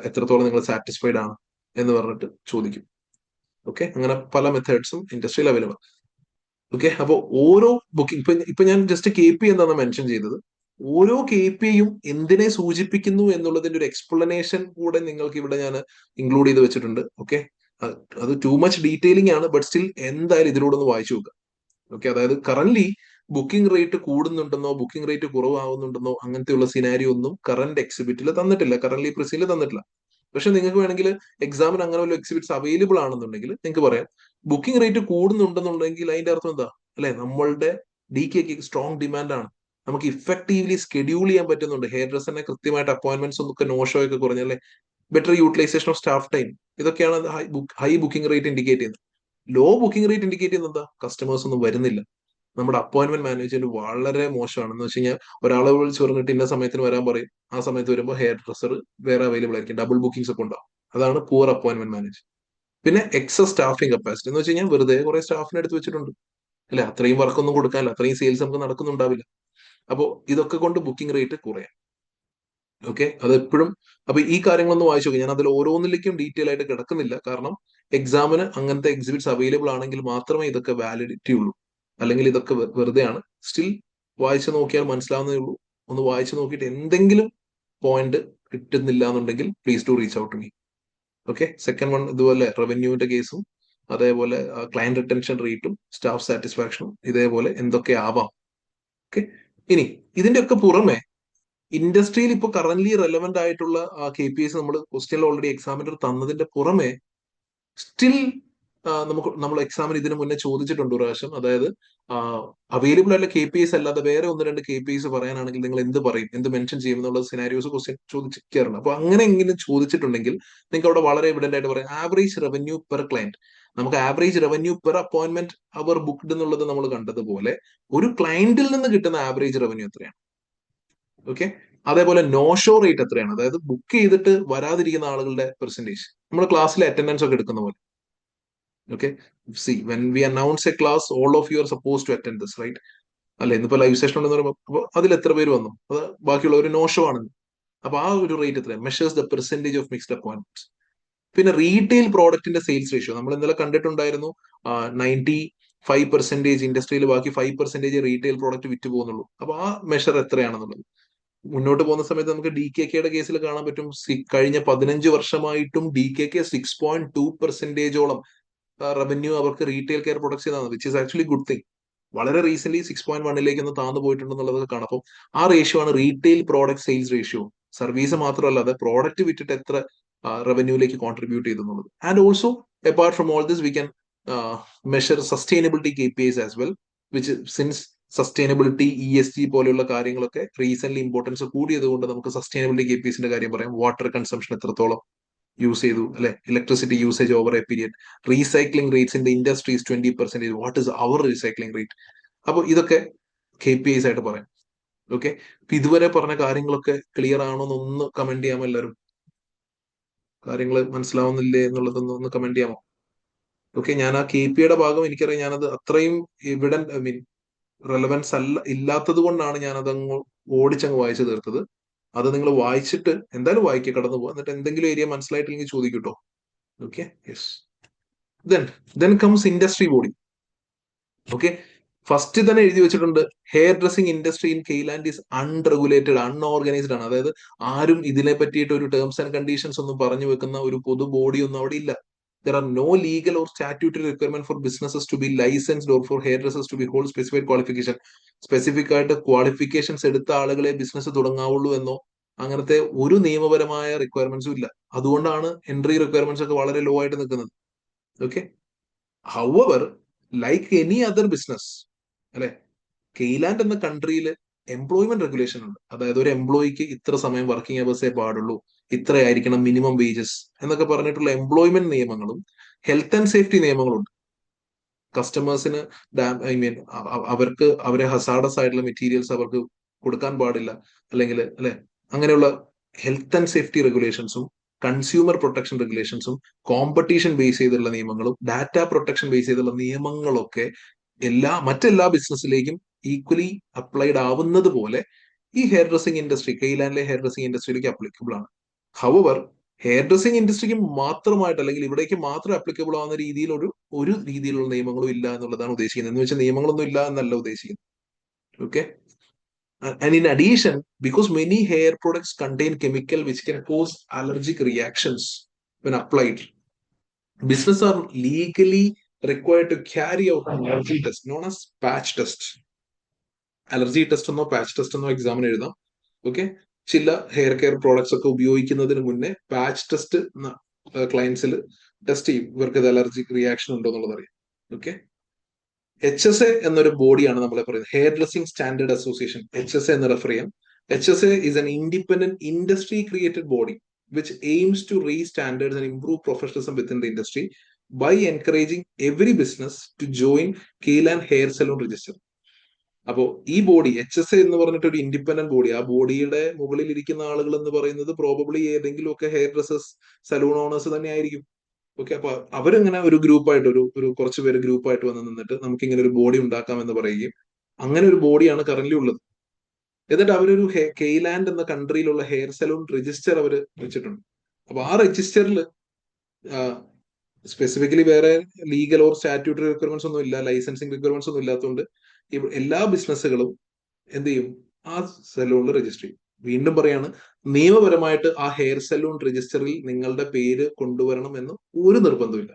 എത്രത്തോളം നിങ്ങൾ സാറ്റിസ്ഫൈഡ് ആണ് എന്ന് പറഞ്ഞിട്ട് ചോദിക്കും. ഓക്കെ, അങ്ങനെ പല മെത്തേഡ്സും ഇൻഡസ്ട്രിയിൽ അവൈലബിൾ. ഓക്കെ, അപ്പോൾ ഓരോ ബുക്കിംഗ്, ഇപ്പൊ ഞാൻ ജസ്റ്റ് KPI എന്താണ് മെൻഷൻ ചെയ്തത്, ഓരോ KPIയും എന്തിനെ സൂചിപ്പിക്കുന്നു എന്നുള്ളതിന്റെ ഒരു എക്സ്പ്ലനേഷൻ കൂടെ നിങ്ങൾക്ക് ഇവിടെ ഞാൻ ഇൻക്ലൂഡ് ചെയ്ത് വെച്ചിട്ടുണ്ട്. ഓക്കെ, അത് ടു മച്ച് ഡീറ്റെയിലിംഗ് ആണ്, ബട്ട് സ്റ്റിൽ എന്തായാലും ഇതിലൂടെ ഒന്ന് വായിച്ചു നോക്കുക. ഓക്കെ, അതായത് കറന്റ് ബുക്കിംഗ് റേറ്റ് കൂടുന്നുണ്ടെന്നോ ബുക്കിംഗ് റേറ്റ് കുറവാകുന്നുണ്ടെന്നോ അങ്ങനത്തെയുള്ള സിനാരിയോ ഒന്നും കറന്റ് എക്സിബിറ്റിൽ തന്നിട്ടില്ല, കറന്റ് പ്രിസിയിൽ തന്നിട്ടില്ല. പക്ഷെ നിങ്ങൾക്ക് വേണമെങ്കിൽ എക്സാമിന് അങ്ങനെ വല്ല എക്സിബിറ്റ്സ് അവൈലബിൾ ആണെന്നുണ്ടെങ്കിൽ നിങ്ങൾക്ക് പറയാം ബുക്കിംഗ് റേറ്റ് കൂടുന്നുണ്ടെന്നുണ്ടെങ്കിൽ അതിന്റെ അർത്ഥം എന്താ അല്ലെ, നമ്മളുടെ DK സ്ട്രോങ് ഡിമാൻഡ് ആണ്, നമുക്ക് ഇഫക്റ്റീവ്ലി സ്കെഡ്യൂൾ ചെയ്യാൻ പറ്റുന്നുണ്ട്. ഹെയർ ഡ്രസ്സറിനെ കൃത്യമായിട്ട് അപ്പോയിന്റ്മെന്റ്സ് ഒന്നൊക്കെ നോ ഷോ ഒക്കെ കുറഞ്ഞല്ലേ, better utilisation of staff time, ഇതൊക്കെയാണ് ഹൈ ബുക്കിംഗ് റേറ്റ് ഇൻഡിക്കേറ്റ് ചെയ്യുന്നത്. ലോ ബുക്കിംഗ് റേറ്റ് ഇൻഡിക്കേറ്റ് ചെയ്യുന്നത് എന്താ, കസ്റ്റമേഴ്സ് ഒന്നും വരുന്നില്ല, നമ്മുടെ അപ്പോയിന്റ്മെന്റ് മാനേജ്മെന്റ് വളരെ മോശമാണെന്ന് വെച്ച് കഴിഞ്ഞാൽ ഒരാളെ വിളിച്ച് പറഞ്ഞിട്ട് ഇന്ന സമയത്തിന് വരാൻ പറയും, ആ സമയത്ത് വരുമ്പോൾ ഹെയർ ഡ്രസ്സർ വേറെ അവൈലബിൾ ആയിരിക്കും, ഡബിൾ ബുക്കിംഗ്സ് ഒക്കെ ഉണ്ടാവും. അതാണ് പൂർ അപ്പോയിന്റ്മെന്റ് മാനേജ്. പിന്നെ എക്സസ് സ്റ്റാഫിംഗ് കപ്പാസിറ്റി എന്ന് വെച്ച് കഴിഞ്ഞാൽ വെറുതെ കുറെ സ്റ്റാഫിനെ എടുത്ത് വെച്ചിട്ടുണ്ട് അല്ലെ, അത്രയും വർക്കൊന്നും കൊടുക്കാനില്ല, അത്രയും സെയിൽസ് നമുക്ക് നടക്കുന്നുണ്ടാവില്ല. അപ്പോൾ ഇതൊക്കെ കൊണ്ട് ബുക്കിംഗ് റേറ്റ് കുറയാം. ഓക്കെ, അത് എപ്പോഴും, അപ്പൊ ഈ കാര്യങ്ങളൊന്നും വായിച്ചു നോക്കി, ഞാൻ അതിൽ ഓരോന്നിലേക്കും ഡീറ്റെയിൽ ആയിട്ട് കിടക്കുന്നില്ല, കാരണം എക്സാമിന് അങ്ങനത്തെ എക്സിബിറ്റ്സ് അവൈലബിൾ ആണെങ്കിൽ മാത്രമേ ഇതൊക്കെ വാലിഡിറ്റി ഉള്ളൂ, അല്ലെങ്കിൽ ഇതൊക്കെ വെറുതെയാണ്. സ്റ്റിൽ വായിച്ചു നോക്കിയാൽ മനസ്സിലാവുന്നേ ഉള്ളൂ. ഒന്ന് വായിച്ചു നോക്കിയിട്ട് എന്തെങ്കിലും പോയിന്റ് കിട്ടുന്നില്ല എന്നുണ്ടെങ്കിൽ please to reach out me. Okay, second one ഇതുപോലെ റവന്യൂവിന്റെ കേസും അതേപോലെ ക്ലയന്റ് റിട്ടൻഷൻ റേറ്റും സ്റ്റാഫ് സാറ്റിസ്ഫാക്ഷനും ഇതേപോലെ എന്തൊക്കെ ആവാം. ഓക്കെ, ഇനി ഇതിന്റെ ഒക്കെ പുറമെ ഇൻഡസ്ട്രിയിൽ ഇപ്പോൾ കറന്റ്ലി റെലവെന്റ് ആയിട്ടുള്ള KPIs നമ്മൾ ക്വസ്റ്റ്യനിൽ ഓൾറെഡി എക്സാമിനർ തന്നതിന്റെ പുറമെ സ്റ്റിൽ നമ്മൾ എക്സാമിന് ഇതിനു മുന്നേ ചോദിച്ചിട്ടുണ്ട് ഒരു പ്രാവശ്യം, അതായത് അവൈലബിൾ ആയിട്ടുള്ള KPIs അല്ലാതെ വേറെ 1-2 KPIs പറയാനാണെങ്കിൽ നിങ്ങൾ എന്ത് പറയും, എന്ത് മെൻഷൻ ചെയ്യും എന്നുള്ള സിനാരിയോസ് ക്വസ്റ്റ്യൻ ചോദിക്കാറുണ്ട്. അപ്പൊ അങ്ങനെ എങ്ങനെ ചോദിച്ചിട്ടുണ്ടെങ്കിൽ നിങ്ങൾക്ക് അവിടെ വളരെ എവിഡന്റ് ആയിട്ട് പറയാം ആവറേജ് റവന്യൂ പെർ ക്ലയന്റ്. നമുക്ക് ആവറേജ് റവന്യൂ പെർ അപ്പോയിന്റ്മെന്റ് അവർ ബുക്ക്ഡ് എന്നുള്ളത് നമ്മൾ കണ്ടതുപോലെ ഒരു ക്ലയന്റിൽ നിന്ന് കിട്ടുന്ന ആവറേജ് റവന്യൂ എത്രയാണ്. ഓക്കെ, അതേപോലെ നോ ഷോ റേറ്റ് എത്രയാണ്, അതായത് ബുക്ക് ചെയ്തിട്ട് വരാതിരിക്കുന്ന ആളുകളുടെ പെർസെന്റേജ്, നമ്മൾ ക്ലാസ്സിലെ അറ്റൻഡൻസ് ഒക്കെ എടുക്കുന്ന പോലെ. Okay, see, when we announce a class, all of you are supposed to attend this, right? അല്ലെ? ഇന്നിപ്പോ ലൈവ് സെഷൻ ഉണ്ടെന്ന് പറയുമ്പോൾ അപ്പൊ അതിൽ എത്ര പേര് വന്നു, അത് ബാക്കിയുള്ള ഒരു നോ ഷോ ആണ്. അപ്പൊ ആ ഒരു റേറ്റ് എത്ര? Measures the percentage of mixed appointments. പിന്നെ റീറ്റെയിൽ പ്രോഡക്റ്റിന്റെ സെയിൽസ് റേഷ്യോ നമ്മൾ ഇന്നലെ കണ്ടിട്ടുണ്ടായിരുന്നു. 95% ഇൻഡസ്ട്രിയിൽ, ബാക്കി 5% റീറ്റെയിൽ പ്രോഡക്റ്റ് വിറ്റ് പോകുന്നുള്ളൂ. അപ്പൊ ആ മെഷർ എത്രയാണെന്നുള്ളത് മുന്നോട്ട് പോകുന്ന സമയത്ത് നമുക്ക് ഡി കെ കെയുടെ കേസിൽ കാണാൻ പറ്റും. കഴിഞ്ഞ 15 വർഷമായിട്ടും ഡി കെ കെ 6.2%ഓളം റവന്യൂ അവർക്ക് റീറ്റെയിൽ കെയർ പ്രൊഡക്ട്സ് ചെയ്താണ്, which is actually good thing. വളരെ റീസെന്റ് 6.1 ഒന്ന് താന്നു പോയിട്ടുണ്ടെന്നുള്ളത് കാണാം. അപ്പം ആ റേഷ്യോ ആണ് retail product sales ratio. Service മാത്രമല്ലാതെ പ്രോഡക്റ്റ് വിറ്റിട്ട് എത്ര റവന്യൂലേക്ക് കോൺട്രിബ്യൂട്ട് ചെയ്തെന്നുള്ളത്. And also apart from all this we can measure sustainability K P Is as well, which since sustainability ESG പോലെയുള്ള കാര്യങ്ങളൊക്കെ റീസെന്റ് ഇമ്പോർട്ടൻസ് കൂടിയത് കൊണ്ട് നമുക്ക് സസ്റ്റൈനബിലിറ്റി കെ പി ഐസിന്റെ കാര്യം പറയാം. വാട്ടർ കൺസംഷൻ എത്രത്തോളം യൂസ് ചെയ്തു, അല്ലെ? Electricity usage over a period, recycling rates in the industries 20%, what is our recycling rate? അപ്പോൾ ഇതൊക്കെ കെ പി ഐസ് ആയിട്ട് പറയാം. ഓക്കെ, ഇതുവരെ പറഞ്ഞ കാര്യങ്ങളൊക്കെ ക്ലിയർ ആണോ എന്നൊന്ന് കമന്റ് ചെയ്യാമോ എല്ലാവരും? കാര്യങ്ങൾ മനസ്സിലാവുന്നില്ലേ എന്നുള്ളതൊന്ന് കമന്റ് ചെയ്യാമോ? ഓക്കെ, ഞാൻ ആ കെ പി യുടെ ഭാഗം എനിക്കറിയാം, ഞാനത് അത്രയും എവിഡന്റ്, ഐ മീൻ റെലവൻസ് ഇല്ലാത്തത് കൊണ്ടാണ് ഞാനത് അങ്ങ് ഓടിച്ചങ്ങ് വായിച്ചു തീർത്തത്. അത് നിങ്ങൾ വായിച്ചിട്ട് എന്തായാലും വായിക്കുക, കടന്നു പോകുക, എന്നിട്ട് എന്തെങ്കിലും ഏരിയ മനസ്സിലായിട്ടില്ലെങ്കിൽ ചോദിക്കട്ടോ. Okay, yes. Then comes industry body. Okay, first തന്നെ എഴുതി വെച്ചിട്ടുണ്ട്, hair dressing industry in Kayland is unregulated, unorganised ആണ്. അതായത് ആരും ഇതിനെ പറ്റിയിട്ട് ഒരു ടേംസ് ആൻഡ് കണ്ടീഷൻസ് ഒന്നും പറഞ്ഞു വെക്കുന്ന ഒരു പൊതു ബോഡി ഒന്നും അവിടെ ഇല്ല. There are no legal or statutory requirement for businesses to be licensed or for hairdressers to be hold specified qualification. Specific ആയിട്ട് ക്വാളിഫിക്കേഷൻസ് എടുത്ത ആളുകളെ ബിസിനസ് തുടങ്ങാവുള്ളൂ എന്നോ അങ്ങനത്തെ ഒരു നിയമപരമായ റിക്വയർമെന്റ്സും ഇല്ല. അതുകൊണ്ടാണ് എൻട്രി റിക്വയർമെന്റ്സ് ഒക്കെ വളരെ ലോ ആയിട്ട് നിൽക്കുന്നത്. Okay, however like any other business, അല്ലെ, കെയ്ലാൻഡ് എന്ന കൺട്രിയിൽ എംപ്ലോയ്മെന്റ് റെഗുലേഷൻ ഉണ്ട്. അതായത് ഒരു എംപ്ലോയിക്ക് ഇത്ര സമയം വർക്കിംഗ് അവേഴ്സേ പാടുള്ളൂ, ഇത്രയായിരിക്കണം മിനിമം വേജസ് എന്നൊക്കെ പറഞ്ഞിട്ടുള്ള എംപ്ലോയ്മെന്റ് നിയമങ്ങളും ഹെൽത്ത് ആൻഡ് സേഫ്റ്റി നിയമങ്ങളും ഉണ്ട്. കസ്റ്റമേഴ്സിന് ഐ മീൻ അവർക്ക് അവരെ ഹസാഡസ് ആയിട്ടുള്ള മെറ്റീരിയൽസ് അവർക്ക് കൊടുക്കാൻ പാടില്ല, അല്ലെങ്കിൽ അല്ലെ, അങ്ങനെയുള്ള ഹെൽത്ത് ആൻഡ് സേഫ്റ്റി റെഗുലേഷൻസും കൺസ്യൂമർ പ്രൊട്ടക്ഷൻ റെഗുലേഷൻസും കോമ്പറ്റീഷൻ ബേസ് ചെയ്തുള്ള നിയമങ്ങളും ഡാറ്റ പ്രൊട്ടക്ഷൻ ബേസ് ചെയ്തുള്ള നിയമങ്ങളൊക്കെ മറ്റെല്ലാ ബിസിനസ്സിലേക്കും ഈക്വലി അപ്ലൈഡ് ആവുന്നത് പോലെ ഈ ഹെയർ ഡ്രസ്സിംഗ് ഇൻഡസ്ട്രി, കെയ്ലാൻഡിലെ ഹെയർ ഡ്രസ്സിംഗ് ഇൻഡസ്ട്രിയിലേക്ക് അപ്ലിക്കബിൾ ആണ്. ഹവർ ഹെയർ ഡ്രസ്സിംഗ് ഇൻഡസ്ട്രിക്ക് മാത്രമായിട്ട്, അല്ലെങ്കിൽ ഇവിടേക്ക് മാത്രം അപ്ലിക്കബിൾ ആവുന്ന രീതിയിൽ ഒരു രീതിയിലുള്ള നിയമങ്ങളും ഇല്ല എന്നുള്ളതാണ് ഉദ്ദേശിക്കുന്നത്. എന്ന് വെച്ചാൽ നിയമങ്ങളൊന്നും ഇല്ല എന്നല്ല ഉദ്ദേശിക്കുന്നത്. Okay, and in addition, because many hair products contain chemical which can cause allergic reactions when applied, businesses are legally required to carry out an allergy test known as patch test. Allergy test എന്നോ patch test എന്നോ എക്സാമിന് എഴുതാം. Okay, ചില hair care products ഒക്കെ ഉപയോഗിക്കുന്നതിന് മുന്നേ patch test ക്ലയൻസിൽ test ചെയ്യും, ഇവർക്ക് ഇത് അലർജിക് റിയാക്ഷൻ ഉണ്ടോ എന്നുള്ളത് അറിയാം. ഓക്കെ, HSA എന്നൊരു ബോഡിയാണ് നമ്മളെ പറയുന്നത്, hair dressing standard association. HSA എന്ന് റെഫർ ചെയ്യാം. HSA is an independent industry created body which aims to raise standards and improve professionalism within the industry by encouraging every business to join Keyland Hair Salon Register. അപ്പോ ഈ body HSA എന്ന് പറഞ്ഞിട്ട് ഒരു independent body, ആ ബോഡിയുടെ മുകളിൽ ഇരിക്കുന്ന ആളുകൾ എന്ന് പറയുന്നത് പ്രോബബ്ലി ഏതെങ്കിലും ഒക്കെ ഹെയർ ഡ്രസ്സേഴ്സ്, സലൂൺ ഓണേഴ്സ് തന്നെ ആയിരിക്കും. ഓക്കെ, അപ്പൊ അവരിങ്ങനെ ഒരു ഗ്രൂപ്പായിട്ട് ഒരു കുറച്ച് പേര് ഗ്രൂപ്പായിട്ട് വന്ന് നിന്നിട്ട് നമുക്ക് ഇങ്ങനെ ഒരു ബോഡി ഉണ്ടാക്കാമെന്ന് പറയുകയും അങ്ങനെ ഒരു ബോഡിയാണ് കറന്റ് ഉള്ളത്. എന്നിട്ട് അവരൊരു കെയ്ലാൻഡ് എന്ന കൺട്രിയിലുള്ള ഹെയർ സലൂൺ രജിസ്റ്റർ അവർ വെച്ചിട്ടുണ്ട്. അപ്പൊ ആ രജിസ്റ്ററിൽ സ്പെസിഫിക്കലി വേറെ ലീഗൽ ഓർ സ്റ്റാറ്റ്യൂട്ടറി റിക്വയർമെന്റ്സ് ഒന്നും ഇല്ല, ലൈസൻസിങ് റിക്വയർമെന്റ്സ് ഒന്നും ഇല്ലാത്തതുകൊണ്ട് എല്ലാ ബിസിനസ്സുകളും എന്ത് ചെയ്യും, ആ സലൂണിൽ രജിസ്റ്റർ ചെയ്യും. വീണ്ടും പറയാണ്, നിയമപരമായിട്ട് ആ ഹെയർ സലൂൺ രജിസ്റ്ററിൽ നിങ്ങളുടെ പേര് കൊണ്ടുവരണം എന്ന് ഒരു നിർബന്ധമില്ല.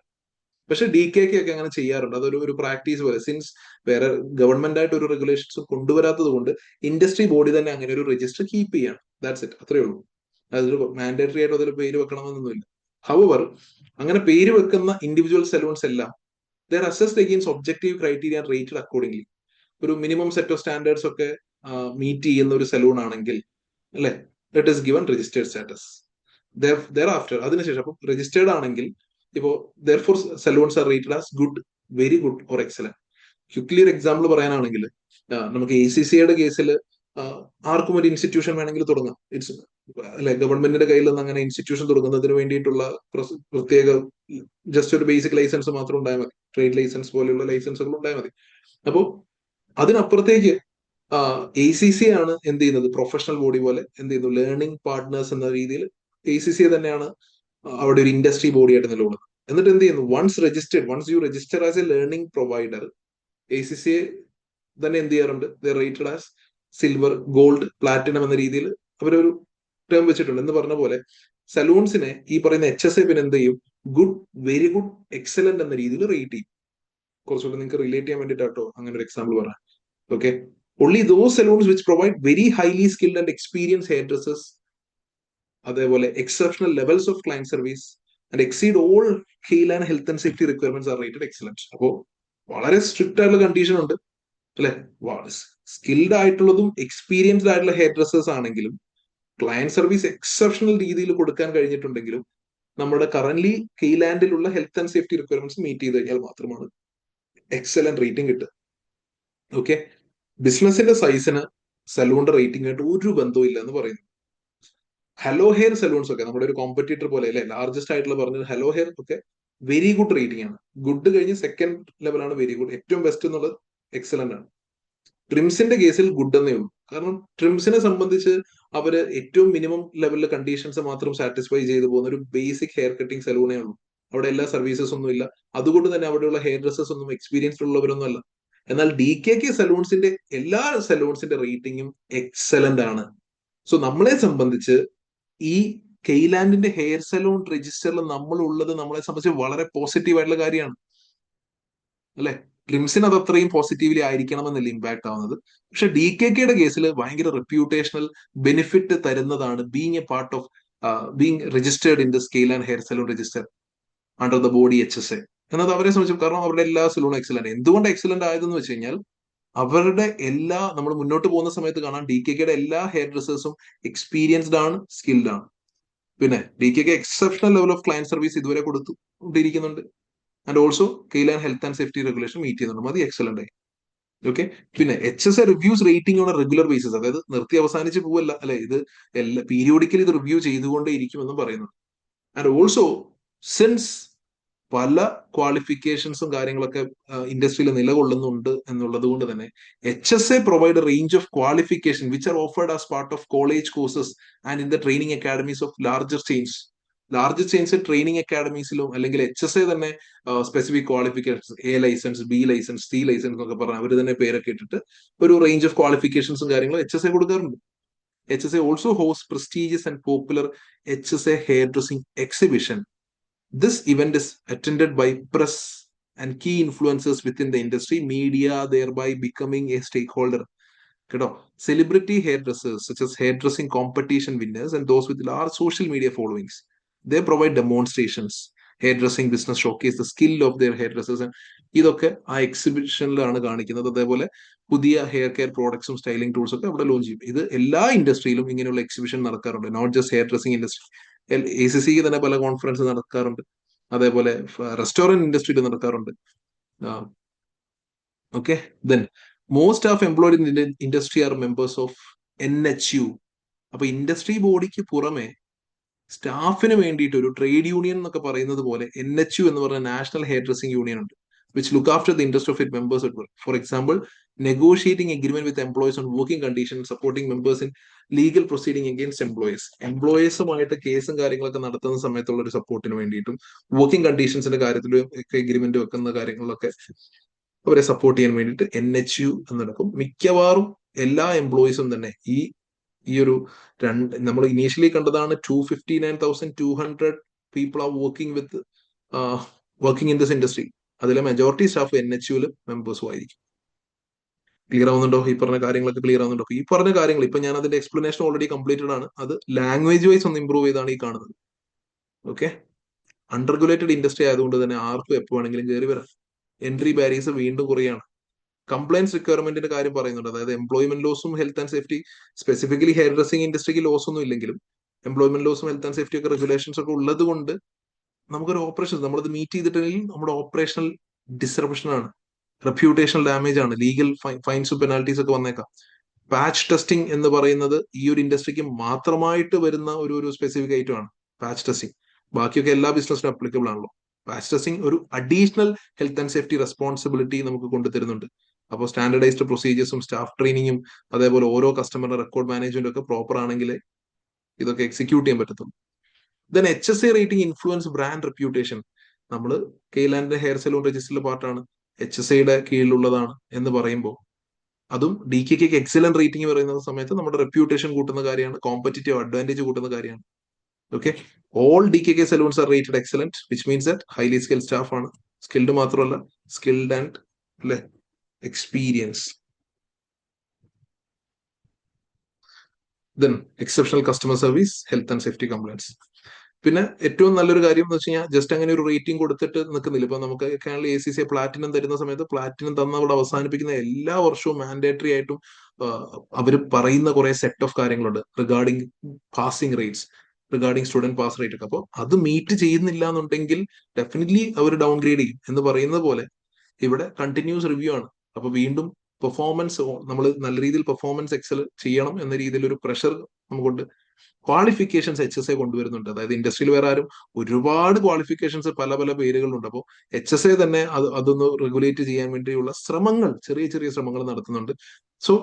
പക്ഷെ DKK ഒക്കെ അങ്ങനെ ചെയ്യാറുണ്ട്, അതൊരു പ്രാക്ടീസ് പോലെ. സിൻസ് വേറെ ഗവൺമെന്റ് ആയിട്ട് ഒരു റെഗുലേഷൻസ് കൊണ്ടുവരാത്തത് കൊണ്ട് ഇൻഡസ്ട്രി ബോഡി തന്നെ അങ്ങനെ ഒരു രജിസ്റ്റർ കീപ്പ് ചെയ്യാണ്. ദാറ്റ്സ് ഇറ്റ്, അത്രേ ഉള്ളൂ. അതൊരു മാൻഡേറ്ററി ആയിട്ട് അതിൽ പേര് വെക്കണമെന്നൊന്നുമില്ല. ഹവർ അങ്ങനെ പേര് വെക്കുന്ന ഇൻഡിവിജ്വൽ സലൂൺസ് എല്ലാം they're assessed against objective criteria and rated accordingly. ഒരു മിനിമം സെറ്റ് ഓഫ് സ്റ്റാൻഡേർഡ്സ് ഒക്കെ മീറ്റ് ചെയ്യുന്ന ഒരു സലൂൺ ആണെങ്കിൽ, അല്ലെ, it is given registered status. After അതിനുശേഷം അപ്പൊ രജിസ്റ്റേർഡ് ആണെങ്കിൽ ഇപ്പോ therefore salons are rated as good, very good or excellent. Quickly ഒരു എക്സാമ്പിൾ പറയാനാണെങ്കിൽ നമുക്ക് ACCയുടെ കേസിൽ ആർക്കും ഒരു ഇൻസ്റ്റിറ്റ്യൂഷൻ വേണമെങ്കിൽ തുടങ്ങാം. ഇറ്റ്സ് അല്ലെ, ഗവൺമെന്റിന്റെ കയ്യിൽ നിന്ന് അങ്ങനെ ഇൻസ്റ്റിറ്റ്യൂഷൻ തുടങ്ങുന്നതിന് വേണ്ടിയിട്ടുള്ള പ്രത്യേക ജസ്റ്റ് ഒരു ബേസിക് ലൈസൻസ് മാത്രം ഉണ്ടായാൽ മതി, ട്രേഡ് ലൈസൻസ് പോലെയുള്ള ലൈസൻസുകൾ ഉണ്ടായാൽ മതി. അപ്പോ അതിനപ്പുറത്തേക്ക് ACC ആണ് എന്ത് ചെയ്യുന്നത്, പ്രൊഫഷണൽ ബോഡി പോലെ എന്ത് ചെയ്യുന്നു, ലേണിംഗ് പാർട്ട്നേഴ്സ് എന്ന രീതിയിൽ ACC തന്നെയാണ് അവിടെ ഒരു ഇൻഡസ്ട്രി ബോഡി ആയിട്ട് നിലകൊള്ളുന്നത്. എന്നിട്ട് എന്ത് ചെയ്യുന്നു, once you register as a learning provider, ACC തന്നെ എന്ത് ചെയ്യാറുണ്ട്, rated as silver, gold, platinum എന്ന രീതിയിൽ അവരൊരു ടേം വെച്ചിട്ടുണ്ട്. എന്ന് പറഞ്ഞ പോലെ സലൂൺസിനെ ഈ പറയുന്ന HSA പിന്നെ എന്ത് ചെയ്യും, ഗുഡ്, വെരി ഗുഡ്, എക്സലന്റ് എന്ന രീതിയിൽ റേറ്റ് ചെയ്യും. കുറച്ചുകൂടെ നിങ്ങൾക്ക് റിലേറ്റ് ചെയ്യാൻ വേണ്ടിയിട്ടോ അങ്ങനെ ഒരു എക്സാമ്പിൾ പറയാം. Okay, only those salons which provide very highly skilled and experienced hairdressers, അതേപോലെ exceptional levels of client service and exceed all HAIL and health and safety requirements are rated excellent. അപ്പോൾ വളരെ strict ആയിട്ടുള്ള condition ഉണ്ട് അല്ലെ. Skilled ആയിട്ടുള്ളതും experienced ആയിട്ടുള്ള hair dressers ആണെങ്കിലും client service exceptional രീതിയിൽ കൊടുക്കാൻ കഴിഞ്ഞിട്ടുണ്ടെങ്കിലും നമ്മുടെ currently കെയ്ലാൻഡിലുള്ള health and safety requirements meet ചെയ്ത് കഴിഞ്ഞാൽ മാത്രമാണ് എക്സലന്റ് റേറ്റിംഗ് കിട്ടുക. ഓക്കെ, ബിസിനസിന്റെ സൈസിന് സലൂണിന്റെ റേറ്റിംഗ് ആയിട്ട് ഒരു ബന്ധവും ഇല്ല എന്ന് പറയുന്നു. ഹലോ ഹെയർ സലൂൺസ് ഒക്കെ നമ്മുടെ ഒരു കോമ്പറ്റീറ്റർ പോലെ അല്ലെ, ലാർജസ്റ്റ് ആയിട്ടുള്ള പറഞ്ഞത് ഹലോ ഹെയർ ഒക്കെ വെരി ഗുഡ് റേറ്റിംഗ് ആണ്. ഗുഡ് കഴിഞ്ഞ് സെക്കൻഡ് ലെവലാണ് വെരി ഗുഡ്, ഏറ്റവും ബെസ്റ്റ് എന്നുള്ളത് എക്സലന്റ് ആണ്. ട്രിംസിന്റെ കേസിൽ ഗുഡ് എന്നേ ഉള്ളൂ. കാരണം ട്രിംസിനെ സംബന്ധിച്ച് അവര് ഏറ്റവും മിനിമം ലെവലിലെ കണ്ടീഷൻസ് മാത്രം സാറ്റിസ്ഫൈ ചെയ്തു പോകുന്ന ഒരു ബേസിക് ഹെയർ കട്ടിംഗ് സലൂണേ ഉള്ളൂ. അവിടെ എല്ലാ സർവീസസ് ഒന്നും ഇല്ല. അതുകൊണ്ട് തന്നെ അവിടെയുള്ള ഹെയർ ഡ്രസ്സേഴ്സ് ഒന്നും എക്സ്പീരിയൻസ്ഡ് ഉള്ളവരൊന്നും അല്ല. എന്നാൽ DKK സലൂൺസിന്റെ എല്ലാ സലൂൺസിന്റെ റേറ്റിംഗും എക്സലന്റ് ആണ്. സോ നമ്മളെ സംബന്ധിച്ച് ഈ കെയ്ലാൻഡിന്റെ ഹെയർ സലൂൺ രജിസ്റ്ററിൽ നമ്മൾ ഉള്ളത് നമ്മളെ സംബന്ധിച്ച് വളരെ പോസിറ്റീവ് ആയിട്ടുള്ള കാര്യമാണ് അല്ലെ. ട്രിംസിന് അത് അത്രയും പോസിറ്റീവ്ലി ആയിരിക്കണമെന്നില്ല ഇമ്പാക്ട് ആവുന്നത്. പക്ഷെ DKKയുടെ കേസിൽ ഭയങ്കര റെപ്യൂട്ടേഷണൽ ബെനിഫിറ്റ് തരുന്നതാണ് being A part of being registered in the scale and hair salon register under the body HSA എന്നത് അവരെ സംബന്ധിച്ചു. കാരണം അവരുടെ എല്ലാ സലൂണും എക്സലന്റ്. എന്തുകൊണ്ട് എക്സലന്റ് ആയതെന്ന് വെച്ച് കഴിഞ്ഞാൽ അവരുടെ എല്ലാ, നമ്മൾ മുന്നോട്ട് പോകുന്ന സമയത്ത് കാണാം DKKയുടെ എല്ലാ ഹെയർ ഡ്രസ്സേഴ്സും എക്സ്പീരിയൻസ്ഡ് ആണ്, സ്കിൽഡ് ആണ്. പിന്നെ DKK exceptional level of client service ഇതുവരെ കൊടുത്തുകൊണ്ടിരിക്കുന്നുണ്ട്. And also Kayland health and safety regulation meet ചെയ്യുന്നുണ്ട്. മതി, എക്സലന്റ് ആയി. ഓക്കെ, പിന്നെ HSA reviews rating on regular basis, അതായത് നിർത്തി അവസാനിച്ച് പോവല്ല അല്ലെ, ഇത് എല്ലാ പീരിയോഡിക്കലി ഇത് റിവ്യൂ ചെയ്തുകൊണ്ടേ ഇരിക്കുമെന്നും പറയുന്നു. ആൻഡ് ഓൾസോ സിൻസ് പല ക്വാളിഫിക്കേഷൻസും കാര്യങ്ങളൊക്കെ ഇൻഡസ്ട്രിയിൽ നിലകൊള്ളുന്നുണ്ട് എന്നുള്ളത് കൊണ്ട് തന്നെ HSA provide range of qualification which are offered as part of college courses and in the training academies of larger chains training അക്കാഡമീസിലും അല്ലെങ്കിൽ HSA തന്നെ specific qualifications, A licence, B licence, C licence എന്നൊക്കെ പറഞ്ഞാൽ അവർ തന്നെ പേരൊക്കെ ഇട്ടിട്ട് ഒരു range of ക്വാളിഫിക്കേഷൻസും കാര്യങ്ങളും HSA കൊടുക്കാറുണ്ട്. HSA also hosts prestigious and popular HSA hairdressing exhibition. This event is attended by press and key influencers within the industry, media thereby becoming a stakeholder. കേട്ടോ, celebrity hair dressers such as hairdressing competition winners and those with large social media followings, they provide demonstrations. Hairdressing business showcase the skill of their hairdressers. ഇതൊക്കെ ആ എക്സിബിഷനിലാണ് കാണിക്കുന്നത്. അതേപോലെ പുതിയ hair care പ്രോഡക്ട്സും styling ടൂൾസും ഒക്കെ അവിടെ launch ചെയ്യും. ഇത് എല്ലാ ഇൻഡസ്ട്രിയിലും ഇങ്ങനെയുള്ള എക്സിബിഷൻ നടക്കാറുണ്ട്, not just hair dressing industry. ACC തന്നെ പല കോൺഫറൻസ് നടക്കാറുണ്ട്. അതേപോലെ റെസ്റ്റോറന്റ് ഇൻഡസ്ട്രിയിൽ നടക്കാറുണ്ട്. Okay, then most of employed in industry are members of NHU. അപ്പൊ ഇൻഡസ്ട്രി ബോഡിക്ക് പുറമെ സ്റ്റാഫിന് വേണ്ടിയിട്ട് ഒരു ട്രേഡ് യൂണിയൻ എന്നൊക്കെ പറയുന്നത് പോലെ NHU എന്ന് പറഞ്ഞ നാഷണൽ ഹെയർ ഡ്രസ്സിംഗ് യൂണിയൻ ഉണ്ട്, which look after the interest of its members at work. For example, negotiating agreement with employees on working conditions, supporting members in legal proceeding against employees. എംപ്ലോയീസുമായിട്ട് കേസും കാര്യങ്ങളൊക്കെ നടത്തുന്ന സമയത്തുള്ള ഒരു സപ്പോർട്ടിന് വേണ്ടിയിട്ടും വർക്കിംഗ് കണ്ടീഷൻസിന്റെ കാര്യത്തിലും ഒക്കെ എഗ്രിമെന്റ് വെക്കുന്ന കാര്യങ്ങളിലൊക്കെ അവരെ സപ്പോർട്ട് ചെയ്യാൻ വേണ്ടിയിട്ട് NHU നടക്കും. മിക്കവാറും എല്ലാ എംപ്ലോയീസും തന്നെ ഈ ഒരു നമ്മൾ ഇനീഷ്യലി കണ്ടതാണ് 259,200 people are working in this industry. അതിലെ മെജോറിറ്റി സ്റ്റാഫ് NHU മെമ്പേഴ്സും ആയിരിക്കും. ക്ലിയർ ആവുന്നുണ്ടോ? ഈ പറഞ്ഞ കാര്യങ്ങളൊക്കെ ക്ലിയർ ആവുന്നുണ്ടോ? ഈ പറഞ്ഞ കാര്യങ്ങൾ ഇപ്പൊ ഞാൻ അതിന്റെ എക്സ്പ്ലനേഷൻ ഓൾറെഡി കംപ്ലീറ്റഡ് ആണ്. അത് ലാംഗ്വേജ് വൈസ് ഒന്ന് ഇമ്പ്രൂവ് ചെയ്താണ് ഈ കാണുന്നത്. ഓക്കെ, അൺറെഗുലേറ്റഡ് ഇൻഡസ്ട്രി ആയതുകൊണ്ട് തന്നെ ആർക്കും എപ്പോ വേണമെങ്കിലും കയറി വരാം. എൻട്രി ബാരിയേഴ്സ് വീണ്ടും കുറയാണ്. കംപ്ലയൻസ് റിക്വയർമെന്റിന്റെ കാര്യം പറയുന്നുണ്ട്. അതായത് എംപ്ലോയ്മെന്റ് ലോസും health and safety, specifically hair dressing ഇൻഡസ്ട്രിക്ക് ലോസ് ഒന്നും ഇല്ലെങ്കിലും എംപ്ലോയ്മെന്റ് ലോസും ഹെൽത്ത് ആൻഡ് സേഫ്റ്റി ഒക്കെ റെഗുലേഷൻസ് ഒക്കെ ഉള്ളത് കൊണ്ട് നമുക്കൊരു ഓപ്പറേഷൻ നമ്മളത് മീറ്റ് ചെയ്തിട്ടുണ്ടെങ്കിൽ നമ്മുടെ ഓപ്പറേഷണൽ ഡിസ്റപ്ഷൻ ആണ്, റെപ്യൂട്ടേഷണൽ ഡാമേജ് ആണ്, ലീഗൽ ഫൈൻസും പെനാൽറ്റീസ് ഒക്കെ വന്നേക്കാം. പാച്ച് ടെസ്റ്റിംഗ് എന്ന് പറയുന്നത് ഈ ഒരു ഇൻഡസ്ട്രിക്ക് മാത്രമായിട്ട് വരുന്ന ഒരു സ്പെസിഫിക് ഐറ്റം ആണ് പാച്ച് ടെസ്റ്റിംഗ്. ബാക്കിയൊക്കെ എല്ലാ ബിസിനസ്സിനും അപ്ലിക്കബിൾ ആണല്ലോ. പാച്ച് ടെസ്റ്റിംഗ് ഒരു additional health and safety responsibility നമുക്ക് കൊണ്ടുതരുന്നുണ്ട്. അപ്പോൾ സ്റ്റാൻഡർഡൈസ്ഡ് പ്രൊസീജിയേഴ്സും സ്റ്റാഫ് ട്രെയിനിങ്ങും അതേപോലെ ഓരോ കസ്റ്റമറുടെ റെക്കോർഡ് മാനേജ്മെന്റും ഒക്കെ പ്രോപ്പർ ആണെങ്കിൽ ഇതൊക്കെ എക്സിക്യൂട്ട് ചെയ്യാൻ പറ്റത്തുള്ളൂ. Then HSA rating influence brand reputation. നമ്മൾ കെയ്ലാൻഡിന്റെ ഹെയർ സലൂൺ രജിസ്റ്ററിലെ പാർട്ടാണ്, HSAയുടെ കീഴിലുള്ളതാണ് എന്ന് പറയുമ്പോൾ അതും DKK എക്സലന്റ് റേറ്റിംഗ് പറയുന്ന സമയത്ത് നമ്മുടെ റെപ്യൂട്ടേഷൻ കൂട്ടുന്ന കാര്യമാണ്, കോമ്പറ്റീറ്റീവ് അഡ്വാൻറ്റേജ് കൂട്ടുന്ന കാര്യമാണ്. Okay, all DKK salons are rated excellent, which means that highly skilled staff ആണ്. സ്കിൽഡ് മാത്രമല്ല, സ്കിൽഡ് ആൻഡ് അല്ലെ experience. Then exceptional customer service, health and safety compliance. പിന്നെ ഏറ്റവും നല്ലൊരു കാര്യം എന്ന് വെച്ച് കഴിഞ്ഞാൽ ജസ്റ്റ് അങ്ങനെ ഒരു റേറ്റിംഗ് കൊടുത്തിട്ട് നിൽക്കുന്നില്ല. ഇപ്പൊ നമുക്ക് കേരള ACCA പ്ലാറ്റിനം തരുന്ന സമയത്ത് പ്ലാറ്റിനം തന്ന അവിടെ അവസാനിപ്പിക്കുന്ന എല്ലാ വർഷവും മാൻഡേറ്ററി ആയിട്ടും അവർ പറയുന്ന കുറെ സെറ്റ് ഓഫ് കാര്യങ്ങളുണ്ട് regarding passing rates, regarding student pass rate ഒക്കെ. അപ്പോൾ അത് മീറ്റ് ചെയ്യുന്നില്ല എന്നുണ്ടെങ്കിൽ ഡെഫിനറ്റ്ലി അവർ ഡൗൺഗ്രേഡ് ചെയ്യും എന്ന് പറയുന്നത് പോലെ ഇവിടെ കണ്ടിന്യൂസ് റിവ്യൂ ആണ്. അപ്പൊ വീണ്ടും പെർഫോമൻസ് നമ്മൾ നല്ല രീതിയിൽ പെർഫോമൻസ് എക്സൽ ചെയ്യണം എന്ന രീതിയിൽ ഒരു പ്രഷർ നമുക്കുണ്ട്. ക്വാളിഫിക്കേഷൻസ് HSA കൊണ്ടുവരുന്നുണ്ട്. അതായത് ഇൻഡസ്ട്രിയിൽ വേറെ ആരും ഒരുപാട് ക്വാളിഫിക്കേഷൻസ് പല പല പേരുകളുണ്ട്. അപ്പോൾ HSA തന്നെ അതൊന്ന് റെഗുലേറ്റ് ചെയ്യാൻ വേണ്ടിയുള്ള ശ്രമങ്ങൾ, ചെറിയ ചെറിയ ശ്രമങ്ങൾ നടത്തുന്നുണ്ട്. So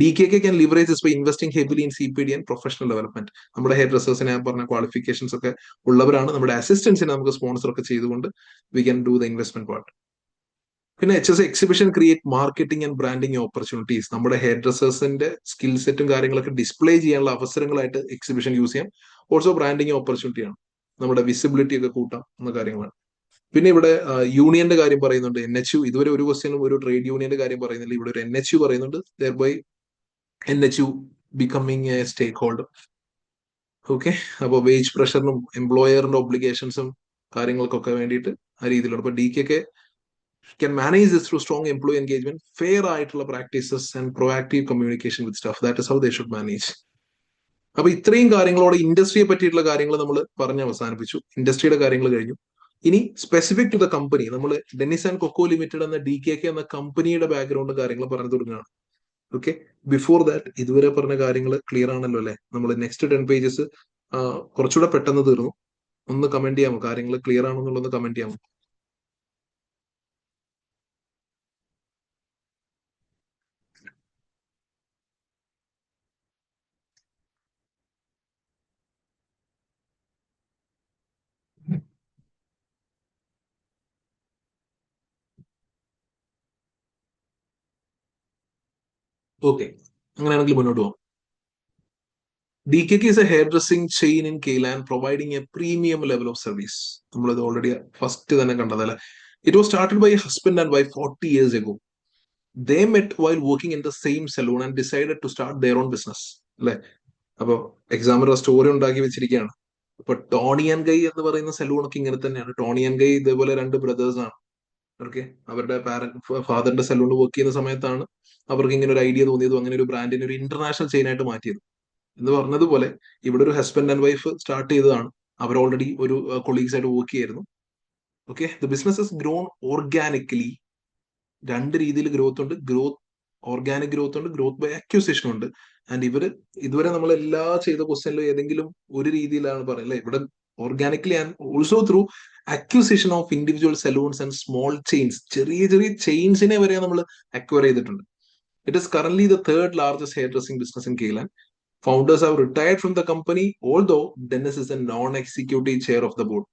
DKK can leverage this by investing heavily in CPD and professional development. നമ്മുടെ ഹെയർ ഡ്രസ്സേഴ്സിനെ പറഞ്ഞ ക്വാളിഫിക്കേഷൻസ് ഒക്കെ ഉള്ളവരാണ്. നമ്മുടെ അസിസ്റ്റൻസിനെ നമുക്ക് സ്പോൺസർ ഒക്കെ ചെയ്തുകൊണ്ട് we can do the investment part. പിന്നെ HSA exhibition create marketing and branding opportunities. നമ്മുടെ ഹെയർ ഡ്രസ്സേഴ്സിന്റെ സ്കിൽ സെറ്റും കാര്യങ്ങളൊക്കെ ഡിസ്പ്ലേ ചെയ്യാനുള്ള അവസരങ്ങളായിട്ട് എക്സിബിഷൻ യൂസ് ചെയ്യാം. ഓൾസോ ബ്രാൻഡിങ് ഓപ്പർച്യൂണിറ്റിയാണ്, നമ്മുടെ വിസിബിലിറ്റി ഒക്കെ കൂട്ടാം എന്ന കാര്യങ്ങളാണ്. പിന്നെ ഇവിടെ യൂണിയന്റെ കാര്യം പറയുന്നുണ്ട്. NHU ഇതുവരെ ഒരു ക്വസ്റ്റ്യനും ഒരു ട്രേഡ് യൂണിയന്റെ കാര്യം പറയുന്നില്ല. ഇവിടെ ഒരു NHU പറയുന്നുണ്ട്. Thereby NHU becoming a stakeholder. Okay, അപ്പോൾ വേജ് പ്രഷറിനും എംപ്ലോയറിന്റെ ഒബ്ലിഗേഷൻസും കാര്യങ്ങൾക്കൊക്കെ വേണ്ടിയിട്ട് ആ രീതിയിലാണ്. അപ്പൊ DKK can manage this through strong employee engagement, fair ആയിട്ടുള്ള practices and proactive communication with staff. That is how they should manage. അപ്പൊ ഇത്രയും കാര്യങ്ങളോട് ഇൻഡസ്ട്രിയെ പറ്റിയിട്ടുള്ള കാര്യങ്ങൾ നമ്മൾ പറഞ്ഞ് അവസാനിപ്പിച്ചു. ഇൻഡസ്ട്രിയുടെ കാര്യങ്ങൾ കഴിഞ്ഞു. ഇനി സ്പെസിഫിക് ടു ദ കമ്പനി, നമ്മൾ ഡെന്നിസ് ആൻഡ് കൊക്കോ ലിമിറ്റഡ് എന്ന DKK എന്ന കമ്പനിയുടെ ബാക്ക്ഗ്രൗണ്ട് കാര്യങ്ങൾ പറഞ്ഞു തുടങ്ങുകയാണ്. ഓക്കെ, ബിഫോർ ദാറ്റ് ഇതുവരെ പറഞ്ഞ കാര്യങ്ങൾ ക്ലിയർ ആണല്ലോ അല്ലെ? നമ്മൾ നെക്സ്റ്റ് 10 പേജസ് കുറച്ചുകൂടെ പെട്ടെന്ന് തീർന്നു. ഒന്ന് കമന്റ് ചെയ്യാമോ? കാര്യങ്ങൾ ക്ലിയർ ആണോ എന്നുള്ളത് കമന്റ് ചെയ്യാമോ? ഓക്കെ, അങ്ങനെയാണെങ്കിൽ മുന്നോട്ട് പോകാം. DKK is a hairdressing chain in Kayland providing a premium level of service. നമ്മളത് ഓൾറെഡി ഫസ്റ്റ് തന്നെ കണ്ടതല്ലേ. It was started by a husband and wife 40 years ago. They met while working in the same salon and decided to start their own business. അല്ലെ? അപ്പൊ example story ഉണ്ടാക്കി വെച്ചിരിക്കുകയാണ്. അപ്പൊ Tony and ഗൈ എന്ന് പറയുന്ന സലൂണൊക്കെ ഇങ്ങനെ തന്നെയാണ്. ടോണി ആൻഡ് ഗൈ ഇതേപോലെ രണ്ട് ബ്രദേഴ്സ് ആണ്. ഓക്കെ, അവരുടെ ഫാദറിന്റെ സലൂണിൽ വർക്ക് ചെയ്യുന്ന സമയത്താണ് അവർക്ക് ഇങ്ങനെ ഒരു ഐഡിയ തോന്നിയതും അങ്ങനെ ഒരു ബ്രാൻഡിനെ ഒരു ഇന്റർനാഷണൽ ചെയിൻ ആയിട്ട് മാറ്റിയത്. എന്ന് പറഞ്ഞതുപോലെ ഇവിടെ ഒരു ഹസ്ബൻഡ് ആൻഡ് വൈഫ് സ്റ്റാർട്ട് ചെയ്തതാണ്. അവർ ഓൾറെഡി ഒരു കൊളീഗ്സ് ആയിട്ട് വർക്ക് ചെയ്യായിരുന്നു. Okay, the business has grown organically. രണ്ട് രീതിയിൽ ഗ്രോത്ത് ഉണ്ട്. ഓർഗാനിക് ഗ്രോത്ത് ഉണ്ട്, ഗ്രോത്ത് ബൈ അക്യൂസിഷൻ ഉണ്ട്. ആൻഡ് ഇതുവരെ നമ്മൾ എല്ലാ ചെയ്ത ക്വസ്റ്റ്യനിലും ഏതെങ്കിലും ഒരു രീതിയിലാണ് പറയുന്നത്. ഇവിടെ organically and also through acquisition of individual salons and small chains. ചെറിയ ചെറിയ ചെയിൻസിനെ വരെ നമ്മൾ അക്വയർ ചെയ്തിട്ടുണ്ട്. It is currently the third largest hair dressing business in Kayland. Founders have retired from the company, although Dennis is a non-executive chair of the board.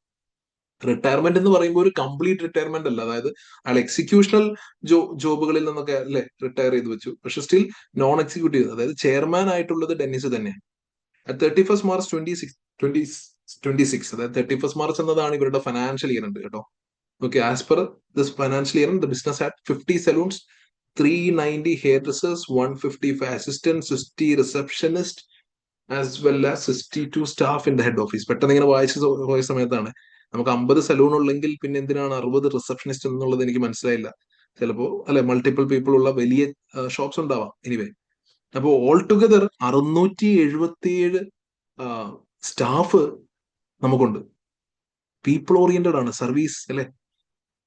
Retirement എന്ന് പറയുമ്പോൾ ഒരു complete retirement അല്ല. അതായത് അയാൾ എക്സിക്യൂഷണൽ ജോബുകളിൽ നിന്നൊക്കെ അല്ലെ റിട്ടയർ ചെയ്ത് വെച്ചു. പക്ഷെ സ്റ്റിൽ നോൺ എക്സിക്യൂട്ടീവ്, അതായത് ചെയർമാൻ ആയിട്ടുള്ളത് ഡെന്നിസ് തന്നെയാണ്. 31st March 2026, അതായത് 31st March എന്നതാണ് ഇവരുടെ ഫൈനാൻഷ്യൽ ഇയർ ഉണ്ട് കേട്ടോ. Okay, as per this financial year the business had 50 salons, 390 hairdressers, 155 assistants, 60 receptionists, as well as 62 staff in the head office. പെട്ടെന്ന് ഇങ്ങനെ വായിച്ച പോയ സമയത്താണ് നമുക്ക് 50 സലൂൺ ഉള്ളെങ്കിൽ പിന്നെ എന്തിനാണ് 60 റിസപ്ഷനിസ്റ്റ് എന്നുള്ളത് എനിക്ക് മനസ്സിലായില്ല. ചിലപ്പോ അല്ലെ മൾട്ടിപ്പിൾ പീപ്പിൾ ഉള്ള വലിയ ഷോപ്സ് ഉണ്ടാവാം. എനിവേ, അപ്പോൾ ഓൾ ടുഗദർ 677 സ്റ്റാഫ് നമുക്കുണ്ട്. പീപ്പിൾ ഓറിയന്റഡ് ആണ്, സർവീസ് അല്ലെ.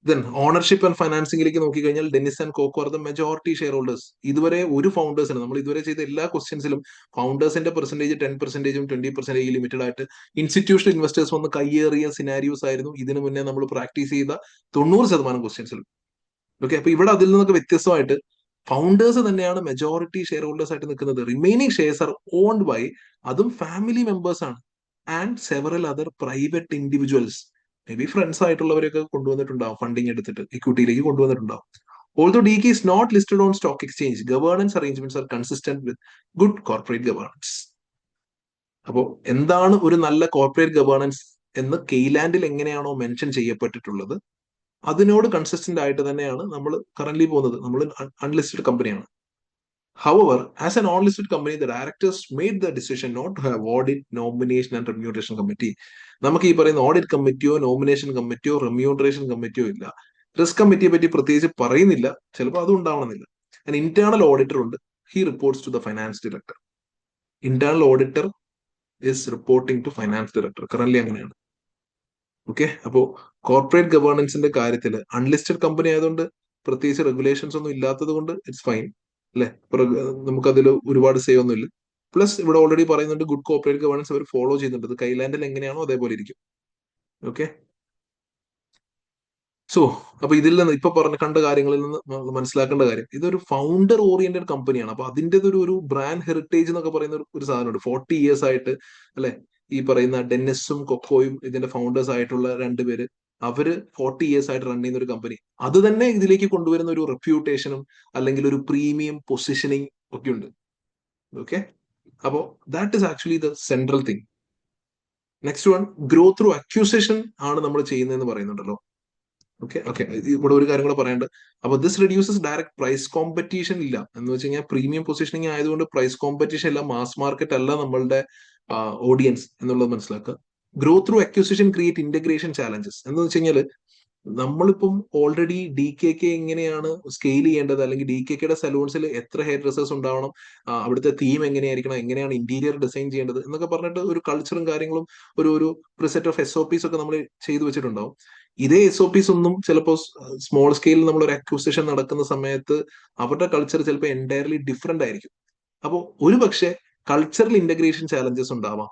ദെൻ ഓണർഷിപ്പ് ആൻഡ് ഫൈനാൻസിംഗിലേക്ക് നോക്കിക്കഴിഞ്ഞാൽ Dennis and Coco are the majority shareholders. ഇതുവരെ ഒരു ഫൗണ്ടേഴ്സിന്, നമ്മൾ ഇതുവരെ ചെയ്ത എല്ലാ ക്വസ്റ്റ്യൻസിലും ഫൗണ്ടേഴ്സിന്റെ പെർസെന്റേജ് 10%ഉം 20% ലിമിറ്റഡ് ആയിട്ട് ഇൻസ്റ്റിറ്റ്യൂഷണൽ ഇൻവെസ്റ്റേഴ്സ് വന്ന് കയ്യേറിയ സിനാരിയോസ് ആയിരുന്നു ഇതിനു മുന്നേ നമ്മൾ പ്രാക്ടീസ് ചെയ്ത 90% ക്വസ്റ്റ്യൻസിലും. ഓക്കെ, അപ്പൊ ഇവിടെ അതിൽ നിന്നൊക്കെ വ്യത്യസ്തമായിട്ട് ഫൗണ്ടേഴ്സ് തന്നെയാണ് മെജോറിറ്റി ഷെയർ ഹോൾഡേഴ്സ് ആയിട്ട് നിൽക്കുന്നത്. Remaining shares are owned by, അതും ഫാമിലി മെമ്പേഴ്സ് ആണ്, and several other private individuals. May be friends ആയിട്ടുള്ളവരൊക്കെ കൊണ്ടുവന്നിട്ടുണ്ടാവും, ഫണ്ടിങ് എടുത്തിട്ട് ഇക്വിറ്റിയിലേക്ക് കൊണ്ടുവന്നിട്ടുണ്ടാവും. Although DK is not listed on stock exchange, governance arrangements are consistent with good corporate governance. അപ്പോൾ എന്താണ് ഒരു നല്ല കോർപ്പറേറ്റ് ഗവേണൻസ് എന്ന് കെയ്ലാൻഡിൽ എങ്ങനെയാണോ മെൻഷൻ ചെയ്യപ്പെട്ടിട്ടുള്ളത് അതിനോട് കൺസിസ്റ്റന്റ് ആയിട്ട് തന്നെയാണ് നമ്മൾ കറന്റ് പോകുന്നത്. നമ്മൾ അൺലിസ്റ്റഡ് കമ്പനിയാണ്. However, as an unlisted company, the directors made the decision not to have audit, nomination and remuneration committee. നമുക്ക് ഈ പറയുന്ന ഓഡിറ്റ് കമ്മിറ്റിയോ നോമിനേഷൻ കമ്മിറ്റിയോ റെമ്യൂണറേഷൻ കമ്മിറ്റിയോ ഇല്ല. റിസ്ക് കമ്മിറ്റിയെ പറ്റി പ്രത്യേകിച്ച് പറയുന്നില്ല, ചിലപ്പോൾ അതും ഉണ്ടാവണമെന്നില്ല. ആൻഡ് ഇന്റേണൽ ഓഡിറ്റർ ഉണ്ട്, he reports to the finance director. Internal auditor is reporting to finance director. Current അങ്ങനെയാണ്. ഓക്കെ, അപ്പോ കോർപ്പറേറ്റ് ഗവേണൻസിന്റെ കാര്യത്തിൽ അൺലിസ്റ്റഡ് കമ്പനി ആയതുകൊണ്ട് പ്രത്യേകിച്ച് റെഗുലേഷൻസ് ഒന്നും ഇല്ലാത്തത് കൊണ്ട് ഇറ്റ്സ് ഫൈൻ അല്ലെ, നമുക്കതിൽ ഒരുപാട് സേ ഒന്നുമില്ല. പ്ലസ് ഇവിടെ ഓൾറെഡി പറയുന്നുണ്ട് ഗുഡ് കോർപ്പറേറ്റ് ഗവേണൻസ് അവർ ഫോളോ ചെയ്യുന്നുണ്ട്. കൈലാൻഡിൽ എങ്ങനെയാണോ അതേപോലെ ഇരിക്കും. ഓക്കെ, സോ അപ്പൊ ഇതിൽ നിന്ന് ഇപ്പൊ കണ്ട കാര്യങ്ങളിൽ നിന്ന് മനസ്സിലാക്കേണ്ട കാര്യം, ഇതൊരു ഫൗണ്ടർ ഓറിയന്റഡ് കമ്പനിയാണ്. അപ്പൊ അതിൻ്റെ ഒരു ബ്രാൻഡ് ഹെറിറ്റേജ് എന്നൊക്കെ പറയുന്ന ഒരു സാധനമുണ്ട്. 40 years ആയിട്ട് അല്ലെ, ഈ പറയുന്ന ഡെന്നിസും കൊക്കോയും ഇതിന്റെ ഫൗണ്ടേഴ്സ് ആയിട്ടുള്ള രണ്ടുപേര്, അവര് 40 years ആയിട്ട് റൺ ചെയ്യുന്ന ഒരു കമ്പനി. അത് തന്നെ ഇതിലേക്ക് കൊണ്ടുവരുന്ന ഒരു റെപ്യൂട്ടേഷനും അല്ലെങ്കിൽ ഒരു പ്രീമിയം പൊസിഷനിങ് ഒക്കെ ഉണ്ട്. ഓക്കെ, അപ്പോ that is actually the central thing. Next one, growth through acquisition ആണ് നമ്മൾ ചെയ്യുന്നതെന്ന് പറയുന്നുണ്ടല്ലോ. ഓക്കെ ഓക്കെ, ഇവിടെ ഒരു കാര്യം കൂടെ പറയാനുണ്ട്. അപ്പൊ this reduces direct price competition ഇല്ല എന്ന് വെച്ച് കഴിഞ്ഞാൽ പ്രീമിയം പൊസിഷനിങ് ആയതുകൊണ്ട് പ്രൈസ് കോമ്പറ്റീഷൻ ഇല്ല, മാസ് മാർക്കറ്റ് അല്ല നമ്മളുടെ ഓഡിയൻസ് എന്നുള്ളത് മനസ്സിലാക്കുക. Growth through acquisition create integration challenges എന്ന് വെച്ച് കഴിഞ്ഞാൽ നമ്മളിപ്പം ഓൾറെഡി ഡി കെ എങ്ങനെയാണ് സ്കെയിൽ ചെയ്യേണ്ടത്, അല്ലെങ്കിൽ ഡി കെയുടെ സലൂൺസിൽ എത്ര ഹെയർ ഡ്രസ്സേഴ്സ് ഉണ്ടാവണം, അവിടുത്തെ തീം എങ്ങനെയായിരിക്കണം, എങ്ങനെയാണ് ഇന്റീരിയർ ഡിസൈൻ ചെയ്യേണ്ടത് എന്നൊക്കെ പറഞ്ഞിട്ട് ഒരു കൾച്ചറും കാര്യങ്ങളും ഒരു പ്രിസെറ്റ് ഓഫ് SOPs ഒക്കെ നമ്മൾ ചെയ്തു വെച്ചിട്ടുണ്ടാവും. ഇതേ SOPs ഒന്നും ചിലപ്പോൾ സ്മോൾ സ്കെയിലിൽ നമ്മൾ ഒരു അക്യൂസിഷൻ നടക്കുന്ന സമയത്ത് അവരുടെ കൾച്ചർ ചിലപ്പോൾ എൻറ്റയർലി ഡിഫറെന്റ് ആയിരിക്കും. അപ്പോൾ ഒരു പക്ഷേ കൾച്ചറൽ ഇന്റഗ്രേഷൻ ചാലഞ്ചസ് ഉണ്ടാവാം.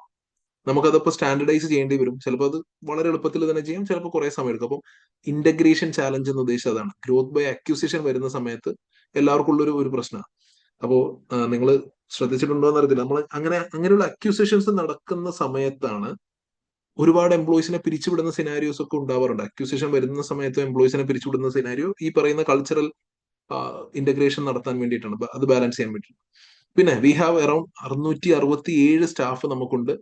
നമുക്കതിപ്പോൾ സ്റ്റാൻഡർഡൈസ് ചെയ്യേണ്ടി വരും. ചിലപ്പോൾ അത് വളരെ എളുപ്പത്തിൽ തന്നെ ചെയ്യാം, ചിലപ്പോൾ കുറെ സമയം എടുക്കും. അപ്പം ഇന്റഗ്രേഷൻ ചാലഞ്ച് എന്ന് ഉദ്ദേശിച്ചത് അതാണ്. ഗ്രോത്ത് ബൈ അക്യൂസിഷൻ വരുന്ന സമയത്ത് എല്ലാവർക്കും ഉള്ളൊരു ഒരു പ്രശ്നമാണ്. അപ്പോ നിങ്ങൾ ശ്രദ്ധിച്ചിട്ടുണ്ടോ എന്ന് അറിയത്തില്ല, നമ്മൾ അങ്ങനെയുള്ള അക്യൂസിഷൻസ് നടക്കുന്ന സമയത്താണ് ഒരുപാട് എംപ്ലോയീസിനെ പിരിച്ചുവിടുന്ന സിനാരിയോസ് ഒക്കെ ഉണ്ടാവാറുണ്ട്. അക്യൂസിഷൻ വരുന്ന സമയത്ത് എംപ്ലോയീസിനെ പിരിച്ചുവിടുന്ന സിനാരിയോ ഈ പറയുന്ന കൾച്ചറൽ ഇന്റഗ്രേഷൻ നടത്താൻ വേണ്ടിയിട്ടാണ്, അത് ബാലൻസ് ചെയ്യാൻ വേണ്ടിയിട്ട്. പിന്നെ വി ഹാവ് അറൌണ്ട് 667 സ്റ്റാഫ് നമുക്കുണ്ട്.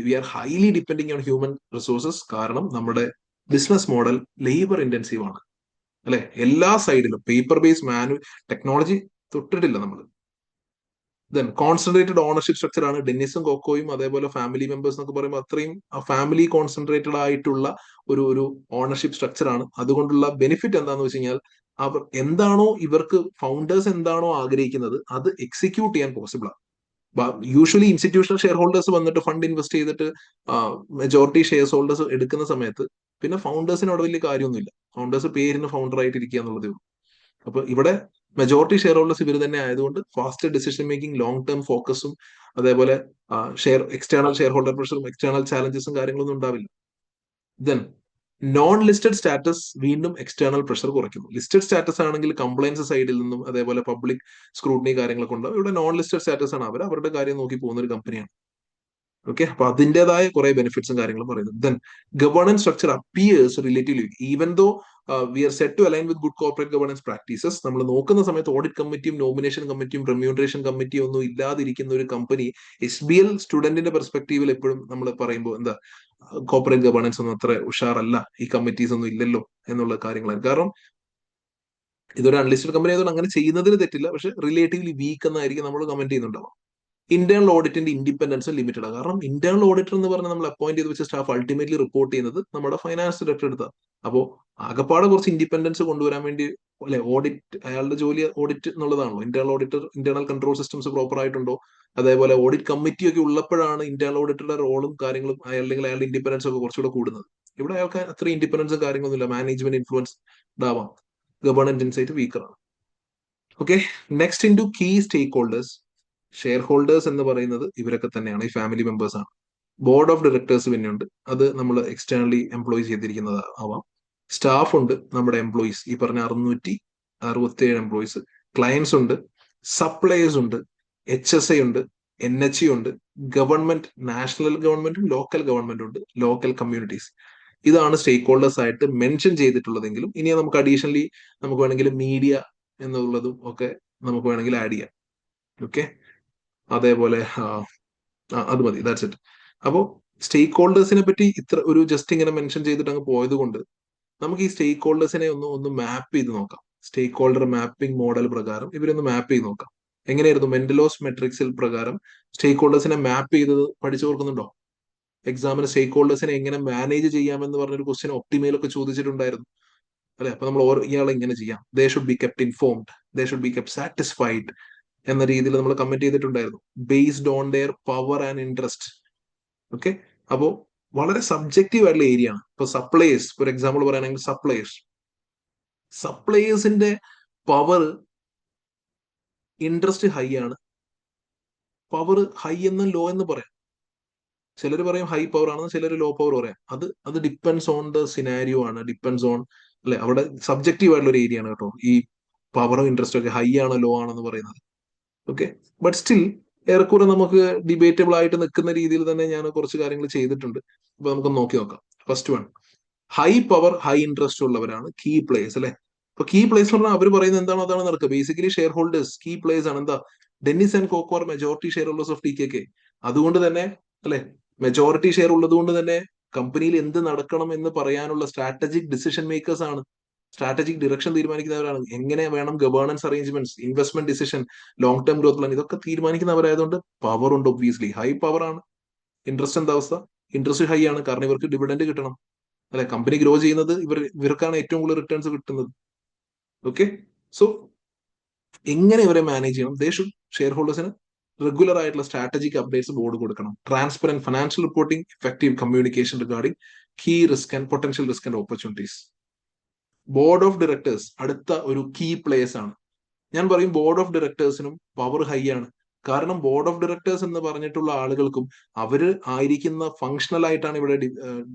We are highly depending on human resources. കാരണം നമ്മുടെ ബിസിനസ് മോഡൽ ലേബർ ഇന്റൻസീവ് ആണ് അല്ലെ, എല്ലാ സൈഡിലും പേപ്പർ ബേസ് ടെക്നോളജി തൊട്ടിട്ടില്ല നമ്മൾ. ദെൻ കോൺസെൻട്രേറ്റഡ് ഓണർഷിപ്പ് സ്ട്രക്ചർ ആണ്. ഡെന്നിസും കൊക്കോയും അതേപോലെ ഫാമിലി മെമ്പേഴ്സ് എന്നൊക്കെ പറയുമ്പോൾ അത്രയും ഫാമിലി കോൺസെൻട്രേറ്റഡ് ആയിട്ടുള്ള ഒരു ഓണർഷിപ്പ് സ്ട്രക്ചർ ആണ്. അതുകൊണ്ടുള്ള ബെനിഫിറ്റ് എന്താണെന്ന് വെച്ച് കഴിഞ്ഞാൽ അവർ എന്താണോ ഇവർക്ക് ഫൗണ്ടേഴ്സ് എന്താണോ ആഗ്രഹിക്കുന്നത് അത് എക്സിക്യൂട്ട് ചെയ്യാൻ പോസിബിൾ ആണ്. യൂഷ്വലി ഇൻസ്റ്റിറ്റ്യൂഷണൽ ഷെയർ ഹോൾഡേഴ്സ് വന്നിട്ട് ഫണ്ട് ഇൻവെസ്റ്റ് ചെയ്തിട്ട് മെജോറിറ്റി ഷെയർ ഹോൾഡേഴ്സ് എടുക്കുന്ന സമയത്ത് പിന്നെ ഫൗണ്ടേഴ്സിനോട് വലിയ കാര്യമൊന്നുമില്ല. ഫൗണ്ടേഴ്സ് പേരിന് ഫൗണ്ടർ ആയിട്ട് ഇരിക്കുക എന്നുള്ളതേ ഉള്ളൂ. അപ്പൊ ഇവിടെ മെജോറിറ്റി ഷെയർ ഹോൾഡേഴ്സ് ഇവർ തന്നെ ആയതുകൊണ്ട് fast decision making, long term ഫോക്കസും അതേപോലെ എക്സ്റ്റേണൽ ഷെയർ ഹോൾഡർ പ്രഷറും എക്സ്റ്റേണൽ ചാലഞ്ചസും കാര്യങ്ങളൊന്നും ഉണ്ടാവില്ല. ദെൻ നോൺ ലിസ്റ്റഡ് സ്റ്റാറ്റസ് വീണ്ടും എക്സ്റ്റേണൽ പ്രഷർ കുറയ്ക്കുന്നു. ലിസ്റ്റഡ് സ്റ്റാറ്റസ് ആണെങ്കിൽ കംപ്ലയൻസ് സൈഡിൽ നിന്നും അതേപോലെ പബ്ലിക് സ്ക്രൂട്ടിനി കാര്യങ്ങളൊക്കെ ഉണ്ടാവും. ഇവിടെ നോൺ ലിസ്റ്റഡ് സ്റ്റാറ്റസ് ആണ്, അവരുടെ കാര്യം നോക്കി പോകുന്ന ഒരു കമ്പനിയാണ്. ഓക്കെ, അപ്പൊ അതിൻ്റെതായ കുറെ ബെനിഫിറ്റ്സും കാര്യങ്ങളും പറയുന്നത്. Then governance structure appears relatively even though we are set to align with good corporate governance practices. നമ്മൾ നോക്കുന്ന സമയത്ത് ഓഡിറ്റ് കമ്മിറ്റിയും നോമിനേഷൻ കമ്മിറ്റിയും റെമ്യൂണറേഷൻ കമ്മിറ്റിയും ഒന്നും ഇല്ലാതിരിക്കുന്ന ഒരു കമ്പനി SBL സ്റ്റുഡന്റിന്റെ പെർസ്പെക്ടീവിൽ എപ്പോഴും നമ്മൾ പറയുമ്പോൾ എന്താ കോർപ്പറേറ്റ് ഗവേണൻസ് ഒന്നും അത്ര ഉഷാറല്ല, ഈ കമ്മിറ്റീസ് ഒന്നും ഇല്ലല്ലോ എന്നുള്ള കാര്യങ്ങളാണ്. കാരണം ഇതൊരു അൺലിസ്റ്റഡ് കമ്പനി ആയതുകൊണ്ട് അങ്ങനെ ചെയ്യുന്നതിന് തെറ്റില്ല, പക്ഷെ റിലേറ്റീവ്ലി വീക്ക് എന്നായിരിക്കും നമ്മൾ കമന്റ് ചെയ്യുന്നുണ്ടാവും. ഇന്റേണൽ ഓഡിറ്റിന്റെ ഇൻഡിപെൻഡൻസ് ലിമിറ്റഡ് ആണ്. കാരണം ഇന്റേണൽ ഓഡിറ്റർ എന്ന് പറഞ്ഞാൽ നമ്മൾ അപ്പോയിന്റ് ചെയ്ത് വെച്ച സ്റ്റാഫ് അൾട്ടിമേറ്റ്ലി റിപ്പോർട്ട് ചെയ്യുന്നത് നമ്മുടെ ഫൈനാൻസ് ഡയറക്ടർ എടുത്താണ്. അപ്പോൾ ആകപ്പാടെ കുറച്ച് ഇൻഡിപെൻഡൻസ് കൊണ്ടുവരാൻ വേണ്ടി അല്ലെ ഓഡിറ്റ്, അയാളുടെ ജോലി ഓഡിറ്റ് എന്നുള്ളതാണല്ലോ. Internal auditor internal control systems proper ആയിട്ടുണ്ടോ, അതേപോലെ ഓഡിറ്റ് കമ്മിറ്റി ഒക്കെ ഉള്ളപ്പോഴാണ് ഇന്റേണൽ ഓഡിറ്ററുടെ റോളും കാര്യങ്ങളും അല്ലെങ്കിൽ അയാളുടെ ഇൻഡിപെൻഡൻസ് ഒക്കെ കുറച്ചുകൂടെ കൂടുന്നത്. ഇവിടെ അയാൾക്ക് അത്ര ഇൻഡിപെൻഡൻസും കാര്യങ്ങളൊന്നുമില്ല. മാനേജ്മെന്റ് ഇൻഫ്ലുവൻസ് ഉണ്ടാവാം, ഗവേണൻസ് ഇൻസൈറ്റ് വീക്കറാണ്. Okay, next into key stake holders. Share holders എന്ന് പറയുന്നത് ഇവരൊക്കെ തന്നെയാണ്, ഈ ഫാമിലി മെമ്പേഴ്സ് ആണ്. ബോർഡ് ഓഫ് ഡയറക്ടേഴ്സ് പിന്നെയുണ്ട്, അത് നമ്മൾ എക്സ്റ്റേണലി എംപ്ലോയ് ചെയ്തിരിക്കുന്നത് ആവാം. സ്റ്റാഫ് ഉണ്ട്, നമ്മുടെ എംപ്ലോയീസ് ഈ പറഞ്ഞ 667 എംപ്ലോയീസ്. ക്ലയൻസ് ഉണ്ട്, സപ്ലയേഴ്സ് ഉണ്ട്, HSI ഉണ്ട്, NHE ഉണ്ട്, ഗവൺമെന്റ്, നാഷണൽ ഗവൺമെന്റും ലോക്കൽ ഗവൺമെന്റും ഉണ്ട്, ലോക്കൽ കമ്മ്യൂണിറ്റീസ്. ഇതാണ് സ്റ്റേക്ക് ഹോൾഡേഴ്സ് ആയിട്ട് മെൻഷൻ ചെയ്തിട്ടുള്ളതെങ്കിലും ഇനി നമുക്ക് അഡീഷണലി നമുക്ക് വേണമെങ്കിൽ മീഡിയ എന്നുള്ളതും ഒക്കെ നമുക്ക് വേണമെങ്കിൽ ആഡ് ചെയ്യാം. ഓക്കെ, അതേപോലെ അത് മതി, ദാറ്റ്സ് ഇറ്റ്. അപ്പോൾ സ്റ്റേക്ക് ഹോൾഡേഴ്സിനെ പറ്റി ഇത്ര ഒരു ജസ്റ്റ് ഇങ്ങനെ മെൻഷൻ ചെയ്തിട്ട് അങ്ങ് പോയത് കൊണ്ട് നമുക്ക് ഈ സ്റ്റേക്ക് ഹോൾഡേഴ്സിനെ ഒന്ന് മാപ്പ് ചെയ്ത് നോക്കാം. സ്റ്റേക്ക് ഹോൾഡർ മാപ്പിംഗ് മോഡൽ പ്രകാരം ഇവരൊന്ന് മാപ്പ് ചെയ്ത് നോക്കാം. എങ്ങനെയായിരുന്നു മെന്റലോസ് മെട്രിക്സിൽ പ്രകാരം സ്റ്റേക്ക് ഹോൾഡേഴ്സിനെ മാപ്പ് ചെയ്തത് പഠിച്ചു ഓർക്കുന്നുണ്ടോ? എക്സാമിന് സ്റ്റേക്ക് ഹോൾഡേഴ്സിനെ എങ്ങനെ മാനേജ് ചെയ്യാമെന്ന് പറഞ്ഞൊരു ക്വസ്റ്റ്യൻ ഒപ്റ്റിമയിലൊക്കെ ചോദിച്ചിട്ടുണ്ടായിരുന്നു അല്ലെ? അപ്പൊ നമ്മൾ ഇയാളെ ഇങ്ങനെ ചെയ്യാം, they should be kept informed, they should be kept satisfied എന്ന രീതിയിൽ നമ്മൾ കമന്റ് ചെയ്തിട്ടുണ്ടായിരുന്നു, based on their power and interest. Okay, അപ്പോ വളരെ സബ്ജക്റ്റീവ് ആയിട്ടുള്ള ഏരിയ ആണ്. ഇപ്പൊ സപ്ലയേഴ്സ് ഫോർ എക്സാമ്പിൾ പറയുകയാണെങ്കിൽ സപ്ലയേഴ്സിന്റെ പവർ ഇൻട്രസ്റ്റ് ഹൈ ആണ്. പവർ ഹൈ എന്നും ലോ എന്ന് പറയാം. ചിലർ പറയും ഹൈ പവർ ആണെന്ന്, ചിലർ ലോ പവർ പറയാം. അത് ഡിപ്പെൻഡ്സ് ഓൺ ദ സിനാരിയോ ആണ്, ഡിപ്പെൻഡ്സ് ഓൺ അല്ലെ, അവിടെ സബ്ജക്റ്റീവ് ആയിട്ടുള്ള ഒരു ഏരിയ ആണ് കേട്ടോ ഈ പവറും ഇൻട്രസ്റ്റ് ഒക്കെ ഹൈ ആണോ ലോ ആണെന്ന് പറയുന്നത്. ഓക്കെ, ബട്ട് സ്റ്റിൽ ഏറെക്കുറെ നമുക്ക് ഡിബേറ്റബിൾ ആയിട്ട് നിൽക്കുന്ന രീതിയിൽ തന്നെ ഞാൻ കുറച്ച് കാര്യങ്ങൾ ചെയ്തിട്ടുണ്ട്. അപ്പൊ നമുക്ക് നോക്കി നോക്കാം. First one, high power high interest ഉള്ളവരാണ് കീ പ്ലേയേഴ്സ് അല്ലെ. അപ്പൊ കീ പ്ലേയേഴ്സ് പറഞ്ഞാൽ അവർ പറയുന്നത് എന്താണ് അതാണ് നടക്കുക. Basically shareholders key players ആണ്. എന്താ, Dennis and Coco are majority shareholders of TKK. അതുകൊണ്ട് തന്നെ അല്ലെ, മെജോറിറ്റി ഷെയർ ഉള്ളത് കൊണ്ട് തന്നെ കമ്പനിയിൽ എന്ത് നടക്കണം എന്ന് പറയാനുള്ള സ്ട്രാറ്റജിക് ഡിസിഷൻ മേക്കേഴ്സ് ആണ്, സ്ട്രാറ്റജിക് ഡിറക്ഷൻ തീരുമാനിക്കുന്നവരാണ്. എങ്ങനെ വേണം governance arrangements, investment decision, long term growth plan, ഇതൊക്കെ തീരുമാനിക്കുന്നവരായതുകൊണ്ട് പവർ ഉണ്ട്. ഒബ്വിയസ്ലി ഹൈ പവർ ആണ്. ഇൻട്രസ്റ്റ് എന്താ അവസ്ഥ? ഇൻട്രസ്റ്റ് ഹൈ ആണ്, കാരണം ഇവർക്ക് ഡിവിഡൻഡ് കിട്ടണം അല്ലെ. കമ്പനി ഗ്രോ ചെയ്യുന്നത് ഇവർക്കാണ് ഏറ്റവും കൂടുതൽ റിട്ടേൺസ് കിട്ടുന്നത്. ഓക്കെ, സോ എങ്ങനെ ഇവരെ മാനേജ് ചെയ്യണം? ദേ ഷുഡ് ഷെയർ ഹോൾഡേഴ്സിന് റെഗുലർ ആയിട്ടുള്ള സ്ട്രാറ്റജിക് അപ്ഡേറ്റ്സ് ബോർഡ് കൊടുക്കണം. Transparent financial reporting, effective communication regarding key risk and potential risk and opportunities. Board of directors അടുത്ത ഒരു കീ പ്ലേയേഴ്സ് ആണ്. ഞാൻ പറയും ബോർഡ് ഓഫ് ഡയറക്ടേഴ്സിനും പവർ ഹൈ ആണ്. കാരണം ബോർഡ് ഓഫ് ഡയറക്ടേഴ്സ് എന്ന് പറഞ്ഞിട്ടുള്ള ആളുകൾക്കും അവര് ആയിരിക്കുന്ന ഫങ്ഷണൽ ആയിട്ടാണ് ഇവിടെ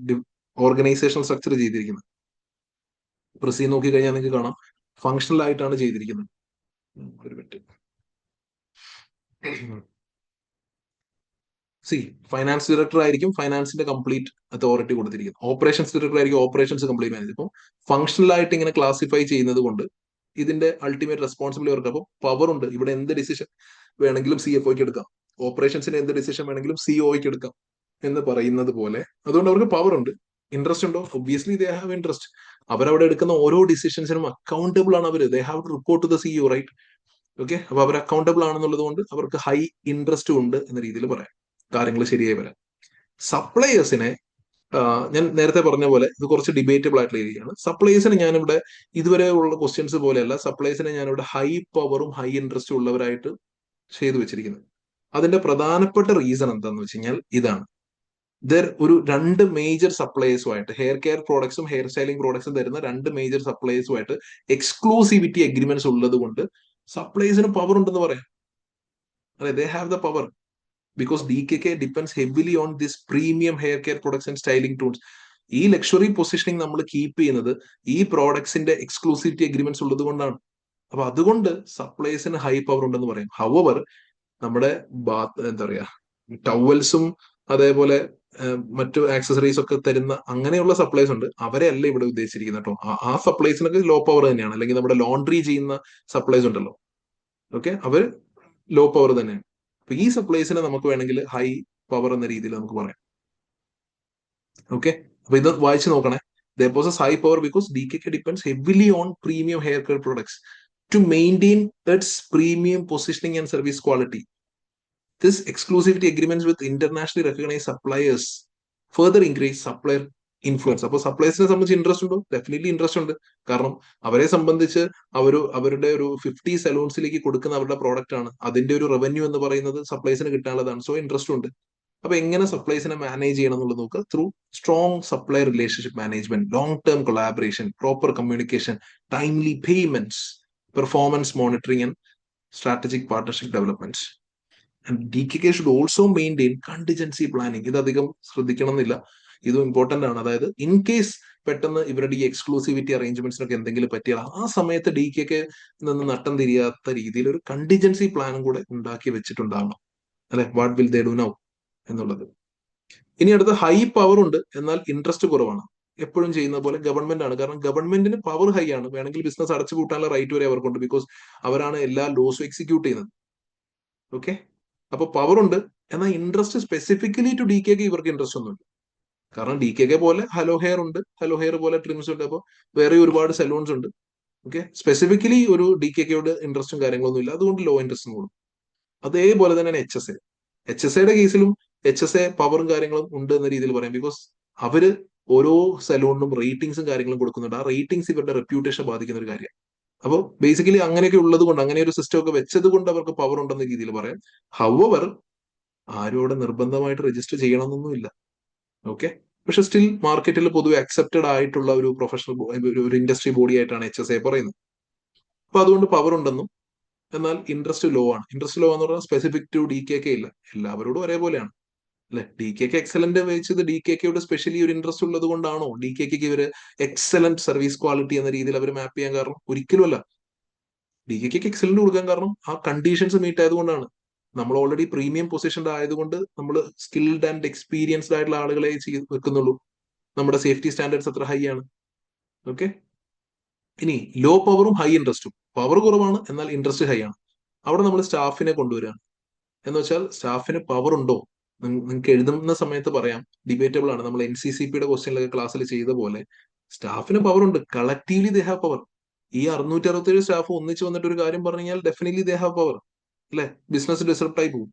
ഓർഗനൈസേഷണൽ സ്ട്രക്ചർ ചെയ്തിരിക്കുന്നത്. പ്രസി നോക്കി കഴിഞ്ഞാൽ നിങ്ങൾക്ക് കാണാം ഫങ്ഷണൽ ആയിട്ടാണ് ചെയ്തിരിക്കുന്നത്. ഒരു മിനിറ്റ്. ഫൈനാൻസ് ഡയറക്ടർ ആയിരിക്കും ഫൈനാൻസിന്റെ കംപ്ലീറ്റ് അതോറിറ്റി കൊടുത്തിരിക്കുന്നത്. ഓപ്പറേഷൻസ് ഡയറക്ടർ ആയിരിക്കും ഓപ്പറേഷൻസ് കംപ്ലീറ്റ് മാനേജ്. ഇപ്പം ഫങ്ഷണൽ ആയിട്ട് ഇങ്ങനെ ക്ലാസിഫൈ ചെയ്യുന്നത് കൊണ്ട് ഇതിന്റെ അൾട്ടിമേറ്റ് റെസ്പോൺസിബിലിറ്റി അവർക്ക്. അപ്പോൾ പവർ ഉണ്ട്. ഇവിടെ എന്ത് ഡിസിഷൻ വേണമെങ്കിലും CFOയ്ക്ക് എടുക്കാം, ഓപ്പറേഷൻസിന് എന്ത് ഡിസിഷൻ വേണമെങ്കിലും COയ്ക്ക് എടുക്കാം എന്ന് പറയുന്നത് പോലെ. അതുകൊണ്ട് അവർക്ക് പവർ ഉണ്ട്. ഇൻട്രസ്റ്റ് ഉണ്ടോ? Obviously they have interest. അവരവിടെ എടുക്കുന്ന ഓരോ ഡിസിഷൻസിനും അക്കൗണ്ടബിൾ ആണ് അവര്. They have to report to the CEO, right? Okay, അപ്പൊ അവർ അക്കൗണ്ടബിൾ ആണെന്നുള്ളത് കൊണ്ട് അവർക്ക് ഹൈ ഇൻട്രസ്റ്റ് ഉണ്ട് എന്ന രീതിയിൽ പറയാം. കാര്യങ്ങൾ ശരിയായി വരാം. സപ്ലയേഴ്സിനെ ഞാൻ നേരത്തെ പറഞ്ഞ പോലെ ഇത് കുറച്ച് ഡിബേറ്റബിൾ ആയിട്ടുള്ള ഏരിയയാണ്. സപ്ലയേഴ്സിനെ ഞാനിവിടെ ഇതുവരെ ഉള്ള ക്വസ്റ്റ്യൻസ് പോലെയല്ല, സപ്ലയേഴ്സിനെ ഞാനിവിടെ ഹൈ പവറും ഹൈ ഇൻട്രസ്റ്റും ഉള്ളവരായിട്ട് ചെയ്തു വെച്ചിരിക്കുന്നത്. അതിന്റെ പ്രധാനപ്പെട്ട റീസൺ എന്താണെന്ന് വെച്ച് കഴിഞ്ഞാൽ ഇതാണ്. ഒരു രണ്ട് മേജർ സപ്ലയേഴ്സുമായിട്ട്, ഹെയർ കെയർ പ്രോഡക്ട്സും ഹെയർ സ്റ്റൈലിംഗ് പ്രോഡക്ട്സും തരുന്ന രണ്ട് മേജർ സപ്ലയേഴ്സുമായിട്ട് എക്സ്ക്ലൂസിവിറ്റി അഗ്രിമെന്റ്സ് ഉള്ളത് കൊണ്ട് സപ്ലയേഴ്സിന് പവർ ഉണ്ടെന്ന് പറയാം. അല്ലെ, they have the power because DKK depends heavily on this premium hair care products and styling tools. ഈ ലക്ഷറി പൊസിഷനിങ് നമ്മൾ കീപ്പ് ചെയ്യുന്നത് ഈ പ്രോഡക്ട്സിന്റെ എക്സ്ക്ലൂസിവിറ്റി അഗ്രിമെന്റ്സ് ഉള്ളത് കൊണ്ടാണ്. അപ്പൊ അതുകൊണ്ട് സപ്ലയേഴ്സിന് ഹൈ പവർ ഉണ്ടെന്ന് പറയും. ഹൗവർ നമ്മുടെ എന്താ പറയാ ടവൽസും അതേപോലെ മറ്റു ആക്സസറീസ് ഒക്കെ തരുന്ന അങ്ങനെയുള്ള സപ്ലൈസ് ഉണ്ട്. അവരെ അല്ല ഇവിടെ ഉദ്ദേശിച്ചിരിക്കുന്നത് കേട്ടോ. ആ സപ്ലൈസിനൊക്കെ ലോ പവർ തന്നെയാണ്. അല്ലെങ്കിൽ നമ്മുടെ ലോണ്ട്രി ചെയ്യുന്ന സപ്ലൈസ് ഉണ്ടല്ലോ, ഓക്കെ, അവർ ലോ പവർ തന്നെയാണ്. അപ്പൊ ഈ സപ്ലൈസിനെ നമുക്ക് വേണമെങ്കിൽ ഹൈ പവർ എന്ന രീതിയിൽ നമുക്ക് പറയാം. ഓക്കെ, അപ്പൊ ഇത് വായിച്ചു നോക്കണേ. They possess high power because DKK depends heavily on premium hair care products to maintain its premium positioning and service quality. This exclusivity agreements with internationally recognized suppliers further increase supplier influence. അപ്പൊ സപ്ലൈസിനെ സംബന്ധിച്ച് interest ഉണ്ടോ? Definitely interest ഉണ്ട്. കാരണം അവരെ സംബന്ധിച്ച് അവരുടെ ഒരു 50 സലൂൺസിലേക്ക് കൊടുക്കുന്ന അവരുടെ പ്രോഡക്റ്റ് ആണ്. അതിന്റെ ഒരു റവന്യൂ എന്ന് പറയുന്നത് സപ്ലൈസിന് കിട്ടാനുള്ളതാണ്. സോ ഇൻട്രസ്റ്റ് ഉണ്ട്. അപ്പൊ എങ്ങനെ സപ്ലൈസിനെ മാനേജ് ചെയ്യണം എന്നുള്ളത് നോക്കുക. Through strong supply relationship management, long term collaboration, proper communication, timely payments, performance monitoring and strategic partnership developments. And DKK should also maintain contingency planning. ഇത് അധികം ശ്രദ്ധിക്കണം എന്നില്ല, ഇതും ഇമ്പോർട്ടന്റ് ആണ്. അതായത് ഇൻ കേസ് പെട്ടെന്ന് ഇവരുടെ ഈ എക്സ്ക്ലൂസിവിറ്റി അറേഞ്ച്മെന്റ്സിനൊക്കെ എന്തെങ്കിലും പറ്റിയാൽ ആ സമയത്ത് DKക്ക് നിന്ന് നട്ടം തിരിയാത്ത രീതിയിൽ ഒരു കണ്ടിജൻസി പ്ലാനും കൂടെ ഉണ്ടാക്കി വെച്ചിട്ടുണ്ടാവണം. അല്ലെ, what will they do now എന്നുള്ളത്. ഇനി അടുത്ത ഹൈ പവർ ഉണ്ട്, എന്നാൽ ഇൻട്രസ്റ്റ് കുറവാണ്. എപ്പോഴും ചെയ്യുന്ന പോലെ ഗവൺമെന്റ് ആണ്. കാരണം ഗവൺമെന്റിന് പവർ ഹൈ ആണ്, വേണമെങ്കിൽ ബിസിനസ് അടച്ചു പൂട്ടാനുള്ള റൈറ്റ് വരെ അവർക്കുണ്ട്. ബിക്കോസ് അവരാണ് എല്ലാ ലോസും എക്സിക്യൂട്ട് ചെയ്യുന്നത്. ഓക്കെ, അപ്പൊ പവർ ഉണ്ട്, എന്നാൽ ഇൻട്രസ്റ്റ് സ്പെസിഫിക്കലി ടു DKക്ക് ഇവർക്ക് ഇൻട്രസ്റ്റ് ഒന്നുമില്ല. കാരണം DKK പോലെ ഹലോ ഹെയർ ഉണ്ട്, ഹലോ ഹെയർ പോലെ ട്രിംസ് ഉണ്ട്, അപ്പോൾ വേറെ ഒരുപാട് സലൂൺസ് ഉണ്ട്. ഓക്കെ, സ്പെസിഫിക്കലി ഒരു DKKയോട് ഇൻട്രസ്റ്റും കാര്യങ്ങളൊന്നും ഇല്ല, അതുകൊണ്ട് ലോ ഇൻട്രസ്റ്റ് കൂടും. അതേപോലെ തന്നെയാണ് HSAയുടെ കേസിലും HSA പവറും കാര്യങ്ങളും ഉണ്ട് എന്ന രീതിയിൽ പറയാം. ബിക്കോസ് അവര് ഓരോ സലൂണിനും റേറ്റിംഗ്സും കാര്യങ്ങളും കൊടുക്കുന്നുണ്ട്. ആ റേറ്റിംഗ്സ് ഇവരുടെ റെപ്യൂട്ടേഷൻ ബാധിക്കുന്ന ഒരു കാര്യമാണ്. അപ്പോൾ ബേസിക്കലി അങ്ങനെയൊക്കെ ഉള്ളത് കൊണ്ട്, അങ്ങനെ ഒരു സിസ്റ്റം ഒക്കെ വെച്ചത് കൊണ്ട് അവർക്ക് പവർ ഉണ്ടെന്ന രീതിയിൽ പറയാം. ഹൗവർ ആരോടെ നിർബന്ധമായിട്ട് രജിസ്റ്റർ ചെയ്യണമെന്നൊന്നുമില്ല. ഓക്കെ, പക്ഷെ സ്റ്റിൽ മാർക്കറ്റിൽ പൊതുവെ അക്സെപ്റ്റഡ് ആയിട്ടുള്ള ഒരു പ്രൊഫഷണൽ ഒരു ഇൻഡസ്ട്രി ബോഡി ആയിട്ടാണ് HSA പറയുന്നത്. അപ്പൊ അതുകൊണ്ട് പവർ ഉണ്ടെന്നും, എന്നാൽ ഇൻട്രസ്റ്റ് ലോ ആണ്. ഇൻട്രസ്റ്റ് ലോ എന്ന് പറഞ്ഞാൽ സ്പെസിഫിക് ടു DKK ഇല്ല, എല്ലാവരോടും ഒരേപോലെയാണ്. അല്ലെ, DKK എക്സലന്റ് വെച്ചത് DKKയോട് സ്പെഷ്യലി ഒരു ഇൻട്രസ്റ്റ് ഉള്ളത് കൊണ്ടാണോ DKK ഇവര് എക്സലന്റ് സർവീസ് ക്വാളിറ്റി എന്ന രീതിയിൽ അവർ മാപ്പ് ചെയ്യാൻ കാരണം? ഒരിക്കലും അല്ല. DKK എക്സലന്റ് കൊടുക്കാൻ കാരണം ആ കണ്ടീഷൻസ് മീറ്റ് ആയതുകൊണ്ടാണ്. നമ്മൾ ഓൾറെഡി പ്രീമിയം പൊസിഷൻഡ് ആയതുകൊണ്ട് നമ്മൾ സ്കിൽഡ് ആൻഡ് എക്സ്പീരിയൻസ്ഡ് ആയിട്ടുള്ള ആളുകളെ വെക്കുന്നുള്ളൂ. നമ്മുടെ സേഫ്റ്റി സ്റ്റാൻഡേർഡ്സ് അത്ര ഹൈ ആണ്. ഓക്കെ, ഇനി ലോ പവറും ഹൈ ഇൻട്രസ്റ്റും. പവർ കുറവാണ്, എന്നാൽ ഇൻട്രസ്റ്റ് ഹൈ ആണ്. അവിടെ നമ്മൾ സ്റ്റാഫിനെ കൊണ്ടുവരികയാണ്. എന്ന് വെച്ചാൽ സ്റ്റാഫിന് പവർ ഉണ്ടോ? നിങ്ങൾക്ക് എഴുതുന്ന സമയത്ത് പറയാം, ഡിബേറ്റബിൾ ആണ്. നമ്മൾ NCCPയുടെ ക്വസ്റ്റ്യനിലൊക്കെ ക്ലാസ്സിൽ ചെയ്ത പോലെ സ്റ്റാഫിന് പവർ ഉണ്ട്, കളക്റ്റീവ്ലി ദേ ഹാവ് പവർ. ഈ 667 സ്റ്റാഫ് ഒന്നിച്ച് വന്നിട്ട് ഒരു കാര്യം പറഞ്ഞു കഴിഞ്ഞാൽ ഡെഫിനറ്റ്ലി ദേ ഹാവ് പവർ. അല്ലെ, ബിസിനസ് ഡിസറപ്റ്റ് ആയി പോകും.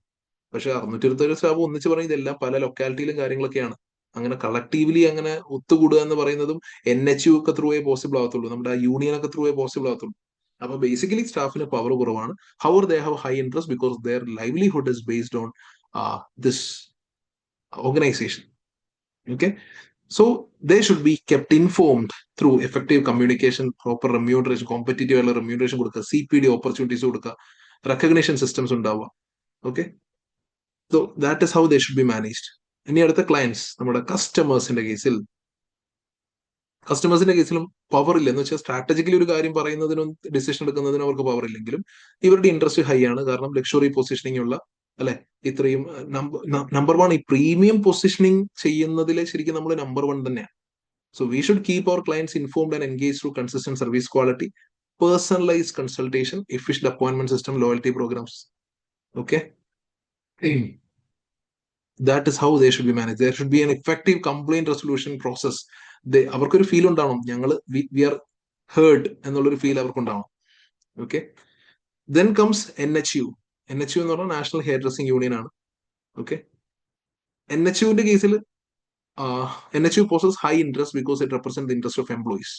പക്ഷെ 667 സ്റ്റാഫ് ഒന്നിച്ച് പറഞ്ഞ ഇതെല്ലാം പല ലൊക്കാലിറ്റിയിലും കാര്യങ്ങളൊക്കെയാണ്. അങ്ങനെ കളക്റ്റീവ്ലി അങ്ങനെ ഒത്തുകൂടുക എന്ന് പറയുന്നതും NHU ഒക്കെ ത്രൂ പോസിബിൾ ആകത്തുള്ളൂ, നമ്മുടെ യൂണിയൻ ഒക്കെ ത്രൂ പോസിബിൾ ആകത്തുള്ളൂ. അപ്പൊ ബേസിക്കലി സ്റ്റാഫിന് പവർ കുറവാണ്. However they have high interest because their livelihood is based on this organization. Okay, so they should be kept informed through effective communication, proper remuneration, competitive remuneration കൊടുക്കുക, CPD opportunities കൊടുക്കുക, recognition systems ഉണ്ടാവുക. Okay, so that is how they should be managed. ഇനി അടുത്ത clients, നമ്മുടെ കസ്റ്റമേഴ്സിന്റെ കേസിലും power ഇല്ല. എന്ന് വെച്ചാൽ സ്ട്രാറ്റജിക്കലി ഒരു കാര്യം പറയുന്നതിനും ഡിസിഷൻ എടുക്കുന്നതിനും അവർക്ക് പവർ ഇല്ലെങ്കിലും ഇവരുടെ ഇൻട്രസ്റ്റ് ഹൈ ആണ്. കാരണം ലക്ഷറി പൊസിഷനിങ് ഉള്ള, അല്ലെ, ഇത്രയും നമ്പർ വൺ, ഈ പ്രീമിയം പൊസിഷനിങ് ചെയ്യുന്നതിൽ ശരിക്കും നമ്മൾ നമ്പർ വൺ തന്നെയാണ്. So we should keep our clients informed and engage through consistent service quality, personalised consultation, efficient appointment system, loyalty programmes. Okay, that is how they should be managed. There should be an effective complaint resolution process. അവർക്കൊരു feel ഉണ്ടാവണം, ഞങ്ങൾ we are heard എന്നുള്ളൊരു feel അവർക്കുണ്ടാവണം. Okay, then comes NHU എന്ന് പറഞ്ഞാൽ national hair dressing union ആണ്. Okay, NHUവിന്റെ കേസിൽ NHU possess high interest because it represent the interest of employees.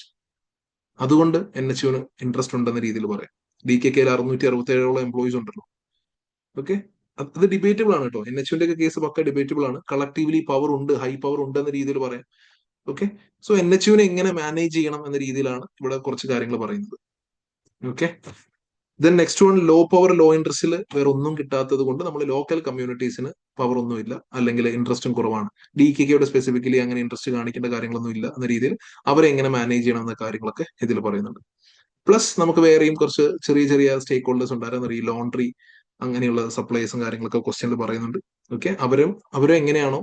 അതുകൊണ്ട് NHUവിന് ഇൻട്രസ്റ്റ് ഉണ്ടെന്ന രീതിയിൽ പറയാം. DKKയിൽ 667 എംപ്ലോയീസ് ഉണ്ടല്ലോ. ഓക്കെ, അത് ഡിബേറ്റബിൾ ആണ് കേട്ടോ. NHUവിന്റെ ഒക്കെ കേസ് പക്ക ഡിബേറ്റബിൾ ആണ്. കളക്റ്റീവ്ലി പവർ ഉണ്ട്, ഹൈ പവർ ഉണ്ട് എന്ന രീതിയിൽ പറയാം. ഓക്കെ, സോ NHUവിനെ എങ്ങനെ മാനേജ് ചെയ്യണം എന്ന രീതിയിലാണ് ഇവിടെ കുറച്ച് കാര്യങ്ങൾ പറയുന്നത്. Okay, then next one, low power low ഇൻട്രസ്റ്റിൽ വേറെ ഒന്നും കിട്ടാത്തത് കൊണ്ട് നമ്മൾ ലോക്കൽ കമ്മ്യൂണിറ്റീസിന് പവർ ഒന്നുമില്ല, അല്ലെങ്കിൽ ഇൻട്രസ്റ്റും കുറവാണ്. DKKയുടെ സ്പെസിഫിക്കലി അങ്ങനെ ഇൻട്രസ്റ്റ് കാണിക്കേണ്ട കാര്യങ്ങളൊന്നും ഇല്ല എന്ന രീതിയിൽ അവരെ എങ്ങനെ മാനേജ് ചെയ്യണം എന്ന കാര്യങ്ങളൊക്കെ ഇതിൽ പറയുന്നുണ്ട്. പ്ലസ് നമുക്ക് വേറെയും കുറച്ച് ചെറിയ ചെറിയ സ്റ്റേക്ക് ഹോൾഡേഴ്സ് ഉണ്ടായിരുന്നു. ഈ ലോണ്ടറി അങ്ങനെയുള്ള സപ്ലൈസും കാര്യങ്ങളൊക്കെ ക്വസ്റ്റ്യനിൽ പറയുന്നുണ്ട്. ഓക്കെ, അവരും എങ്ങനെയാണോ,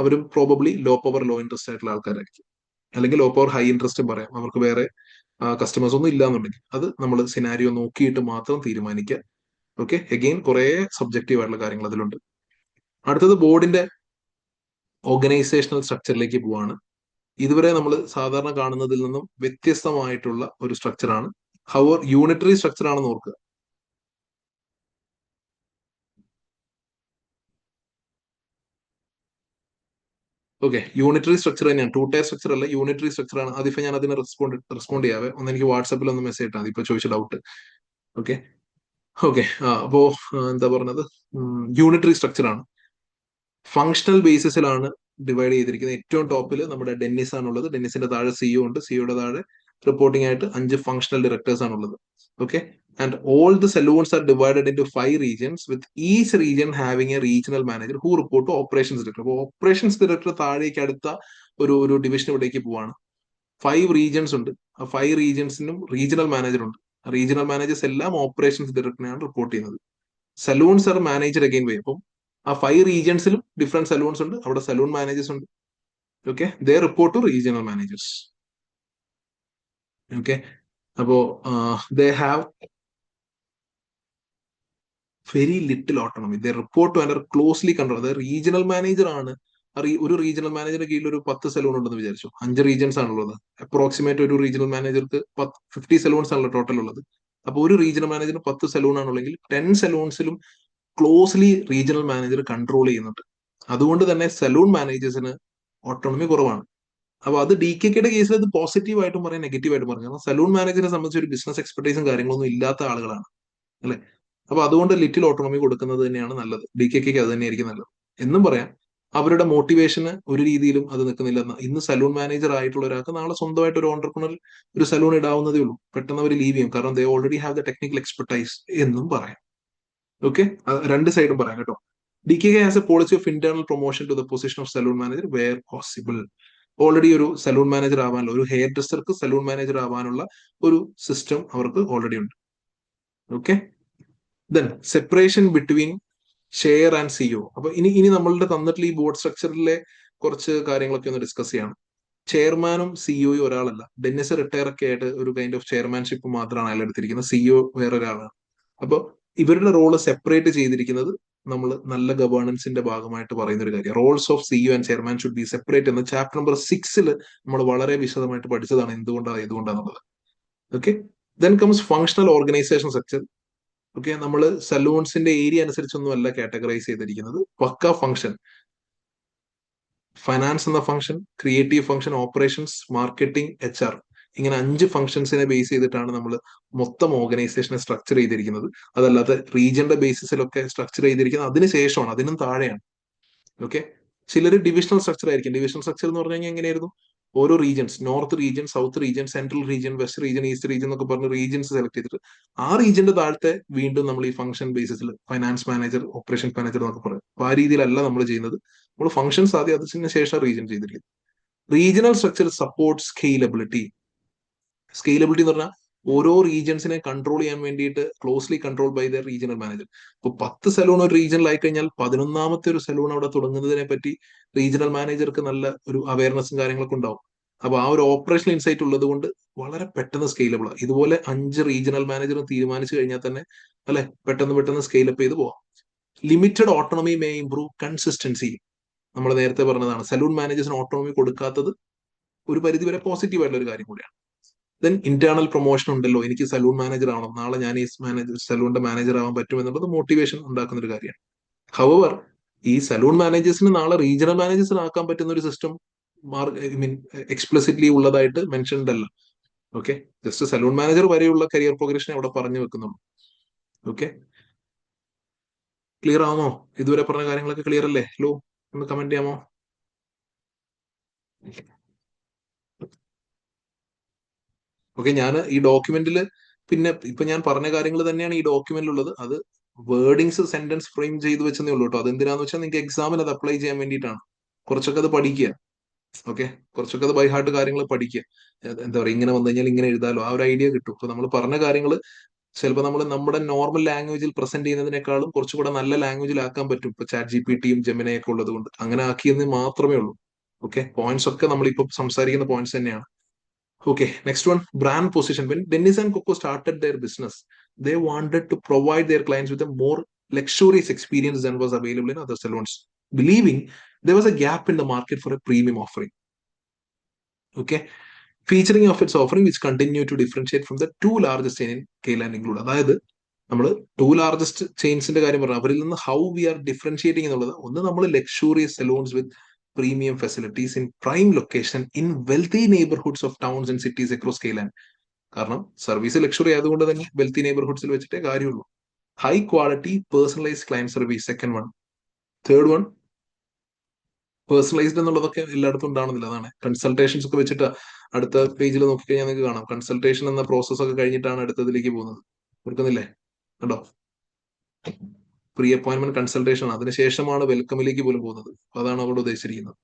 അവരും probably low power low interest ആയിട്ടുള്ള ആൾക്കാരായിരിക്കും, അല്ലെങ്കിൽ ലോ പവർ ഹൈ ഇൻട്രസ്റ്റ് പറയാം. അവർക്ക് വേറെ കസ്റ്റമേഴ്സ് ഒന്നും ഇല്ലാന്നുണ്ടെങ്കിൽ അത് നമ്മൾ സിനാരിയോ നോക്കിയിട്ട് മാത്രം തീരുമാനിക്കുക. ഓക്കെ, അഗെയിൻ കുറെ സബ്ജക്റ്റീവ് ആയിട്ടുള്ള കാര്യങ്ങൾ അതിലുണ്ട്. അടുത്തത് ബോർഡിന്റെ ഓർഗനൈസേഷണൽ സ്ട്രക്ചറിലേക്ക് പോവാണ്. ഇതുവരെ നമ്മൾ സാധാരണ കാണുന്നതിൽ നിന്നും വ്യത്യസ്തമായിട്ടുള്ള ഒരു സ്ട്രക്ചറാണ്. ഹവർ യൂണിറ്ററി സ്ട്രക്ചർ ആണെന്ന് ഓർക്കുക. ഓക്കെ, യൂണിറ്ററി സ്ട്രക്ചർ തന്നെയാണ്, ടു ടയർ സ്ട്രക്ചർ അല്ല, യൂണിറ്ററി സ്ട്രക്ചർ ആണ്. അതിപ്പോ ഞാൻ അതിന് റെസ്പോണ്ട് ചെയ്യാവേ. ഒന്ന് എനിക്ക് വാട്സാപ്പിൽ ഒന്ന് മെസ്സേജ് ഇട്ടാൽ മതി ഇപ്പൊ ചോദിച്ച ഡൗട്ട്. ഓക്കെ, ഓക്കെ, അപ്പോ എന്താ പറഞ്ഞത്, യൂണിറ്ററി സ്ട്രക്ചർ ആണ്. ഫങ്ഷണൽ ബേസിസിലാണ് ഡിവൈഡ് ചെയ്തിരിക്കുന്നത്. ഏറ്റവും ടോപ്പിൽ നമ്മുടെ ഡെന്നിസ് ആണുള്ളത്. ഡെന്നിസിന്റെ താഴെ CEO ഉണ്ട്. സിഒയുടെ താഴെ റിപ്പോർട്ടിംഗ് ആയിട്ട് 5 ഫങ്ഷണൽ ഡയറക്ടേഴ്സ് ആണുള്ളത്. Okay, and all the salons are divided into 5 regions with each region having a regional manager who report to operations director. അപ്പോൾ ഓപ്പറേഷൻസ് ഡയറക്ടർ താഴേക്ക് അടുത്ത ഒരു ഡിവിഷൻ ഇവിടേക്ക് പോവാണ്. 5 റീജിയൻസ് ഉണ്ട്. ആ 5 റീജിയൻസിനും റീജിയണൽ മാനേജർ ഉണ്ട്. റീജിയണൽ മാനേജേഴ്സ് എല്ലാം ഓപ്പറേഷൻസ് ഡയറക്ടറിനെയാണ് റിപ്പോർട്ട് ചെയ്യുന്നത്. Salons are manager again by. അപ്പം ആ 5 റീജിയൻസിലും ഡിഫറെന്റ് സലൂൺസ് ഉണ്ട്, അവിടെ സലൂൺ മാനേജേഴ്സ് ഉണ്ട്. Okay, they report to regional managers. Okay, അപ്പോ they have very little autonomy. They report to under closely control. അതായത് റീജിയണൽ മാനേജർ ആണ്. ഒരു റീജിയണൽ മാനേജറിന്റെ കീഴിൽ ഒരു 10 സലൂൺ ഉണ്ടെന്ന് വിചാരിച്ചു. 5 റീജിയൻസ് ആണുള്ളത്. അപ്രോക്സിമേറ്റ് ഒരു റീജിയണൽ മാനേജർക്ക് 50 സലൂൺസ് ആണല്ലോ ടോട്ടൽ ഉള്ളത്. അപ്പൊ ഒരു റീജിയണൽ മാനേജറിന് 10 സലൂൺ ആണുള്ളെങ്കിൽ 10 സലൂൺസിലും ക്ലോസ്ലി റീജിയണൽ മാനേജർ കൺട്രോൾ ചെയ്യുന്നുണ്ട്. അതുകൊണ്ട് തന്നെ സലൂൺ മാനേജേഴ്സിന് ഓട്ടോണമി കുറവാണ്. അപ്പൊ അത് DKKയുടെ കേസിൽ അത് പോസിറ്റീവ് ആയിട്ടും പറയാം, നെഗറ്റീവ് ആയിട്ടും പറയാം. കാരണം സലൂൺ മാനേജറെ സംബന്ധിച്ച് ഒരു ബിസിനസ് എക്സ്പെർട്ടൈസും കാര്യങ്ങളൊന്നും ഇല്ലാത്ത ആളുകളാണ്, അല്ലെ? അപ്പൊ അതുകൊണ്ട് ലിറ്റിൽ ഓട്ടോണമി കൊടുക്കുന്നത് തന്നെയാണ് നല്ലത്. DKKക്ക് അത് തന്നെയായിരിക്കും നല്ലത് എന്നും പറയാം. അവരുടെ മോട്ടിവേഷന് ഒരു രീതിയിലും അത് നിൽക്കുന്നില്ല. ഇന്ന് സലൂൺ മാനേജർ ആയിട്ടുള്ള ഒരാൾക്ക് നാളെ സ്വന്തമായിട്ട് ഒരു ഓണ്ടർപ്രണർ ഒരു സലൂൺ ഇടാവുന്നതേ ഉള്ളൂ. പെട്ടെന്ന് അവർ ലീവ് ചെയ്യും, കാരണം they already have the technical expertise എന്നും പറയാം. ഓക്കെ, രണ്ട് സൈഡും പറയാം കേട്ടോ. DKK has a policy of internal promotion to the position of salon manager where possible. Already ഒരു സലൂൺ മാനേജർ ആവാനുള്ള, ഒരു ഹെയർ ഡ്രസ്സർക്ക് സലൂൺ മാനേജർ ആവാനുള്ള ഒരു സിസ്റ്റം അവർക്ക് ഓൾറെഡി ഉണ്ട്. Okay, then separation between share and CEO. അപ്പൊ ഇനി നമ്മളുടെ തന്നിട്ടുള്ള ഈ ബോർഡ് സ്ട്രക്ചറിലെ കുറച്ച് കാര്യങ്ങളൊക്കെ ഒന്ന് ഡിസ്കസ് ചെയ്യണം. ചെയർമാനും സിഇഒയും ഒരാളല്ല. ഡെന്നിസ് റിട്ടയർ ഒക്കെ ആയിട്ട് ഒരു കൈൻഡ് ഓഫ് ചെയർമാൻഷിപ്പ് മാത്രമാണ് അയാൾ എടുത്തിരിക്കുന്നത്. CEO വേറൊരാളാണ്. അപ്പൊ ഇവരുടെ റോള് സെപ്പറേറ്റ് ചെയ്തിരിക്കുന്നത് നമ്മൾ നല്ല ഗവേണൻസിന്റെ ഭാഗമായിട്ട് പറയുന്ന ഒരു കാര്യം. Roles of CEO and chairman should be separate എന്ന് ചാപ്റ്റർ നമ്പർ 6 നമ്മൾ വളരെ വിശദമായിട്ട് പഠിച്ചതാണ്, എന്തുകൊണ്ടാണെന്നുള്ളത്. Okay, then comes functional organisation structure. Okay, നമ്മൾ സലൂൺസിന്റെ ഏരിയ അനുസരിച്ചൊന്നും അല്ല കാറ്റഗറൈസ് ചെയ്തിരിക്കുന്നത്. പക്ക ഫംഗ്ഷൻ, ഫൈനാൻസ് എന്ന function, creative function, operations, marketing, HR, ഇങ്ങനെ 5 ഫംഗ്ഷൻസിനെ ബേസ് ചെയ്തിട്ടാണ് നമ്മൾ മൊത്തം ഓർഗനൈസേഷനെ സ്ട്രക്ചർ ചെയ്തിരിക്കുന്നത്. അതല്ലാതെ റീജിയന്റെ ബേസിസിലൊക്കെ സ്ട്രക്ചർ ചെയ്തിരിക്കുന്നത് അതിന് ശേഷമാണ്, അതിനും താഴെയാണ്. ഓക്കെ, ചിലർ ഡിവിഷണൽ സ്ട്രക്ചർ ആയിരിക്കും. ഡിവിഷണൽ സ്ട്രക്ചർ എന്ന് പറഞ്ഞു കഴിഞ്ഞാൽ എങ്ങനെയായിരുന്നു? ഓരോ regions, north region, south region, central region, west region, east region എന്നൊക്കെ പറഞ്ഞ് റീജിയൻസ് സെലക്ട് ചെയ്തിട്ട് ആ റീജിയന്റെ താഴത്തെ വീണ്ടും നമ്മൾ ഈ ഫംഗ്ഷൻ ബേസിസിൽ ഫൈനാൻസ് മാനേജർ, ഓപ്പറേഷൻ മാനേജർ എന്നൊക്കെ പറയും. അപ്പൊ ആ രീതിയിലല്ല നമ്മൾ ചെയ്യുന്നത്. നമ്മൾ ഫംഗ്ഷൻസ് ആദ്യം, അതിന് ശേഷം റീജിയൻ ചെയ്തിരിക്കുന്നത്. Regional structure support scalability. Scalability എന്ന് പറഞ്ഞാൽ ഓരോ റീജിയൻസിനെ കൺട്രോൾ ചെയ്യാൻ വേണ്ടിയിട്ട് closely control by the regional manager. ഇപ്പൊ 10 സലൂൺ ഒരു റീജിയനിലായി കഴിഞ്ഞാൽ 11ാമത്തെ ഒരു സലൂൺ അവിടെ തുടങ്ങുന്നതിനെ പറ്റി റീജിയണൽ മാനേജർക്ക് നല്ല ഒരു അവയർനെസ്സും കാര്യങ്ങളൊക്കെ ഉണ്ടാവും. അപ്പൊ ആ ഒരു ഓപ്പറേഷണൽ ഇൻസൈറ്റ് ഉള്ളത് കൊണ്ട് വളരെ പെട്ടെന്ന് സ്കെയിലബിൾ ആണ്. ഇതുപോലെ 5 റീജിയണൽ മാനേജർ തീരുമാനിച്ചു കഴിഞ്ഞാൽ തന്നെ അല്ലെ പെട്ടെന്ന് സ്കെയിലപ്പ് ചെയ്ത് പോവാം. Limited autonomy may improve consistency. നമ്മൾ നേരത്തെ പറഞ്ഞതാണ്, സലൂൺ മാനേജേഴ്സിന് ഓട്ടോണമി കൊടുക്കാത്തത് ഒരു പരിധിവരെ പോസിറ്റീവ് ആയിട്ടുള്ള ഒരു കാര്യം കൂടിയാണ്. ദെൻ ഇന്റേണൽ പ്രൊമോഷൻ ഉണ്ടല്ലോ, എനിക്ക് സലൂൺ മാനേജർ ആവണം, നാളെ ഞാൻ ഈ സലൂണിന്റെ മാനേജർ ആവാൻ പറ്റും എന്നുള്ളത് മോട്ടിവേഷൻ ഉണ്ടാക്കുന്ന ഒരു കാര്യമാണ്. ഹവർ ഈ സലൂൺ മാനേജേഴ്സിന് നാളെ റീജിയണൽ മാനേജേഴ്സിന് ആക്കാൻ പറ്റുന്ന ഒരു സിസ്റ്റം എക്സ്പ്ലിസിറ്റ്ലി ഉള്ളതായിട്ട് മെൻഷൻഡ് അല്ല. ഓക്കെ, ജസ്റ്റ് സലൂൺ മാനേജർ വരെയുള്ള കരിയർ പ്രോഗ്രഷൻ അവിടെ പറഞ്ഞു വെക്കുന്നുള്ളൂ. ഓക്കെ, ക്ലിയർ ആണോ? ഇതുവരെ പറഞ്ഞ കാര്യങ്ങളൊക്കെ ക്ലിയർ അല്ലേ? ഹലോ, ഒന്ന് കമന്റ് ചെയ്യാമോ? ഓക്കെ, ഞാൻ ഈ ഡോക്യുമെന്റിൽ പിന്നെ ഇപ്പൊ ഞാൻ പറഞ്ഞ കാര്യങ്ങൾ തന്നെയാണ് ഈ ഡോക്യുമെന്റിൽ ഉള്ളത്. അത് വേർഡിങ്സ് സെന്റൻസ് ഫ്രെയിം ചെയ്ത് വെച്ചതേ ഉള്ളൂ കേട്ടോ. അതെന്തിനാന്ന് വെച്ചാൽ നിങ്ങൾക്ക് എക്സാമിന് അത് അപ്ലൈ ചെയ്യാൻ വേണ്ടിയിട്ടാണ്. കുറച്ചൊക്കെ അത് പഠിക്കുക. ഓക്കെ, കുറച്ചൊക്കെ അത് ബൈ ഹാർട്ട് കാര്യങ്ങൾ പഠിക്കുക. എന്താ പറയുക, ഇങ്ങനെ വന്നു കഴിഞ്ഞാൽ ഇങ്ങനെ എഴുതാലോ, ആ ഒരു ഐഡിയ കിട്ടും. ഇപ്പൊ നമ്മൾ പറഞ്ഞ കാര്യങ്ങൾ ചിലപ്പോൾ നമ്മൾ നമ്മുടെ നോർമൽ ലാംഗ്വേജിൽ പ്രസന്റ് ചെയ്യുന്നതിനേക്കാളും കുറച്ചുകൂടെ നല്ല ലാംഗ്വേജിൽ ആക്കാൻ പറ്റും. ഇപ്പൊ ChatGPT-യും ജെമിനയൊക്കെ ഉള്ളത് കൊണ്ട് അങ്ങനെ ആക്കിയെന്ന് മാത്രമേ ഉള്ളൂ. ഓക്കെ, പോയിന്റ്സ് ഒക്കെ നമ്മളിപ്പോ സംസാരിക്കുന്ന പോയിന്റ്സ് തന്നെയാണ്. Okay, next one, brand position. When Dennis and Coco started their business, they wanted to provide their clients with a more luxurious experience than was available in other salons, believing there was a gap in the market for a premium offering. Okay, featuring of its offering which continue to differentiate from the two largest chain in Kayland include. അതായത് നമ്മൾ 2 largest ചെയിൻസിന്റെ കാര്യം പറഞ്ഞു, അവരിൽ നിന്ന് how we R differentiating എന്നുള്ളത്. ഒന്ന്, നമ്മൾ luxurious salons with premium facilities in prime location in wealthy neighborhoods of towns and cities across Kayland. കാരണം സർവീസ് ലക്ഷറി ആയതുകൊണ്ട് തന്നെ വെൽത്തി നെയ്ബർഹുഡ്സിൽ വെച്ചിട്ടേ കാര്യമുള്ളൂ. High quality personalised client service, second one. Third one, personalised എന്നുള്ളതൊക്കെ എല്ലായിടത്തും ഉണ്ടാവുന്നില്ല. അതാണ് കൺസൾട്ടേഷൻസ് ഒക്കെ വെച്ചിട്ട് അടുത്ത പേജിൽ നോക്കിക്കഴിഞ്ഞാൽ നിങ്ങൾക്ക് കാണാം, കൺസൾട്ടേഷൻ എന്ന പ്രോസസ് ഒക്കെ കഴിഞ്ഞിട്ടാണ് അടുത്തതിലേക്ക് പോകുന്നത്. ഓർക്കുന്നില്ലേ? കണ്ടോ, പ്രീ അപ്പോയിന്റ്മെന്റ് കൺസൾട്ടേഷൻ, അതിനുശേഷമാണ് വെൽക്കമിലേക്ക് പോലും പോകുന്നത്. അതാണ് അവിടെ ഉദ്ദേശിച്ചിരിക്കുന്നത്.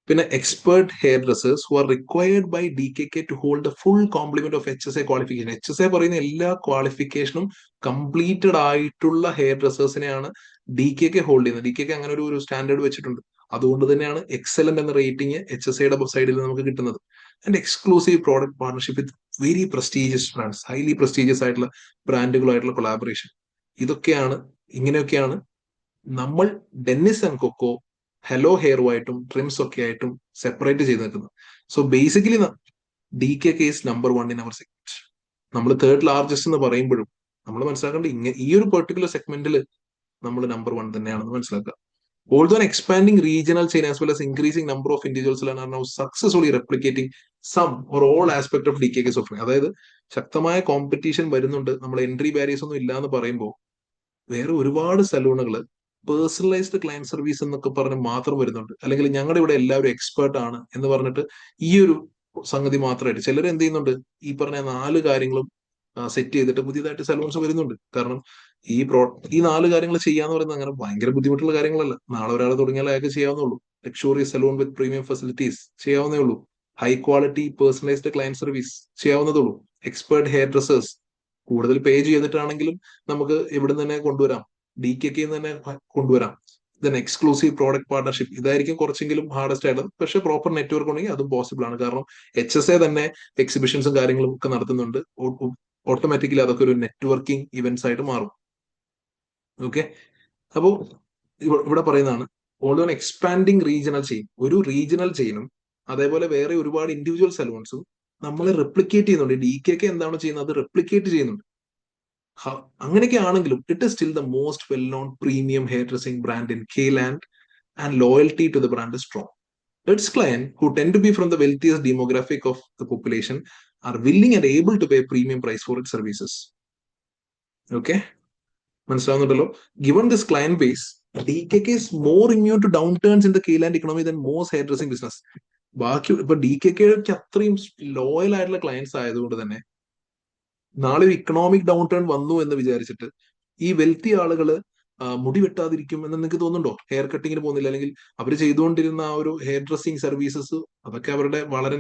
പിന്നെ expert hair dressers who are required by DKK to hold the full complement of HSA qualification. HSA പറയുന്ന എല്ലാ ക്വാളിഫിക്കേഷനും കംപ്ലീറ്റഡ് ആയിട്ടുള്ള ഹെയർ ഡ്രസ്സേഴ്സിനെയാണ് DKK ഹോൾഡ് ചെയ്യുന്നത്. DKK അങ്ങനെ ഒരു സ്റ്റാൻഡേർഡ് വെച്ചിട്ടുണ്ട്. അതുകൊണ്ട് തന്നെയാണ് എക്സലന്റ് എന്ന റേറ്റിംഗ് HSAയുടെ സൈഡിൽ നമുക്ക് കിട്ടുന്നത്. And exclusive product partnership with very prestigious brands, highly prestigious ആയിട്ടുള്ള ബ്രാൻഡുകളായിട്ടുള്ള കൊളാബറേഷൻ. ഇങ്ങനെയൊക്കെയാണ് നമ്മൾ ഡെന്നിസ് ആൻഡ് കൊക്കോ ഹലോ ഹെയറുമായിട്ടും ട്രിംസ് ഒക്കെ ആയിട്ടും സെപ്പറേറ്റ് ചെയ്ത് നിൽക്കുന്നത്. So basically DKK is number 1 in our segment. നമ്മൾ തേർഡ് ലാർജസ്റ്റ് എന്ന് പറയുമ്പോഴും നമ്മൾ മനസ്സിലാക്കേണ്ടത് ഈ ഒരു പെർട്ടിക്കുലർ സെഗ്മെന്റിൽ നമ്മൾ നമ്പർ 1 തന്നെയാണെന്ന് മനസ്സിലാക്കുക. Although an expanding regional chain as well as increasing number of individuals are now successfully replicating some or all aspect of DKK's offering. അതായത് ശക്തമായ കോമ്പറ്റീഷൻ വരുന്നുണ്ട്, നമ്മൾ എൻട്രി ബാരിയേഴ്സ് ഒന്നും ഇല്ല എന്ന് പറയുമ്പോൾ വേറെ ഒരുപാട് സലൂണുകൾ പേഴ്സണലൈസ്ഡ് ക്ലയന്റ് സർവീസ് എന്നൊക്കെ പറഞ്ഞ് മാത്രം വരുന്നുണ്ട്. അല്ലെങ്കിൽ ഞങ്ങളുടെ ഇവിടെ എല്ലാവരും എക്സ്പേർട്ട് ആണ് എന്ന് പറഞ്ഞിട്ട് ഈ ഒരു സംഗതി മാത്രമായിട്ട് ചിലർ എന്ത് ചെയ്യുന്നുണ്ട്, ഈ പറഞ്ഞ 4 കാര്യങ്ങളും സെറ്റ് ചെയ്തിട്ട് പുതിയതായിട്ട് സലൂൺസ് വരുന്നുണ്ട്. കാരണം ഈ 4 കാര്യങ്ങൾ ചെയ്യാന്ന് പറയുന്നത് അങ്ങനെ ഭയങ്കര ബുദ്ധിമുട്ടുള്ള കാര്യങ്ങളല്ല. നാളെ ഒരാൾ തുടങ്ങിയാൽ അയാൾക്ക് ചെയ്യാവുന്നുള്ളൂ. Luxurious salon with premium facilities ചെയ്യാവുന്നേ ഉള്ളൂ. High quality personalised client service ചെയ്യാവുന്നതുള്ളൂ. എക്സ്പേർട്ട് ഹെയർ ഡ്രസ്സേഴ്സ് കൂടുതൽ പേ ചെയ്തിട്ടാണെങ്കിലും നമുക്ക് ഇവിടെ തന്നെ കൊണ്ടുവരാം, DKK തന്നെ കൊണ്ടുവരാം. ദെൻ എക്സ്ക്ലൂസീവ് പ്രോഡക്റ്റ് പാർട്ണർഷിപ്പ്, ഇതായിരിക്കും കുറച്ചെങ്കിലും ഹാർഡസ്റ്റ് ആയിട്ടുള്ളത്. പക്ഷേ പ്രോപ്പർ നെറ്റ്വർക്ക് ഉണ്ടെങ്കിൽ അതും പോസിബിൾ ആണ്. കാരണം HSA തന്നെ എക്സിബിഷൻസും കാര്യങ്ങളും ഒക്കെ നടത്തുന്നുണ്ട്. ഓട്ടോമാറ്റിക്കലി അതൊക്കെ ഒരു നെറ്റ്വർക്കിംഗ് ഇവന്റ്സ് ആയിട്ട് മാറും. ഓക്കെ, അപ്പോൾ ഇവിടെ പറയുന്നതാണ് ഓൾസോ എക്സ്പാൻഡിങ് റീജിയണൽ ചെയിൻ. ഒരു റീജിയണൽ ചെയിനും അതേപോലെ വേറെ ഒരുപാട് ഇൻഡിവിജ്വൽ സലൂൺസും നമ്മളെ റെപ്ലിക്കേറ്റ് ചെയ്യുന്നുണ്ട്. DKK എന്താണ് ചെയ്യുന്നത്, അത് റെപ്ലിക്കേറ്റ് ചെയ്യുന്നുണ്ട്. അങ്ങനെയൊക്കെ ആണെങ്കിലും it is still the most well known premium hair dressing brand in K-land and loyalty to the brand is strong. Its clients, who tend to be from the wealthiest demographic of the population, are willing and able to pay premium price for its services. Okay, മനസ്സിലാവുന്നുണ്ടല്ലോ. Given this client base, DKK is more immune to downturns in the K-land economy than most hairdressing business. ബാക്കി ഇപ്പൊ DKKക്ക് അത്രയും ലോയൽ ആയിട്ടുള്ള clients ആയതുകൊണ്ട് തന്നെ നാളെ ഒരു economic down turn വന്നു എന്ന് വിചാരിച്ചിട്ട് ഈ വെൽത്തി ആളുകൾ മുടി വെട്ടാതിരിക്കും എന്ന് നിങ്ങൾക്ക് തോന്നുന്നുണ്ടോ? ഹെയർ കട്ടിങ്ങിന് പോകുന്നില്ല, അല്ലെങ്കിൽ അവർ ചെയ്തുകൊണ്ടിരുന്ന ആ ഒരു ഹെയർ ഡ്രസ്സിങ് സർവീസസ് അതൊക്കെ അവരുടെ വളരെ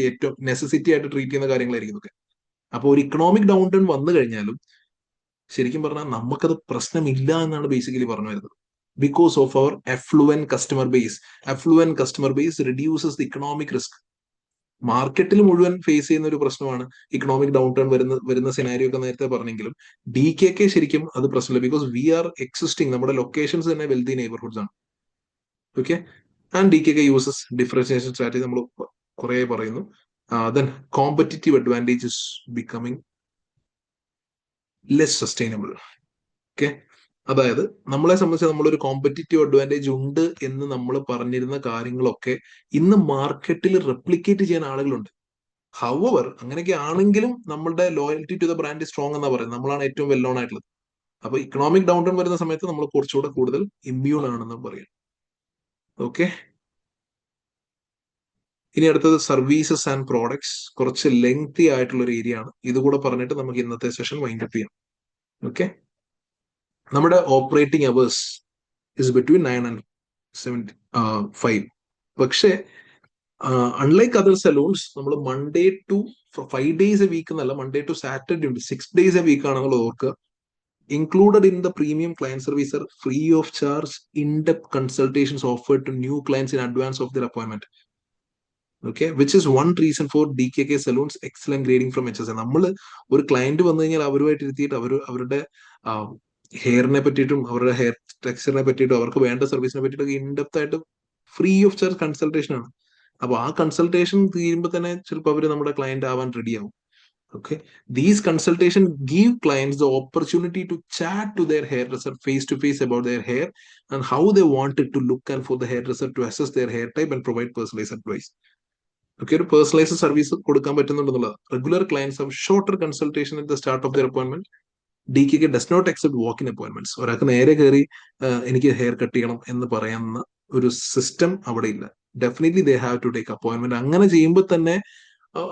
ഏറ്റവും നെസസിറ്റി ആയിട്ട് ട്രീറ്റ് ചെയ്യുന്ന കാര്യങ്ങളായിരിക്കും ഇതൊക്കെ. അപ്പൊ ഒരു ഇക്കണോമിക് ഡൗൺ ടേൺ വന്നു കഴിഞ്ഞാലും ശരിക്കും പറഞ്ഞാൽ നമുക്കത് പ്രശ്നമില്ല എന്നാണ് ബേസിക്കലി പറഞ്ഞു വരുന്നത്. Because of our affluent customer base reduces the economic risk. മാർക്കറ്റിൽ മുഴുവൻ ഫേസ് ചെയ്യുന്ന ഒരു പ്രശ്നമാണ് ഇക്കണോമിക് ഡൗൺ ടേൺ വരുന്ന സിനാരിയോ ഒക്കെ നേരത്തെ പറഞ്ഞെങ്കിലും DKK ശരിക്കും അത് പ്രശ്നമില്ല. ബിക്കോസ് വി ആർ എക്സിസ്റ്റിംഗ്, നമ്മുടെ ലൊക്കേഷൻസ് തന്നെ വെൽത്തി നെയ്ബർഹുഡ്സ് ആണ്. Okay, and DKK uses differentiation strategy നമ്മൾ കുറെ പറയുന്നു. Then competitive advantage is becoming less sustainable. Okay, അതായത് നമ്മളെ സംബന്ധിച്ച് നമ്മളൊരു കോമ്പറ്റിറ്റീവ് അഡ്വാൻറ്റേജ് ഉണ്ട് എന്ന് നമ്മൾ പറഞ്ഞിരുന്ന കാര്യങ്ങളൊക്കെ ഇന്ന് മാർക്കറ്റിൽ റെപ്ലിക്കേറ്റ് ചെയ്യാൻ ആളുകളുണ്ട്. ഹൗവർ അങ്ങനെയൊക്കെ ആണെങ്കിലും നമ്മളുടെ loyalty to the brand strong എന്നാ പറയുന്നത്. നമ്മളാണ് ഏറ്റവും വെൽ നോൺ ആയിട്ടുള്ളത്. അപ്പൊ ഇക്കണോമിക് ഡൗൺ ടേൺ വരുന്ന സമയത്ത് നമ്മൾ കുറച്ചുകൂടെ കൂടുതൽ ഇമ്മ്യൂൺ ആണെന്ന് പറയും. ഓക്കെ, ഇനി അടുത്തത് സർവീസസ് ആൻഡ് പ്രോഡക്ട്സ്. കുറച്ച് ലെങ്തി ആയിട്ടുള്ള ഒരു ഏരിയ ആണ്. ഇതുകൂടെ പറഞ്ഞിട്ട് നമുക്ക് ഇന്നത്തെ സെഷൻ വൈൻഡ് അപ്പ് ചെയ്യാം. ഓക്കെ, നമ്മുടെ operating hours is between 9 and 5. പക്ഷേ അൺലൈക്ക് അതർ സലൂൺസ് നമ്മൾ Monday to 5 days a week എന്നല്ല, മൺഡേ ടു സാറ്റർഡേ ഉണ്ട്, 6 days a week ആണെന്നുള്ളത് ഓർക്കുക. Included in the premium client service are free of charge in-depth consultations offered to new clients in advance of their appointment. Okay, which is one reason for DKK Saloons excellent grading from HSA. നമ്മൾ ഒരു client വന്നു കഴിഞ്ഞാൽ അവരുമായിട്ട് ഇരുത്തിയിട്ട് അവരുടെ ഹെയറിനെ പറ്റിയിട്ടും അവരുടെ hair ടെക്സ്ചറിനെ പറ്റിയിട്ടും അവർക്ക് വേണ്ട സർവീസിനെ പറ്റിയിട്ടൊക്കെ ഇൻഡെപ്ത് ആയിട്ട് ഫ്രീ ഓഫ് ചാർജ് കൺസൾട്ടേഷൻ ആണ്. അപ്പൊ ആ കൺസൾട്ടേഷൻ തീരുമ്പോൾ തന്നെ ചിലപ്പോൾ അവർ നമ്മുടെ ക്ലയന്റ് ആവാൻ റെഡി ആവും. Okay, these consultations give clients the opportunity to chat to their hairdresser face to face about their hair and how they want it to look, and for the hairdresser to assess their hair type and provide personalized advice. Okay, ഒരു personalised service കൊടുക്കാൻ പറ്റുന്നുണ്ടെന്നുള്ളത്. Regular clients have shorter consultation at the start of their appointment. DKK does not accept walk-in appointments. ഒരാൾക്ക് നേരെ കയറി എനിക്ക് hair cut ചെയ്യണം എന്ന് പറയുന്ന ഒരു സിസ്റ്റം അവിടെ ഇല്ല. Definitely they have to take appointment. അങ്ങനെ ചെയ്യുമ്പോൾ തന്നെ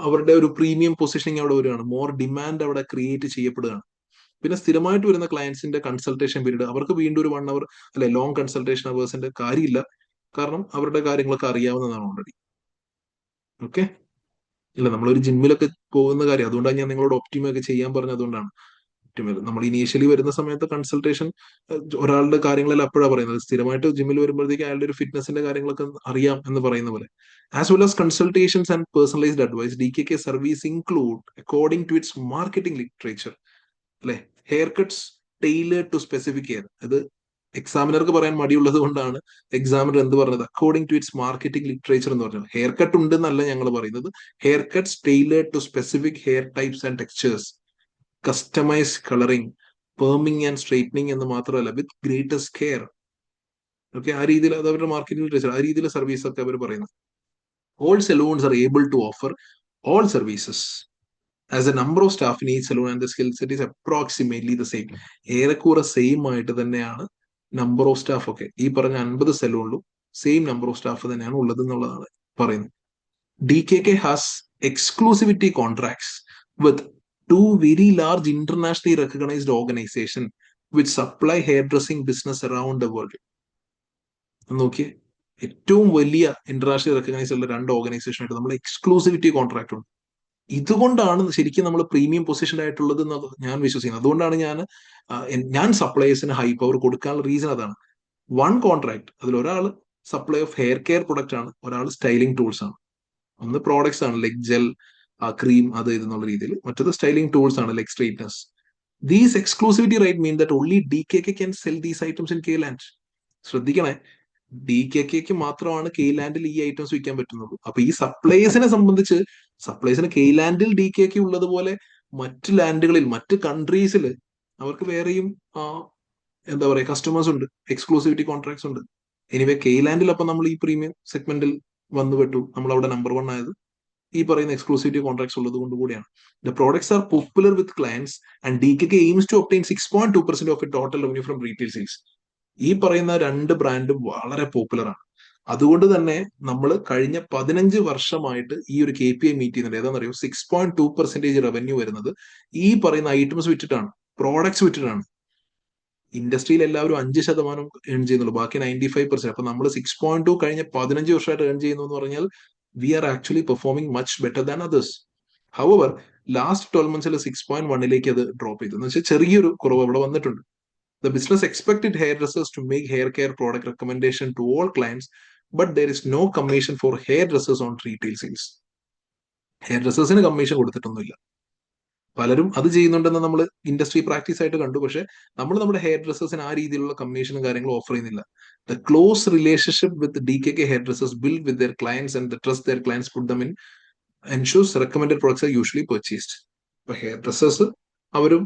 അവരുടെ ഒരു പ്രീമിയം പൊസിഷനിങ് അവിടെ വരികയാണ്. മോർ ഡിമാൻഡ് അവിടെ ക്രിയേറ്റ് ചെയ്യപ്പെടുകയാണ്. പിന്നെ സ്ഥിരമായിട്ട് വരുന്ന ക്ലയൻസിന്റെ കൺസൾട്ടേഷൻ പീരീഡ് അവർക്ക് വീണ്ടും ഒരു 1 hour അല്ലെ ലോങ് കൺസൾട്ടേഷൻ അവേഴ്സിന്റെ കാര്യമില്ല. കാരണം അവരുടെ കാര്യങ്ങളൊക്കെ അറിയാവുന്നതാണ് ഓൾറെഡി. ഓക്കെ, ഇല്ല നമ്മളൊരു ജിമ്മിലൊക്കെ പോകുന്ന കാര്യം, അതുകൊണ്ടാണ് ഞാൻ നിങ്ങളോട് ഒപ്റ്റിമ ഒക്കെ ചെയ്യാൻ പറഞ്ഞത്. അതുകൊണ്ടാണ് ഒപ്റ്റിമൽ നമ്മൾ ഇനീഷ്യലി വരുന്ന സമയത്ത് കൺസൾട്ടേഷൻ ഒരാളുടെ കാര്യങ്ങളെല്ലാം അപ്പോഴാണ് പറയുന്നത്. സ്ഥിരമായിട്ട് ജിമ്മിൽ വരുമ്പോഴത്തേക്ക് അയാളുടെ ഒരു ഫിറ്റ്നസിന്റെ കാര്യങ്ങളൊക്കെ അറിയാം എന്ന് പറയുന്ന പോലെ. As well as consultations and personalised advice, DKK service include according to its marketing literature, അല്ലെ, hair cuts tailored to specific hair. അത് എക്സാമിനർക്ക് പറയാൻ മടിയുള്ളത് കൊണ്ടാണ് എക്സാമിനർ എന്ത് പറഞ്ഞത്, according to its marketing literature എന്ന് പറഞ്ഞത്. ഹെയർ കട്ട് ഉണ്ട് എന്നല്ല ഞങ്ങൾ പറയുന്നത്, hair cuts tailored to specific hair types and textures, customise colouring, perming and straightening എന്ന് മാത്രമല്ല, വിത്ത് ഗ്രേറ്റസ്റ്റ് കെയർ. ഓക്കെ, ആ രീതിയിൽ അത് അവരുടെ മാർക്കറ്റിംഗ് ലിറ്ററേച്ചർ, ആ രീതിയിലെ സർവീസ് ഒക്കെ അവർ പറയുന്നത്. All salons are able to offer all services as a number of staff in ഈ salon and the skill set is approximately the same. ഏറെക്കുറെ സെയിം ആയിട്ട് തന്നെയാണ് നമ്പർ ഓഫ് സ്റ്റാഫ് ഒക്കെ. ഈ പറഞ്ഞ 50 സലൂണിലും സെയിം നമ്പർ ഓഫ് സ്റ്റാഫ് തന്നെയാണ് ഉള്ളത് എന്നുള്ളതാണ് പറയുന്നത്. DKK has exclusivity contracts with two very large internationally recognized organizations which supply hairdressing business around the world. നോക്കിയേ, ഏറ്റവും വലിയ ഇന്റർനാഷണൽ റെക്കഗ്നൈസ് ഉള്ള 2 ഓർഗനൈസേഷൻ ആയിട്ട് നമ്മൾ എക്സ്ക്ലൂസിവിറ്റി കോൺട്രാക്ട് ഉണ്ട്. ഇതുകൊണ്ടാണ് ശരിക്കും നമ്മൾ പ്രീമിയം പൊസിഷൻ ആയിട്ടുള്ളത് എന്ന് ഞാൻ വിശ്വസിക്കുന്നത്. അതുകൊണ്ടാണ് ഞാൻ സപ്ലൈസിന് ഹൈ പവർ കൊടുക്കാനുള്ള റീസൺ അതാണ്. 1 കോൺട്രാക്ട്, അതിൽ ഒരാൾ supply of hair care product ആണ്, ഒരാൾ സ്റ്റൈലിംഗ് ടൂൾസ് ആണ്. ഒന്ന് പ്രോഡക്ട്സ് ആണ് ലൈക് ജെൽ, ക്രീം, അത് ഇതെന്നുള്ള രീതിയിൽ. മറ്റത് സ്റ്റൈലിംഗ് ടൂൾസ് ആണ് like straightness. These exclusivity right mean that only DKK can sell these items in Kayland. ശ്രദ്ധിക്കണേ, DKK മാത്രമാണ് കെയ്ലാൻഡിൽ ഈ ഐറ്റംസ് വിൽക്കാൻ പറ്റുന്നുള്ളൂ. അപ്പൊ ഈ സപ്ലൈസിനെ സംബന്ധിച്ച്, സപ്ലൈസിന് കെയ്ലാൻഡിൽ DKK ഉള്ളതുപോലെ മറ്റ് ലാൻഡുകളിൽ, മറ്റ് കൺട്രീസിൽ അവർക്ക് വേറെയും എന്താ പറയുക കസ്റ്റമേഴ്സ് ഉണ്ട്, എക്സ്ക്ലൂസിവിറ്റി കോൺട്രാക്ട്സ് ഉണ്ട്. എനിവേ കെയ്ലാൻഡിൽ അപ്പൊ നമ്മൾ ഈ പ്രീമിയം സെഗ്മെന്റിൽ വന്നു പെട്ടു, നമ്മൾ അവിടെ നമ്പർ 1 ആയത് ഈ പറയുന്ന എക്സ്ക്ലൂസിവിറ്റി കോൺട്രാക്ട്സ് ഉള്ളത് കൊണ്ട് കൂടിയാണ്. The products are popular with clients and DKK aims to obtain 6.2% of total revenue from retail sales. ഈ പറയുന്ന 2 ബ്രാൻഡും വളരെ പോപ്പുലർ ആണ്. അതുകൊണ്ട് തന്നെ നമ്മൾ കഴിഞ്ഞ 15 വർഷമായിട്ട് ഈ ഒരു KPI മീറ്റ് ചെയ്യുന്നുണ്ട്. ഏതാണെന്നറിയോ, 6.2% റവന്യൂ വരുന്നത് ഈ പറയുന്ന ഐറ്റംസ് വിറ്റിട്ടാണ്, പ്രോഡക്ട്സ് വിറ്റിട്ടാണ്. ഇൻഡസ്ട്രിയിൽ എല്ലാവരും 5% ഏൺ ചെയ്യുന്നുള്ളൂ, ബാക്കി 95%. അപ്പൊ നമ്മൾ 6.2 കഴിഞ്ഞ 15 വർഷമായിട്ട് ഏൺ ചെയ്യുന്നു എന്ന് പറഞ്ഞാൽ we are actually performing much better than others. Our last 12 months 6.1 അത് ഡ്രോപ്പ് ചെയ്തു എന്ന് വെച്ചാൽ ചെറിയൊരു കുറവ് അവിടെ വന്നിട്ടുണ്ട്. The business expected hairdressers to make hair care product recommendation to all clients, but there is no commission for hairdressers on retail sales. ഹെയർഡ്രസ്സേഴ്സിന് commission കൊടുത്തിട്ടൊന്നുമില്ല. പലരും അത് ചെയ്യുന്നുണ്ടെന്ന് നമ്മൾ ഇൻഡസ്ട്രി പ്രാക്ടീസ് ആയിട്ട് കണ്ടു. പക്ഷെ നമ്മൾ നമ്മുടെ ഹെയർ ഡ്രസ്സേഴ്സിന് ആ രീതിയിലുള്ള കമ്മീഷനും കാര്യങ്ങളും ഓഫർ ചെയ്യുന്നില്ല. The close relationship with DKK hair dressers build with their clients and the trust their clients put them in ensures recommended products are usually purchased. ഇപ്പൊ ഹെയർ ഡ്രസ്സേഴ്സ് അവരും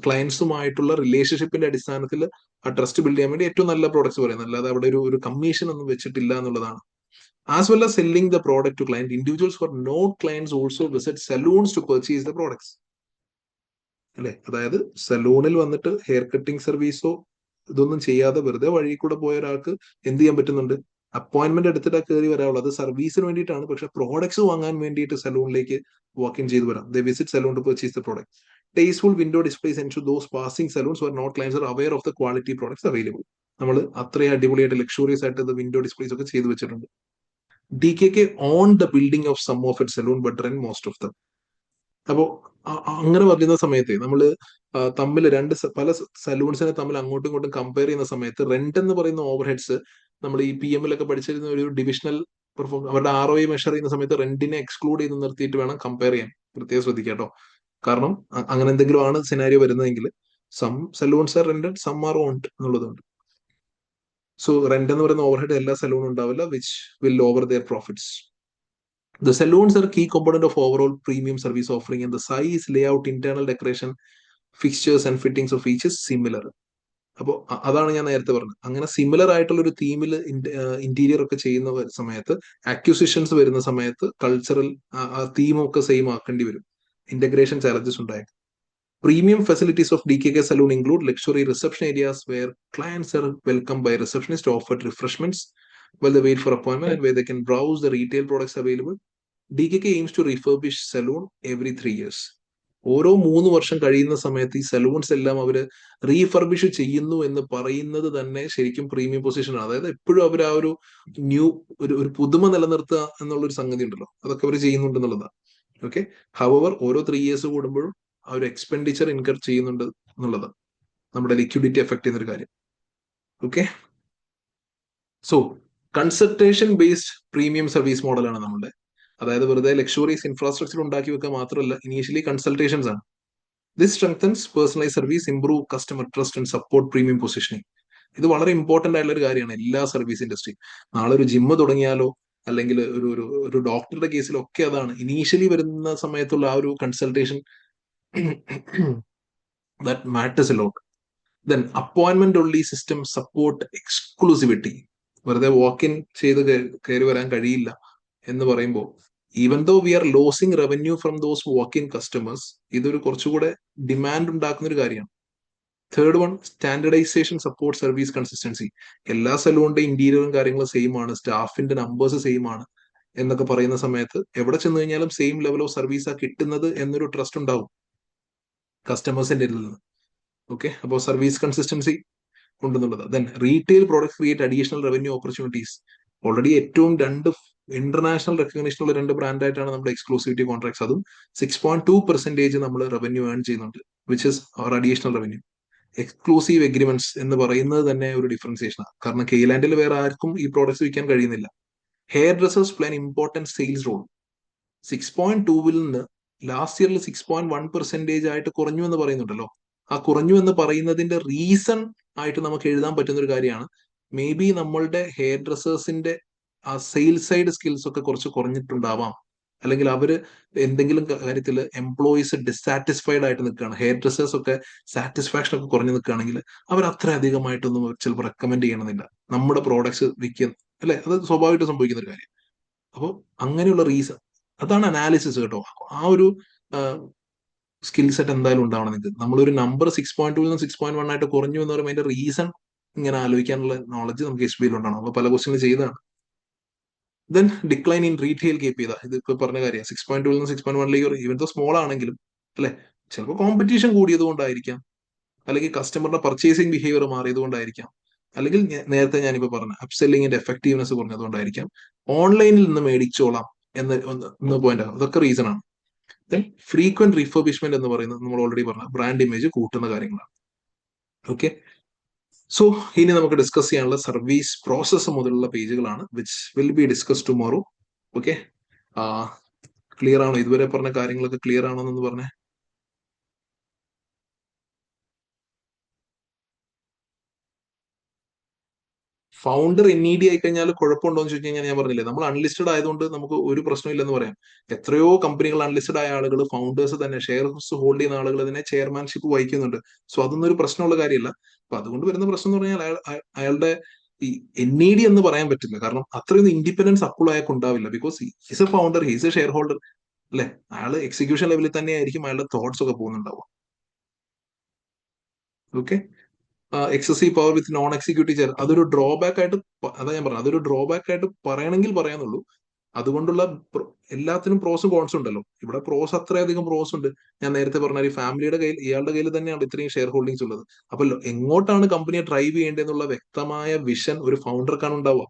ക്ലയൻസുമായിട്ടുള്ള റിലേഷൻഷിപ്പിന്റെ അടിസ്ഥാനത്തിൽ ആ ട്രസ്റ്റ് ബിൽഡ് ചെയ്യാൻ വേണ്ടി ഏറ്റവും നല്ല പ്രോഡക്ട്സ് പറയുന്നത്, അല്ലാതെ അവിടെ ഒരു കമ്മീഷൻ ഒന്നും വെച്ചിട്ടില്ല എന്നുള്ളതാണ്. As well as selling the product to client, individuals who are not clients also visit saloons to purchase the products. അല്ലെ, അതായത് സലൂണിൽ വന്നിട്ട് ഹെയർ കട്ടിങ് സർവീസോ ഇതൊന്നും ചെയ്യാതെ വെറുതെ വഴി കൂടെ പോയ ഒരാൾക്ക് എന്ത് ചെയ്യാൻ പറ്റുന്നുണ്ട്, അപ്പോയിന്റ്മെന്റ് എടുത്തിട്ട് കയറി വരാവുള്ളൂ. അത് സർവീസിന് വേണ്ടിയിട്ടാണ്, പക്ഷെ പ്രോഡക്ട്സ് വാങ്ങാൻ വേണ്ടിയിട്ട് സലൂണിലേക്ക് വാക്ക് ഇൻ ചെയ്ത് വരാം. They visit salon to purchase the product. Tasteful window displays ensure those passing saloons who are not clients are aware of the quality products available. നമ്മൾ അത്രയും അടിപൊളിയായിട്ട് ലക്ഷൂറിയസ് ആയിട്ട് വിൻഡോ ഡിസ്പ്ലേസ് ഒക്കെ ചെയ്തു വെച്ചിട്ടുണ്ട്. DKK own the building of some of it salon but rent most of them. അപ്പോ അങ്ങനെ പറയുന്ന സമയത്ത് നമ്മൾ തമ്മിൽ പല സലൂൺസിനെ തമ്മിൽ അങ്ങോട്ടും ഇങ്ങോട്ടും കമ്പയർ ചെയ്യുന്ന സമയത്ത് റെന്റ് എന്ന് പറയുന്ന ഓവർ ഹെഡ്സ് നമ്മൾ ഈ PM ഒക്കെ പഠിച്ചിരുന്ന ഒരു ഡിവിഷണൽ അവരുടെ ROI മെഷർ ചെയ്യുന്ന സമയത്ത് റെന്റിനെ എക്സ്ക്ലൂഡ് ചെയ്ത് നിർത്തിയിട്ട് വേണം കമ്പയർ ചെയ്യാൻ. പ്രത്യേകം ശ്രദ്ധിക്കുക കേട്ടോ. കാരണം അങ്ങനെ എന്തെങ്കിലും ആണ് സിനാരിയോ വരുന്നതെങ്കിൽ some salons are rented, some are owned എന്നുള്ളതുണ്ട്. സോ റെന്റ് എന്ന് പറയുന്ന ഓവർ ഹെഡ് എല്ലാ സലൂണും ഉണ്ടാവില്ല, which will over their profits. The saloons are a key component of overall premium service offering, and the size, layout, internal decoration, fixtures and fittings of each is similar. അപ്പോൾ അതാണ് ഞാൻ നേരത്തെ പറഞ്ഞത്. അങ്ങനെ similar ആയിട്ടുള്ള ഒരു തീമിൽ ഇന്റീരിയർ ഒക്കെ ചെയ്യുന്ന സമയത്ത്, അക്യൂസിഷൻസ് വരുന്ന സമയത്ത് കൾച്ചറൽ തീമൊക്കെ സെയിം ആക്കേണ്ടി വരും. ഇന്റഗ്രേഷൻ ചാലഞ്ചസ് ഉണ്ടായേക്കും. Premium facilities of DKK Saloon include luxury reception areas where clients are welcomed by receptionists, offered refreshments while they wait for appointment, and where they can browse the retail products available. DKK aims to refurbish saloon every 3 years. ഓരോ 3 വർഷം കഴിയുന്ന സമയത്ത് ഈ salons എല്ലാം അവര് refurbish ചെയ്യുന്നു എന്ന് പറയുന്നത് തന്നെ ശരിക്കും പ്രീമിയം പൊസിഷനാണ്. അതായത് എപ്പോഴും അവർ ആ ഒരു ന്യൂ ഒരു പുതുമ നിലനിർത്തുക എന്നുള്ളൊരു സംഗതി ഉണ്ടല്ലോ, അതൊക്കെ അവർ ചെയ്യുന്നുണ്ടെന്നുള്ളതാണ്. ഓക്കെ. ഹവർ ഓരോ 3 ഇയേഴ്സ് കൂടുമ്പോഴും ആ ഒരു എക്സ്പെൻഡിച്ചർ ഇൻകർ ചെയ്യുന്നുണ്ട് എന്നുള്ളതാണ് നമ്മുടെ ലിക്വിഡിറ്റി എഫക്ട് ചെയ്യുന്ന ഒരു കാര്യം. Okay. So consultation based premium service മോഡലാണ് നമ്മുടെ. അതായത് വെറുതെ ലക്ഷറീസ് ഇൻഫ്രാസ്ട്രക്ചർ ഉണ്ടാക്കി വെക്കുക മാത്രമല്ല, ഇനീഷ്യലി കൺസൾട്ടേഷൻസ് ആണ്. This strengthens personalise service, improve customer trust and support premium positioning. ഇത് വളരെ ഇമ്പോർട്ടന്റ് ആയിട്ടുള്ള ഒരു കാര്യമാണ് എല്ലാ സർവീസ് ഇൻഡസ്ട്രി. നാളെ ഒരു ജിമ്മ് തുടങ്ങിയാലോ അല്ലെങ്കിൽ ഒരു ഡോക്ടറുടെ കേസിലൊക്കെ അതാണ് ഇനീഷ്യലി വരുന്ന സമയത്തുള്ള ആ ഒരു consultation that matters a lot. Then appointment only system support exclusivity. വെറുതെ വാക്ക് ഇൻ ചെയ്ത് കയറി വരാൻ കഴിയില്ല എന്ന് പറയുമ്പോൾ, even though we are losing revenue from those walk in customers, ഇതൊരു കുറച്ചുകൂടെ ഡിമാൻഡ് ഉണ്ടാക്കുന്ന ഒരു കാര്യമാണ്. Third one, standardization support service consistency. എല്ലാ സലൂണിന്റെ ഇന്റീരിയറും കാര്യങ്ങളും സെയിം ആണ്, സ്റ്റാഫിന്റെ നമ്പേഴ്സ് സെയിം ആണ് എന്നൊക്കെ പറയുന്ന സമയത്ത് എവിടെ ചെന്ന് കഴിഞ്ഞാലും സെയിം ലെവൽ ഓഫ് സർവീസ് ആ കിട്ടുന്നത് എന്നൊരു ട്രസ്റ്റ് ഉണ്ടാവും കസ്റ്റമേഴ്സിന്റെ നിന്ന്. ഓക്കെ. അപ്പോൾ സർവീസ് കൺസിസ്റ്റൻസി ഉണ്ടെന്നുള്ളത്. Then retail products create additional revenue opportunities. Already ഏറ്റവും ഇന്റർനാഷണൽ റെക്കഗ്നേഷൻ ഉള്ള 2 ബ്രാൻഡായിട്ടാണ് നമ്മുടെ എക്സ്ക്ലൂസിവിറ്റി കോൺട്രാക്ട്സ്. അതും 6.2% നമ്മൾ റവന്യൂ ഏൺ ചെയ്യുന്നുണ്ട്, which is our additional revenue. Exclusive agreements എന്ന് പറയുന്നത് തന്നെ ഒരു ഡിഫറൻസിയേഷനാണ്. കാരണം കെയ്ലാൻഡിൽ വേറെ ആർക്കും ഈ പ്രോഡക്ട്സ് വിൽക്കാൻ കഴിയുന്നില്ല. Hair dressers play important sales role. 6.2 നിന്ന് ലാസ്റ്റ് ഇയറിൽ 6.1% ആയിട്ട് കുറഞ്ഞു എന്ന് പറയുന്നുണ്ടല്ലോ. ആ കുറഞ്ഞു എന്ന് പറയുന്നതിന്റെ റീസൺ ആയിട്ട് നമുക്ക് എഴുതാൻ പറ്റുന്ന ഒരു കാര്യമാണ്, മേ ബി നമ്മളുടെ ഹെയർ ഡ്രസ്സേഴ്സിന്റെ ആ സെയിൽസ് സൈഡ് സ്കിൽസ് ഒക്കെ കുറച്ച് കുറഞ്ഞിട്ടുണ്ടാവാം. അല്ലെങ്കിൽ അവര് എന്തെങ്കിലും കാര്യത്തിൽ എംപ്ലോയീസ് ഡിസാറ്റിസ്ഫൈഡ് ആയിട്ട് നിൽക്കുകയാണ്, ഹെയർ ഡ്രസ്സേഴ്സ് ഒക്കെ സാറ്റിസ്ഫാക്ഷൻ ഒക്കെ കുറഞ്ഞു നിൽക്കുകയാണെങ്കിൽ അവർ അത്ര അധികമായിട്ടൊന്നും ചിലപ്പോൾ റെക്കമെൻഡ് ചെയ്യണമെന്നില്ല നമ്മുടെ പ്രോഡക്ട്സ് വിൽക്കുന്ന, അല്ലെ? അത് സ്വാഭാവികമായിട്ട് സംഭവിക്കുന്ന ഒരു കാര്യം. അപ്പോൾ അങ്ങനെയുള്ള റീസൺ, അതാണ് അനാലിസിസ് കേട്ടോ. ആ ഒരു സ്കിൽ സെറ്റ് എന്തായാലും ഉണ്ടാവണം നിങ്ങൾക്ക്. നമ്മളൊരു നമ്പർ 6.2 നിന്ന് 6.1 ആയിട്ട് കുറഞ്ഞു എന്ന് പറയുമ്പോൾ അതിന്റെ റീസൺ ഇങ്ങനെ ആലോചിക്കാനുള്ള നോളജ് നമുക്ക് എസ് ബി ഐയിൽ ഉണ്ടാവണം. അപ്പോൾ പല ക്വസ്റ്റ്യൻ ചെയ്തതാണ്. Then decline in retail Cape ചെയ്താ, ഇത് ഇപ്പൊ പറഞ്ഞ കാര്യം 6.2 നിന്ന് 6.1 ഈവൻ ദോ സ്മോൾ ആണെങ്കിലും, അല്ലെ, ചിലപ്പോൾ കോമ്പറ്റീഷൻ കൂടിയത് കൊണ്ടായിരിക്കാം, അല്ലെങ്കിൽ കസ്റ്റമറുടെ പർച്ചേസിംഗ് ബിഹേവിയർ മാറിയത് കൊണ്ടായിരിക്കാം, അല്ലെങ്കിൽ നേരത്തെ ഞാനിപ്പോ പറഞ്ഞ അപ്സെല്ലിങ്ങിന്റെ എഫക്റ്റീവ്നെസ് കുറഞ്ഞതുകൊണ്ടായിരിക്കാം, ഓൺലൈനിൽ നിന്ന് മേടിച്ചോളാം എന്ന പോയിന്റ് ആണ്. അതൊക്കെ റീസൺ ആണ്. ദെൻ ഫ്രീക്വന്റ് റീഫർബിഷ്മെന്റ് എന്ന് പറയുന്നത് നമ്മൾ ഓൾറെഡി പറഞ്ഞ ബ്രാൻഡ് ഇമേജ് കൂട്ടുന്ന കാര്യങ്ങളാണ്. ഓക്കെ. സോ ഇനി നമുക്ക് ഡിസ്കസ് ചെയ്യാനുള്ള സർവീസ് പ്രോസസ്സ് മുതലുള്ള പേജുകളാണ്, which will be discuss tomorrow. Okay. Clear ആണോ? ഇതുവരെ പറഞ്ഞ കാര്യങ്ങളൊക്കെ ക്ലിയർ ആണോ എന്ന് പറഞ്ഞേ. ഫൗണ്ടർ NED ആയി കഴിഞ്ഞാൽ കുഴപ്പമുണ്ടോ എന്ന് ചോദിച്ചു കഴിഞ്ഞാൽ ഞാൻ പറഞ്ഞില്ലേ, നമ്മൾ അൺലിസ്റ്റഡ് ആയതുകൊണ്ട് നമുക്ക് ഒരു പ്രശ്നമില്ലെന്ന് പറയാം. എത്രയോ കമ്പനികൾ അൺലിസ്റ്റഡ് ആയ ആളുകൾ, ഫൗണ്ടേഴ്സ് തന്നെ, ഷെയർസ് ഹോൾഡ് ചെയ്യുന്ന ആളുകൾ തന്നെ ചെയർമാൻഷിപ്പ് വഹിക്കുന്നുണ്ട്. സോ അതൊന്നും ഒരു പ്രശ്നമുള്ള കാര്യമല്ല. അപ്പൊ അതുകൊണ്ട് വരുന്ന പ്രശ്നം എന്ന് പറഞ്ഞാൽ അയാളുടെ ഈ NED എന്ന് പറയാൻ പറ്റില്ല. കാരണം അത്രയൊന്നും ഇൻഡിപെൻഡൻസ് അപ്പോൾ അയാൾക്ക് ഉണ്ടാവില്ല. Because he's a founder, he's a share holder, അല്ലെ? അയാൾ എക്സിക്യൂഷൻ ലെവലിൽ തന്നെയായിരിക്കും അയാളുടെ തോട്ട്സ് ഒക്കെ പോകുന്നുണ്ടാവും. Okay. Excessive power with non executive chair, അതൊരു ഡ്രോബാക്ക് ആയിട്ട്, അതാ ഞാൻ പറഞ്ഞത്, അതൊരു ഡ്രോബാക്ക് ആയിട്ട് പറയണമെങ്കിൽ പറയാന്നുള്ളൂ. അതുകൊണ്ടുള്ള എല്ലാത്തിനും പ്രോസും കോൺസും ഉണ്ടല്ലോ. ഇവിടെ പ്രോസ് അത്രയധികം പ്രോസ് ഉണ്ട്. ഞാൻ നേരത്തെ പറഞ്ഞ ഈ ഫാമിലിയുടെ കയ്യിൽ, ഇയാളുടെ കയ്യിൽ തന്നെയാണ് ഇത്രയും ഷെയർ ഹോൾഡിങ്സ് ഉള്ളത്. അപ്പൊ എങ്ങോട്ടാണ് കമ്പനിയെ ഡ്രൈവ് ചെയ്യേണ്ടതെന്നുള്ള വ്യക്തമായ വിഷൻ ഒരു ഫൗണ്ടർക്കാണ് ഉണ്ടാവുക,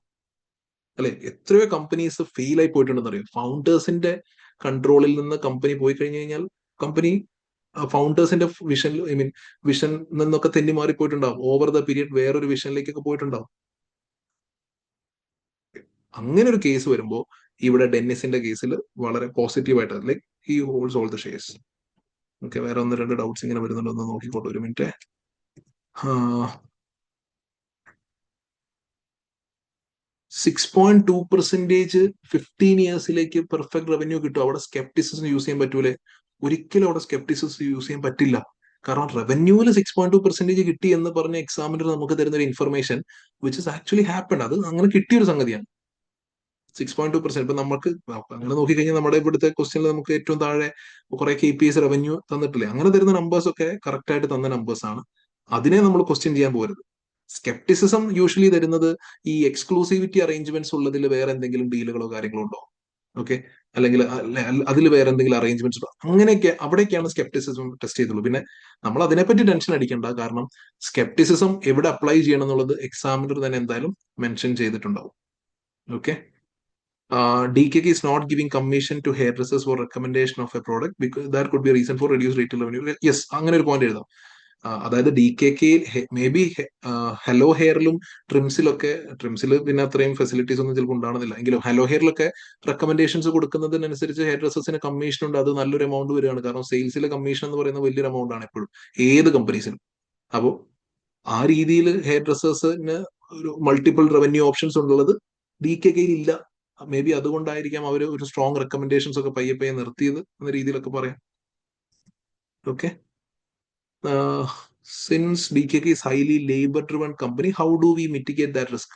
അല്ലെ? എത്രയോ കമ്പനീസ് ഫെയിൽ ആയി പോയിട്ടുണ്ടെന്ന് അറിയാം. ഫൗണ്ടേഴ്സിന്റെ കൺട്രോളിൽ നിന്ന് കമ്പനി പോയി കഴിഞ്ഞു കഴിഞ്ഞാൽ കമ്പനി ഫൗണ്ടേഴ്സിന്റെ വിഷൻ നിന്നൊക്കെ തെന്നി മാറിപ്പോയിട്ടുണ്ടാവും. ഓവർ ദ പീരിയഡ് വേറൊരു വിഷനിലേക്കൊക്കെ പോയിട്ടുണ്ടാവും. അങ്ങനെ ഒരു കേസ് വരുമ്പോൾ ഇവിടെ ഡെന്നിസിന്റെ കേസിൽ വളരെ പോസിറ്റീവായിട്ട്, like he holds all the shares. Okay. വേറെ 1-2 ഡൗട്ട്സ് ഇങ്ങനെ വരുന്നുണ്ടോ എന്ന് നോക്കിക്കോട്ടെ, ഒരു മിനിറ്റ്. 6.2% 15 ഇയേഴ്സിലേക്ക് പെർഫെക്റ്റ് റവന്യൂ കിട്ടും. അവിടെ സ്കെപ്റ്റിസിസം യൂസ് ചെയ്യാൻ പറ്റൂലേ? ഒരിക്കലും അവിടെ സ്കെപ്റ്റിസിസം യൂസ് ചെയ്യാൻ പറ്റില്ല. കാരണം റവന്യൂവിൽ 6.2% കിട്ടി എന്ന് പറഞ്ഞ എക്സാമിനർ നമുക്ക് തരുന്ന ഒരു information which is actually happen. അത് അങ്ങനെ കിട്ടിയൊരു സംഗതിയാണ്. 6.2%. ഇപ്പൊ നമുക്ക് അങ്ങനെ നോക്കിക്കഴിഞ്ഞാൽ നമ്മുടെ ഇവിടുത്തെ ക്വസ്റ്റ്യനിൽ നമുക്ക് ഏറ്റവും താഴെ കുറെ KPIs റവന്യൂ തന്നിട്ടില്ലേ? അങ്ങനെ തരുന്ന നമ്പേഴ്സ് ഒക്കെ കറക്റ്റ് ആയിട്ട് തന്ന നമ്പേഴ്സ് ആണ്. അതിനെ നമ്മൾ ക്വസ്റ്റ്യൻ ചെയ്യാൻ പോകരുത്. സ്കെപ്റ്റിസിസം യൂഷ്വലി തരുന്നത് ഈ എക്സ്ക്ലൂസിവിറ്റി അറേഞ്ച്മെന്റ്സ് ഉള്ളതിൽ വേറെ എന്തെങ്കിലും ഡീലുകളോ കാര്യങ്ങളോ ഉണ്ടോ, ഓക്കെ, അല്ലെങ്കിൽ അതിൽ വേറെ എന്തെങ്കിലും അറേഞ്ച്മെന്റ്സ് ഉണ്ടോ, അങ്ങനെയൊക്കെ അവിടേക്കാണ് സ്കെപ്റ്റിസിസം ടെസ്റ്റ് ചെയ്തുള്ളൂ. പിന്നെ നമ്മൾ അതിനെപ്പറ്റി ടെൻഷൻ അടിക്കേണ്ട, കാരണം സ്കെപ്റ്റിസിസം എവിടെ അപ്ലൈ ചെയ്യണം എന്നുള്ളത് എക്സാമിനർ തന്നെ എന്തായാലും മെൻഷൻ ചെയ്തിട്ടുണ്ടാവും. Okay, DKK is not giving commission to hairdressers for recommendation of a product because that could be a reason for reduced retail revenue. Yes, അങ്ങനെ ഒരു പോയിന്റ് എഴുതാം. അതായത് DKK മേ ബി ഹലോ ഹെയറിലും ട്രിംസിൽ പിന്നെ അത്രയും facilities ഒന്നും ചിലപ്പോൾ ഉണ്ടാകുന്നില്ല എങ്കിലും ഹലോ ഹെയറിലൊക്കെ റെക്കമെൻഡേഷൻസ് കൊടുക്കുന്നതിനനുസരിച്ച് ഹെയർ ഡ്രസ്സസിന് കമ്മീഷൻ ഉണ്ട്. അത് നല്ലൊരു എമൗണ്ട് വരികയാണ്, കാരണം സെയിൽസിലെ കമ്മീഷൻ എന്ന് പറയുന്നത് വലിയൊരു എമൗണ്ട് ആണ് എപ്പോഴും ഏത് കമ്പനീസിനും. അപ്പോൾ ആ രീതിയിൽ ഹെയർ ഡ്രസ്സേഴ്സിന് ഒരു മൾട്ടിപ്പിൾ റവന്യൂ ഓപ്ഷൻസ് ഉള്ളത് DKK ഇല്ല. മേ ബി അതുകൊണ്ടായിരിക്കാം അവർ ഒരു സ്ട്രോങ് റെക്കമെൻഡേഷൻസ് ഒക്കെ പയ്യെ പയ്യെ നിർത്തിയത് എന്ന രീതിയിലൊക്കെ പറയാം. Okay, since DKK is highly labor driven company, how do we mitigate that risk?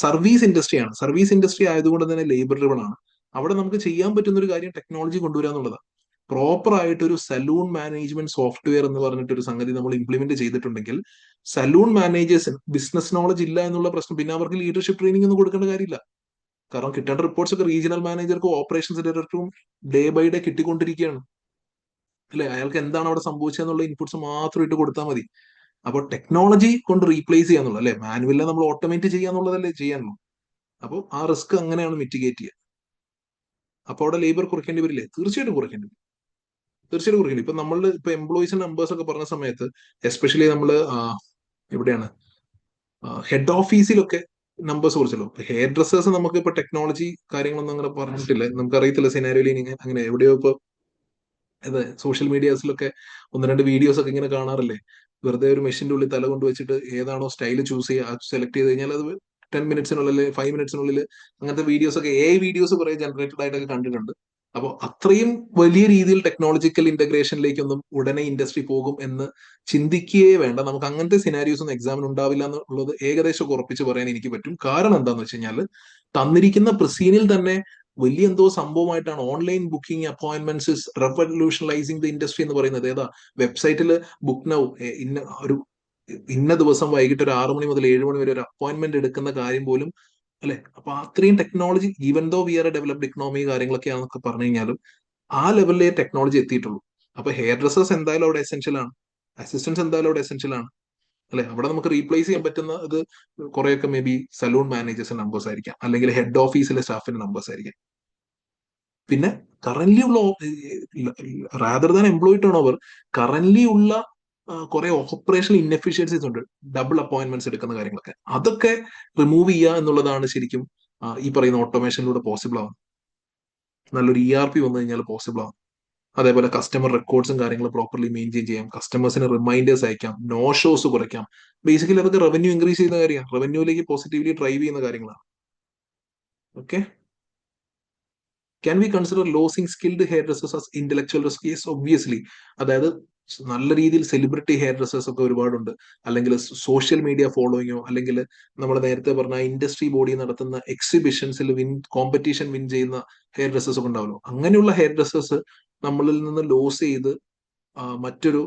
Service ഇൻഡസ്ട്രിയാണ്, സർവീസ് ഇൻഡസ്ട്രി ആയതുകൊണ്ട് തന്നെ ലേബർ ഡ്രിവൺ ആണ്. അവിടെ നമുക്ക് ചെയ്യാൻ പറ്റുന്ന ഒരു കാര്യം ടെക്നോളജി കൊണ്ടുവരിക എന്നുള്ളതാണ്. പ്രോപ്പർ ആയിട്ട് ഒരു സലൂൺ മാനേജ്മെന്റ് സോഫ്റ്റ്വെയർ എന്ന് പറഞ്ഞിട്ട് ഒരു സംഗതി നമ്മൾ ഇംപ്ലിമെന്റ് ചെയ്തിട്ടുണ്ടെങ്കിൽ സലൂൺ മാനേജേഴ്സിന് ബിസിനസ് നോളജ് ഇല്ല എന്നുള്ള പ്രശ്നം, പിന്നെ അവർക്ക് ലീഡർഷിപ്പ് ട്രെയിനിങ് ഒന്നും കൊടുക്കേണ്ട കാര്യമില്ല. കാരണം കിട്ടേണ്ട റിപ്പോർട്ട്സ് ഒക്കെ റീജിയണൽ മാനേജർക്കും ഓപ്പറേഷൻസ് ഡയറക്ടറും ഡേ ബൈ ഡേ കിട്ടിക്കൊണ്ടിരിക്കുകയാണ്. അല്ലെ, അയാൾക്ക് എന്താണ് അവിടെ സംഭവിച്ചതെന്നുള്ള ഇൻപുട്സ് മാത്രം ഇട്ട് കൊടുത്താൽ മതി. അപ്പോൾ ടെക്നോളജി കൊണ്ട് റീപ്ലേസ് ചെയ്യാന്നുള്ളത്, അല്ലെ, മാനുവലിനെ നമ്മൾ ഓട്ടോമേറ്റ് ചെയ്യാന്നുള്ളതല്ലേ ചെയ്യാനുള്ളൂ. അപ്പോൾ ആ റിസ്ക് അങ്ങനെയാണ് മിറ്റിഗേറ്റ് ചെയ്യുക. അപ്പോൾ അവിടെ ലേബർ കുറയ്ക്കേണ്ടി വരില്ലേ? തീർച്ചയായിട്ടും കുറയ്ക്കേണ്ടി വരും, തീർച്ചയായിട്ടും കുറയ്ക്കേണ്ടി. ഇപ്പൊ നമ്മൾ ഇപ്പൊ എംപ്ലോയീസിന്റെ നമ്പേഴ്സ് ഒക്കെ പറഞ്ഞ സമയത്ത് എസ്പെഷ്യലി നമ്മൾ എവിടെയാണ് ഹെഡ് ഓഫീസിലൊക്കെ നമ്പേഴ്സ് കുറിച്ചല്ലോ. ഹെയർ ഡ്രസ്സേഴ്സ് നമുക്ക് ഇപ്പൊ ടെക്നോളജി കാര്യങ്ങളൊന്നും അങ്ങനെ പറഞ്ഞിട്ടില്ല, നമുക്ക് അറിയത്തില്ല സിനാരിയോയിൽ അങ്ങനെ എവിടെയോ ഇപ്പൊ അതെ സോഷ്യൽ മീഡിയാസിലൊക്കെ ഒന്ന് രണ്ട് വീഡിയോസ് ഒക്കെ ഇങ്ങനെ കാണാറില്ലേ, വെറുതെ ഒരു മെഷീന്റെ ഉള്ളിൽ തല കൊണ്ട് വെച്ചിട്ട് ഏതാണോ സ്റ്റൈല് ചൂസ് ചെയ്യുക സെലക്ട് ചെയ്ത് കഴിഞ്ഞാൽ അത് 10 മിനിറ്റ്സിനുള്ളിൽ 5 മിനിറ്റ്സിനുള്ളിൽ അങ്ങനത്തെ വീഡിയോസ് ഒക്കെ വീഡിയോസ് കുറെ ജനറേറ്റഡ് ആയിട്ടൊക്കെ കണ്ടിട്ടുണ്ട്. അപ്പോൾ അത്രയും വലിയ രീതിയിൽ ടെക്നോളജിക്കൽ ഇന്റഗ്രേഷനിലേക്കൊന്നും ഉടനെ ഇൻഡസ്ട്രി പോകും എന്ന് ചിന്തിക്കുകയേ വേണ്ട. നമുക്ക് അങ്ങനത്തെ സിനാരിയോസ് ഒന്നും എക്സാമിന് ഉണ്ടാവില്ല എന്നുള്ളത് ഏകദേശം ഉറപ്പിച്ച് പറയാൻ എനിക്ക് പറ്റും. കാരണം എന്താന്ന് വെച്ച് കഴിഞ്ഞാൽ തന്നിരിക്കുന്ന പ്രസീനിൽ തന്നെ വലിയ എന്തോ സംഭവമായിട്ടാണ് online booking appointments revolutionising the industry എന്ന് പറയുന്നത്. ഏതാ വെബ്സൈറ്റിൽ ബുക്ക് നൗ ഇന്ന ദിവസം വൈകിട്ട് ഒരു 6 മണി മുതൽ 7 മണി വരെ ഒരു അപ്പോയിന്റ്മെന്റ് എടുക്കുന്ന കാര്യം പോലും, അല്ലെ. അപ്പൊ അത്രയും technology, even though we are a developed economy കാര്യങ്ങളൊക്കെയാണെന്നൊക്കെ പറഞ്ഞു കഴിഞ്ഞാലും ആ ലെവലിലേ ടെക്നോളജി എത്തിയിട്ടുള്ളൂ. അപ്പൊ ഹെയർ ഡ്രസ്സേഴ്സ് എന്തായാലും അവിടെ എസെൻഷ്യൽ ആണ്, അസിസ്റ്റൻസ് എന്തായാലും അവിടെ എസെൻഷ്യൽ ആണ്, അല്ലെ. അവിടെ നമുക്ക് റീപ്ലേസ് ചെയ്യാൻ പറ്റുന്ന ഇത് കുറെയൊക്കെ മേ ബി സലൂൺ മാനേജേഴ്സിന്റെ നമ്പേഴ്സ് ആയിരിക്കാം, അല്ലെങ്കിൽ ഹെഡ് ഓഫീസിലെ സ്റ്റാഫിന്റെ നമ്പേഴ്സ് ആയിരിക്കാം. പിന്നെ കറന്റ്ലി ഉള്ള rather than employee turn over, currently ഉള്ള കുറെ ഓപ്പറേഷണൽ ഇൻഎഫിഷ്യൻസീസ് ഉണ്ട്, ഡബിൾ അപ്പോയിന്റ്മെന്റ്സ് എടുക്കുന്ന കാര്യങ്ങളൊക്കെ, അതൊക്കെ റിമൂവ് ചെയ്യുക എന്നുള്ളതാണ് ശരിക്കും ഈ പറയുന്ന ഓട്ടോമേഷനിലൂടെ പോസിബിൾ ആവും. നല്ലൊരു ERP വന്നു കഴിഞ്ഞാൽ പോസിബിൾ ആവും. അതേപോലെ കസ്റ്റമർ റെക്കോർഡ്സും കാര്യങ്ങളും പ്രോപ്പർലി മെയിൻറ്റെയിൻ ചെയ്യാം, കസ്റ്റമേഴ്സിന് റിമൈൻഡേഴ്സ് അയക്കാം, നോ ഷോസ് കുറയ്ക്കാം. ബേസിക്കലി അതൊക്കെ റവന്യൂ ഇൻക്രീസ് ചെയ്യുന്ന കാര്യമാണ്, റവന്യൂയിലേക്ക് പോസിറ്റീവ്ലി ഡ്രൈവ് ചെയ്യുന്ന കാര്യങ്ങളാണ്. Okay, can we consider losing skilled hair dressers as intellectual risk? Yes, obviously. അതായത് നല്ല രീതിയിൽ സെലിബ്രിറ്റി ഹെയർ ഡ്രസ്സേഴ്സ് ഒക്കെ ഒരുപാടുണ്ട്, അല്ലെങ്കിൽ സോഷ്യൽ മീഡിയ ഫോളോയിങ്ങോ, അല്ലെങ്കിൽ നമ്മൾ നേരത്തെ പറഞ്ഞ ഇൻഡസ്ട്രി ബോഡി നടത്തുന്ന എക്സിബിഷൻസിൽ കോമ്പറ്റീഷൻ വിൻ ചെയ്യുന്ന ഹെയർ ഡ്രസ്സേഴ്സ് ഒക്കെ ഉണ്ടാവല്ലോ. അങ്ങനെയുള്ള ഹെയർ ഡ്രസ്സേഴ്സ് നമ്മളിൽ നിന്ന് ലോസ് ചെയ്ത് മറ്റൊരു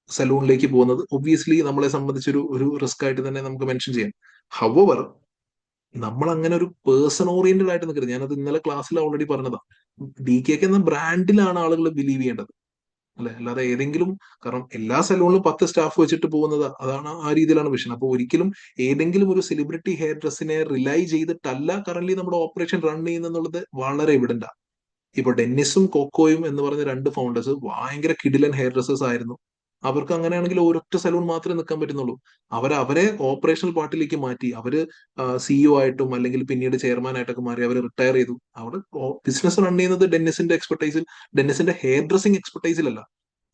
സലൂണിലേക്ക് പോകുന്നത് ഒബ്വിയസ്ലി നമ്മളെ സംബന്ധിച്ചൊരു ഒരു റിസ്ക് ആയിട്ട് തന്നെ നമുക്ക് മെൻഷൻ ചെയ്യാം. ഹവർ നമ്മൾ അങ്ങനെ ഒരു പേഴ്സൺ ഓറിയന്റഡ് ആയിട്ട് നിൽക്കരുത്. ഞാനത് ഇന്നലെ ക്ലാസ്സിൽ ഓൾറെഡി പറഞ്ഞതാ. DKK എന്ന ബ്രാൻഡിലാണ് ആളുകൾ ബിലീവ് ചെയ്യേണ്ടത്, അല്ലെ, അല്ലാതെ ഏതെങ്കിലും, കാരണം എല്ലാ സലൂണിലും 10 സ്റ്റാഫ് വെച്ചിട്ട് പോകുന്നത് അതാണ്, ആ രീതിയിലാണ് വിഷൻ. അപ്പോൾ ഒരിക്കലും ഏതെങ്കിലും ഒരു സെലിബ്രിറ്റി ഹെയർ ഡ്രസ്സിനെ റിലൈ ചെയ്തിട്ടല്ല കറന്റ് നമ്മുടെ ഓപ്പറേഷൻ റൺ ചെയ്യുന്നുള്ളത് വളരെ എവിഡന്റാ. ഇപ്പൊ ഡെന്നിസും കോക്കോയും എന്ന് പറഞ്ഞ 2 ഫൗണ്ടേഴ്സ് ഭയങ്കര കിഡിലൻ ഹെയർ ഡ്രസ്സേഴ്സ് ആയിരുന്നു. അവർക്ക് അങ്ങനെയാണെങ്കിൽ ഒരൊറ്റ സലൂൺ മാത്രമേ നിൽക്കാൻ പറ്റുന്നുള്ളൂ. അവരെ ഓപ്പറേഷണൽ പാർട്ടിലേക്ക് മാറ്റി, അവര് CEO ആയിട്ടും അല്ലെങ്കിൽ പിന്നീട് ചെയർമാൻ ആയിട്ടൊക്കെ മാറി, അവർ റിട്ടയർ ചെയ്തു. അവിടെ ബിസിനസ് റൺ ചെയ്യുന്നത് ഡെന്നിസിന്റെ ഹെയർ ഡ്രസ്സിംഗ് എക്സ്പെർട്ടൈസിലല്ല.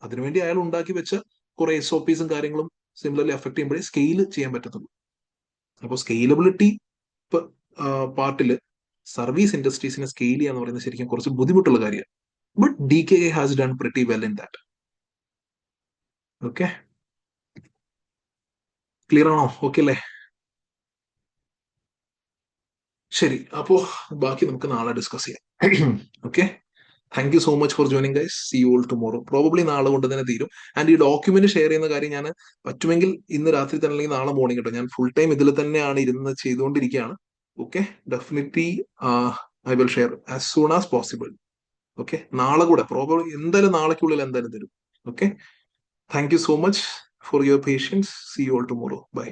അതിനുവേണ്ടി അയാൾ ഉണ്ടാക്കി വെച്ച കുറെ SOPസും കാര്യങ്ങളും സിമിലർലി അഫക്ട് ചെയ്യുമ്പോഴേ സ്കെയിൽ ചെയ്യാൻ പറ്റത്തുള്ളൂ. അപ്പോൾ സ്കെയിലബിലിറ്റി പാർട്ടില് സർവീസ് ഇൻഡസ്ട്രീസിനെ സ്കെയിൽ ചെയ്യാന്ന് പറയുന്നത് ശരിക്കും കുറച്ച് ബുദ്ധിമുട്ടുള്ള കാര്യമാണ്. But DKK has done pretty well in that. Okay, clear ആണോ? ഓക്കെ അല്ലേ? ശരി, അപ്പോ ബാക്കി നമുക്ക് നാളെ ഡിസ്കസ് ചെയ്യാം. Okay, thank you so much for joining guys. See you all tomorrow. Probably നാളെ കൊണ്ട് തന്നെ തീരും. ആൻഡ് ഈ ഡോക്യുമെന്റ് ഷെയർ ചെയ്യുന്ന കാര്യം ഞാൻ പറ്റുമെങ്കിൽ ഇന്ന് രാത്രി തന്നെ അല്ലെങ്കിൽ നാളെ മോർണിംഗ് കേട്ടോ, ഞാൻ ഫുൾ ടൈം ഇതിൽ തന്നെയാണ് ഇരുന്ന് ചെയ്തുകൊണ്ടിരിക്കുകയാണ്. Okay, definitely I will share as soon as possible. Okay, നാളെ കൂടെ പ്രോബ്ലം എന്തായാലും നാളേക്കുള്ളിൽ എന്തായാലും തരും. Okay, thank you so much for your patience. See you all tomorrow. By.